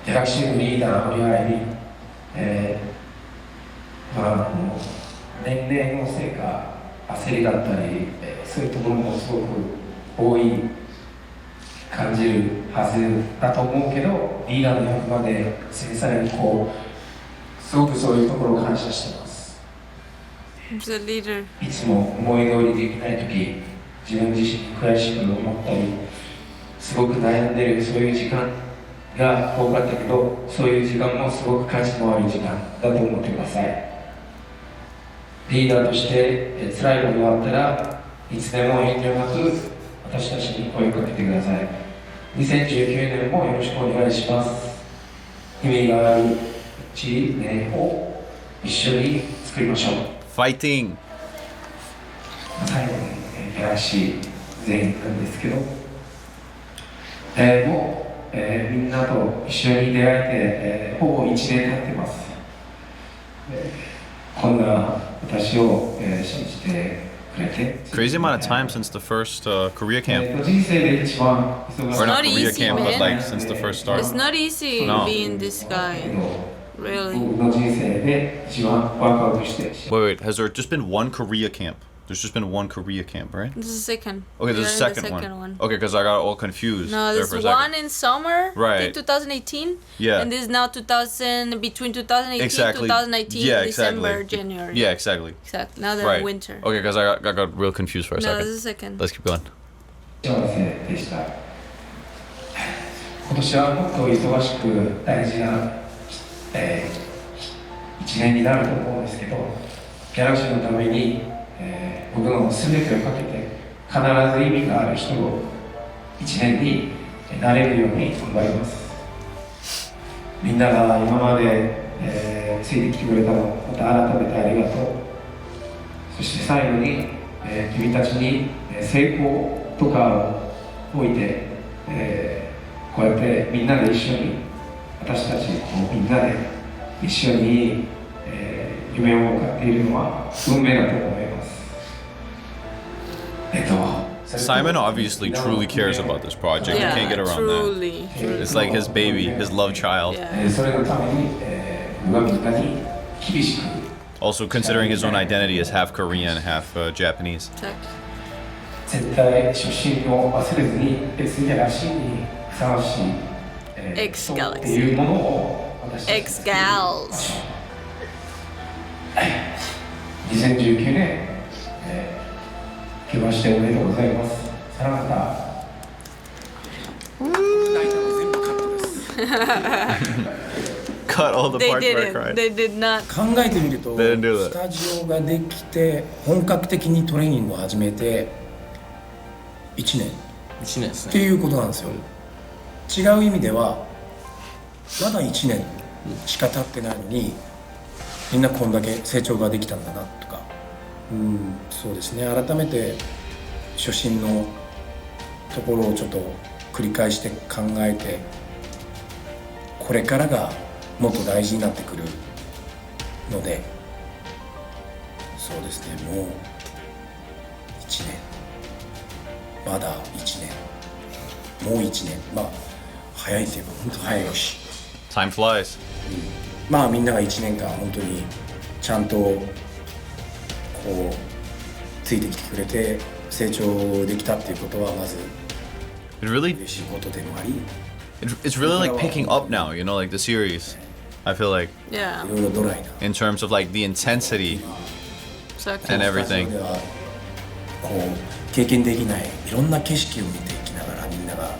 N: ギャラクシーのリーダーのリアに、年齢のせいか焦りだったり、そういうところもすごく多い感じるはずだと思うけど、リーダーの役まで制されるすごくそういうところを感謝しています。
B: The leader.
N: いつも思い通りできないとき、自分自身に悔しく思ったり、すごく悩んでるそういう時間が多かったけど、そういう時間もすごく価値のある時間だと思ってください。リーダーとして辛いことがあったらいつでも遠慮なく私たちに声をかけてください。2019年もよろしくお願いします。意味がある1年を一緒に作りましょう。
A: Fighting!
N: 最後にギャラクシー全員なんですけど、もう、みんなと一緒に出会えて、ほぼ1年経ってます。こんな私を、信じてくれて
A: Crazy amount of time since the first Korea camp.
N: 人生で一番
A: Or
B: 忙
A: not
B: しい
A: Korea camp, but
B: man.
A: like since the first start.
B: It's not easy
A: No.
B: being this guy. Really.
N: 僕の人生で一番ワクワクして
A: Wait, has there just been one Korea camp? There's just been one Korea camp, right?
B: This is the second.
A: Okay, there's a
B: We are in the
A: second,
B: one.
A: Okay, because I got all confused.
B: No,
A: there
B: there's
A: for a second.
B: one in summer, I
A: Right.
B: think 2018.
A: Yeah.
B: And this is now 2000, between 2018
A: Exactly.
B: 2019,
A: Yeah,
B: December,
A: exactly.
B: January.
A: Yeah, exactly.
B: Exactly. Now they're
A: Right.
B: in winter.
A: Okay, because I got real confused for a
B: No,
A: second.
B: this is the second.
A: Let's keep going.
N: 幸せでした。今年はもっと忙しく大事な、1年になると思うんですけど、ギャラクシーのために、僕の全てをかけて必ず意味がある人を1年になれるように頑張ります。みんなが今まで、ついてきてくれたのまた改めてありがとう。そして最後に、君たちに成功とかを置いて、こうやってみんなで一緒に私たちみんなで一緒に、夢を向かっているのは運命だと思います。
A: Simon obviously truly cares about this project.
B: Yeah,
A: You can't get around
B: truly,
A: that.
B: truly.
A: It's like his baby, his love child.
B: Yeah.
N: それのために、僕はみんなに厳しく
A: Also considering his own identity as half Korean, half Japanese.
N: 絶対初心を忘れずに X ギャラクシーにふさわしい、
B: X
N: 人っていうものを私たち
B: X Gals.
N: 2019年、明けましておめでとうございます。さらばた。
A: Cut all the
B: They
A: parts where I
B: didn't.
A: cried.
B: They did not.
D: 考えてみると
A: They didn't do
D: ス
A: that.
D: タジオができて本格的にトレーニングを始めて1年
Q: 1年ですね
D: っていうことなんですよ。違う意味ではまだ1年しか経ってないのにみんなこんだけ成長ができたんだなとか、そうですね、改めて初心のところをちょっと繰り返して考えて、これからがもっと大事になってくるので、そうですね、もう1年、まだ1年
E: もう1年、まあ早いといえば本当早いし、
A: Time flies.
E: まあみんなが1年間本当にちゃんとこうついてきてくれて成長できたっていうことはまず
A: It really,
E: 嬉しいことでもあり、
A: it's really like picking up now, you know, like the series. I feel like,
B: Yeah.
E: いろいろドライな
A: in terms of like the intensity
B: Exactly.
A: and everything.
E: ではこう経験できないいろんな景色を見ていきながらみんなが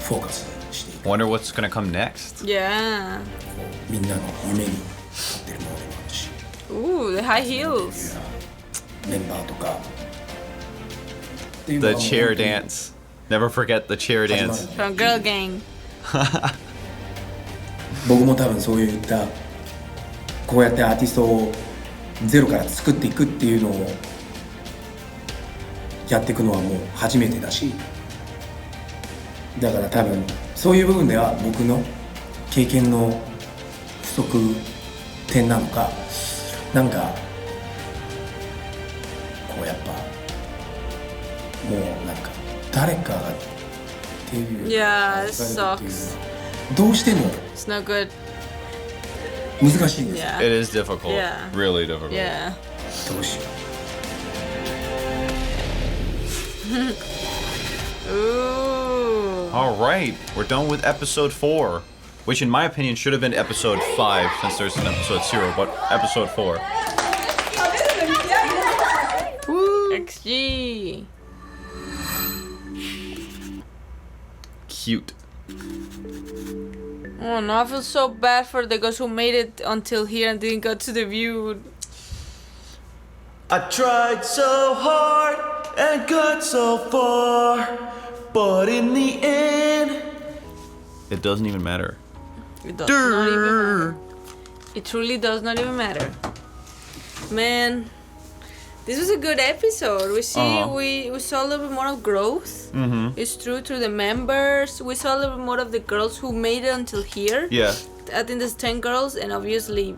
E: フォーカスしていく
A: Wonder what's gonna come next.
B: Yeah.
E: みんなの夢に立ってるものでもあるし、
B: Ooh, the high heels.
E: メンバーとかっていう
A: The
E: のはもう
A: chair
E: 本当に
A: dance. Never forget the chair dance.
B: From Girl Gang.
E: 僕も多分そういったこうやってアーティストをゼロから作っていくっていうのをやっていくのはもう初めてだし、だから多分そういう部分では僕の経験の不足点なのか、なんかこうやっぱもうなんか誰かがっていう
B: Yeah, it
E: されるっていう
B: sucks.
E: のはどうしても
B: It's not good.
E: 難しいんですよ。
B: Yeah.
A: It is difficult.
B: Yeah.
A: Really difficult.
B: Yeah.
E: どうしよう。
B: Ooh.
A: All right, we're done with episode 4, which in my opinion should have been episode 5 since there's an episode 0, but episode 4.
B: XG.
A: Cute.
B: Oh no, I feel so bad for the girls who made it until here and didn't get to the view.
Q: I tried so hard and got so far, but in the end,
A: It doesn't even matter.
B: It does not even matter. It truly does not even matter. Man, this was a good episode. We see we saw a little bit more of growth.
A: Mm-hmm.
B: It's true through the members. We saw a little bit more of the girls who made it until here.
A: Yeah.
B: I think there's 10 girls, and obviously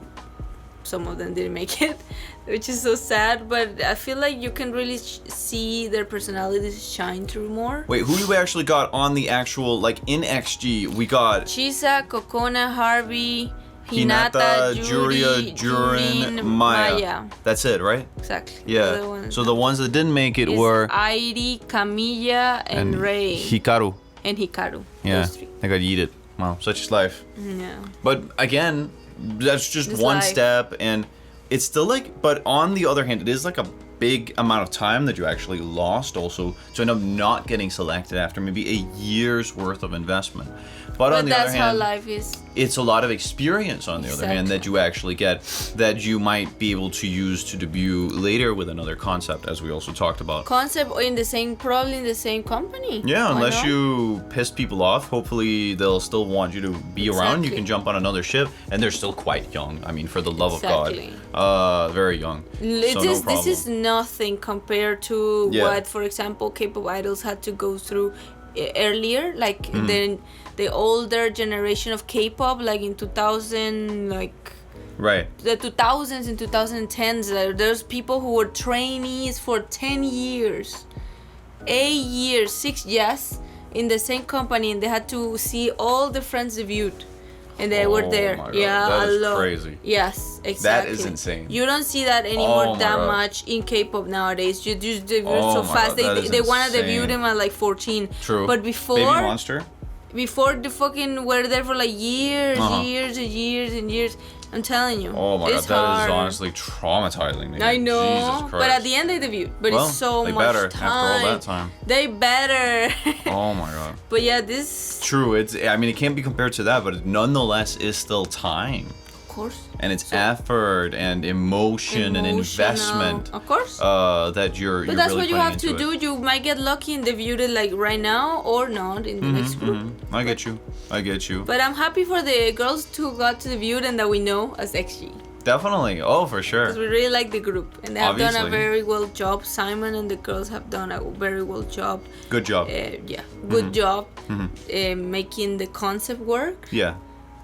B: some of them didn't make it, which is so sad. But I feel like you can really see their personalities shine through more.
A: Wait, who we actually got on the actual, like in XG? We got
B: Chisa, Kokona, Harvey,
A: Hinata,
B: Hinata,
A: Juria, Jurin, Maya. That's it, right?
B: Exactly.
A: Yeah.
B: The ones
A: So the ones that didn't make it
B: is
A: were
B: Airi, Camilla, and Ray.
A: Hikaru.
B: And Hikaru.
A: Yeah,
B: Those three.
A: they got yeeted. Wow, such is life.
B: Yeah.
A: But again, that's just
B: It's
A: one
B: life.
A: step, and it's still like. But on the other hand, it is like a big amount of time that you actually lost also to end up not getting selected after maybe a year's worth of investment. But on the other
B: that's how
A: hand,
B: life is.
A: it's a lot of experience on the other hand that you actually get that you might be able to use to debut later with another concept, as we also talked about.
B: Concept in the same, probably in the same company.
A: Yeah,
B: Why
A: unless
B: not?
A: you piss people off, hopefully they'll still want you to be around. You
B: Exactly.
A: can jump on another ship, and they're still quite young. I mean, for the love
B: Exactly.
A: of God, very young. So no
B: This
A: problem.
B: is nothing compared to
A: Yeah.
B: what, for example, K-pop idols had to go through earlier, like the older generation of K-pop, like in 2000, like
A: Right.
B: the 2000s and 2010s. There's people who were trainees for 10 years, 8 years, 6 years in the same company, and they had to see all the friends debuted. And they were there.
A: my God,
B: Yeah,
A: that
B: a
A: is
B: lot.
A: crazy.
B: Yes, exactly.
A: That is insane.
B: You don't see that anymore
A: Oh my
B: that
A: God.
B: much in K-pop nowadays. You just debut
A: Oh
B: so
A: my
B: fast.
A: God, that is
B: They want to debut
A: insane.
B: them at like 14.
A: True.
B: But before,
A: Baby Monster?
B: before the fucking were there for like years,
A: Uh-huh.
B: years and years and years. I'm telling you.
A: Oh my
B: it's
A: God, that
B: hard.
A: is honestly traumatizing. nigga.
B: I know,
A: Jesus Christ.
B: but at the end they debuted. But
A: well,
B: it's so
A: they
B: much
A: better
B: time.
A: after all that time.
B: They better.
A: Oh my God.
B: But yeah, this
A: True. It's. I mean, it can't be compared to that, but it nonetheless is still time.
B: of course.
A: And it's effort and emotion and investment.
B: Of course.
A: That you're.
B: But
A: you're
B: that's
A: really
B: what you
A: putting
B: have to
A: into
B: do. You might get lucky and debut it like right now or not in the next group.
A: I get you. I get you.
B: But I'm happy for the girls who got to debut and that we know as XG.
A: Definitely. Oh, for sure.
B: Because we really like the group. And they have done a
A: Obviously.
B: very well job. Simon and the girls have done a very well job.
A: Good job.
B: Yeah, good job
A: Mhm.
B: making the concept work.
A: Yeah.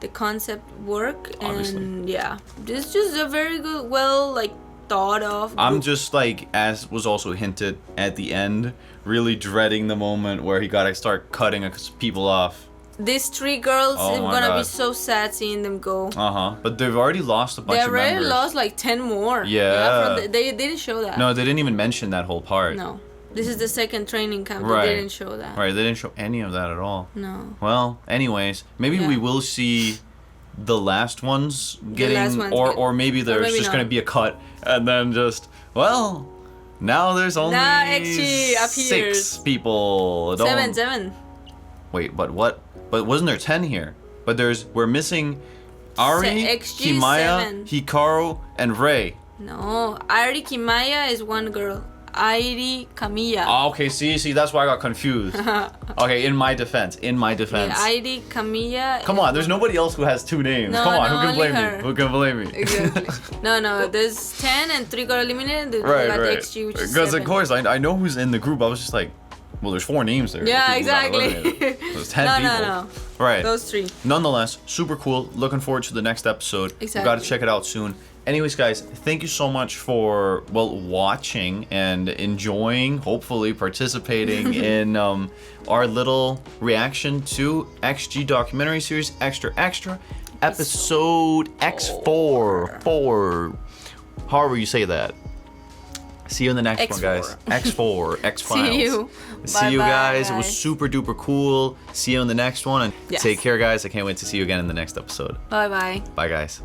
B: The concept work.
A: Obviously.
B: And yeah, this is just a very good, well, like thought of.
A: I'm just like, as was also hinted at the end, really dreading the moment where he gotta start cutting people off.
B: These 3 girls,
A: Oh
B: I'm
A: my
B: gonna be
A: God.
B: so sad seeing them go.
A: But they've already lost a bunch
B: They
A: of
B: already
A: members.
B: lost like 10 more.
A: Yeah.
B: They didn't show that.
A: No, they didn't even mention that whole part.
B: No. This is the second training camp.
A: Right.
B: They didn't show that.
A: Right, they didn't show any of that at all.
B: No.
A: Well, anyways, maybe we will see the last ones getting,
B: last ones
A: or maybe there's
B: maybe
A: just
B: not.
A: gonna be a cut, and then just, well, now there's only
B: Now XG appears.
A: 6 people.
B: Seven.
A: Wait, but what? But wasn't there 10 here? But we're missing Ari,
B: XG
A: Kimaya,
B: 7.
A: Hikaru, and Rei.
B: No. Ari Kimaya is one girl. Airi Kamiya.
A: Oh, okay, see, that's why I got confused. Okay, in my defense.
B: Yeah, Airi Kamiya.
A: Come on, there's nobody else who has 2 names.
B: No,
A: Come on,
B: no,
A: who can
B: only
A: blame
B: her.
A: me? Who can blame me?
B: Exactly. No, there's 10 and 3 got eliminated. They
A: Right.
B: got XG, which is
A: Because
B: 7.
A: of course, I know who's in the group. I was just like, well, there's 4 names there.
B: Yeah,
A: People got
B: exactly.
A: eliminated. There's 10
B: No,
A: people.
B: no.
A: Right.
B: Those 3.
A: Nonetheless, super cool. Looking forward to the next episode.
B: Exactly.
A: We got to check it out soon. Anyways, guys, thank you so much for, well, watching and enjoying, hopefully participating in our little reaction to XG documentary series Extra Extra, episode X4. However you say that. See you in the next one, guys. X4, X-Files.
B: See you.
A: See you
B: Bye-bye,
A: guys. It was
B: guys.
A: super duper cool. See you in the next one. And
B: Yes.
A: take care, guys. I can't wait to see you again in the next episode.
B: Bye-bye.
A: Bye, guys.